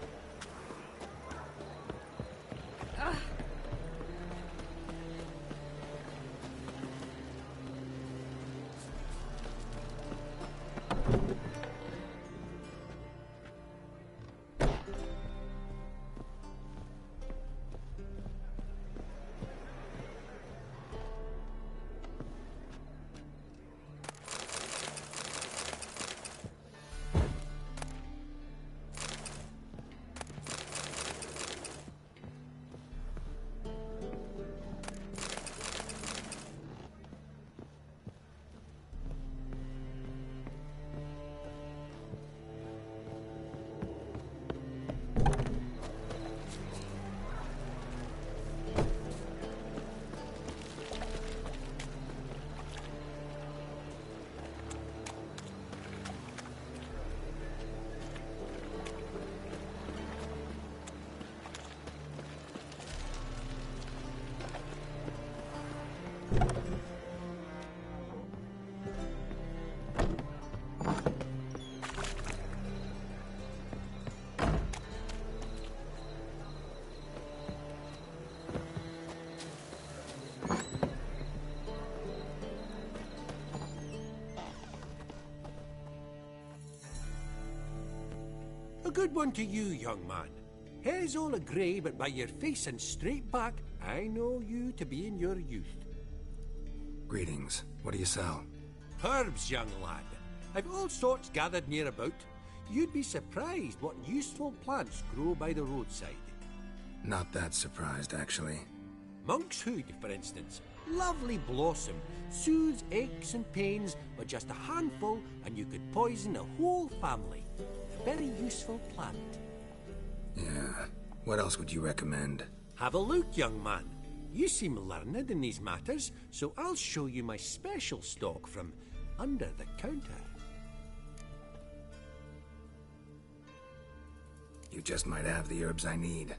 A good one to you, young man. Hair's all a grey, but by your face and straight back, I know you to be in your youth. Greetings. What do you sell? Herbs, young lad. I've all sorts gathered near about. You'd be surprised what useful plants grow by the roadside. Not that surprised, actually. Monk's hood, for instance. Lovely blossom. Soothes aches and pains, but just a handful and you could poison a whole family. A very useful plant. Yeah. What else would you recommend? Have a look, young man. You seem learned in these matters, so I'll show you my special stock from under the counter. You just might have the herbs I need.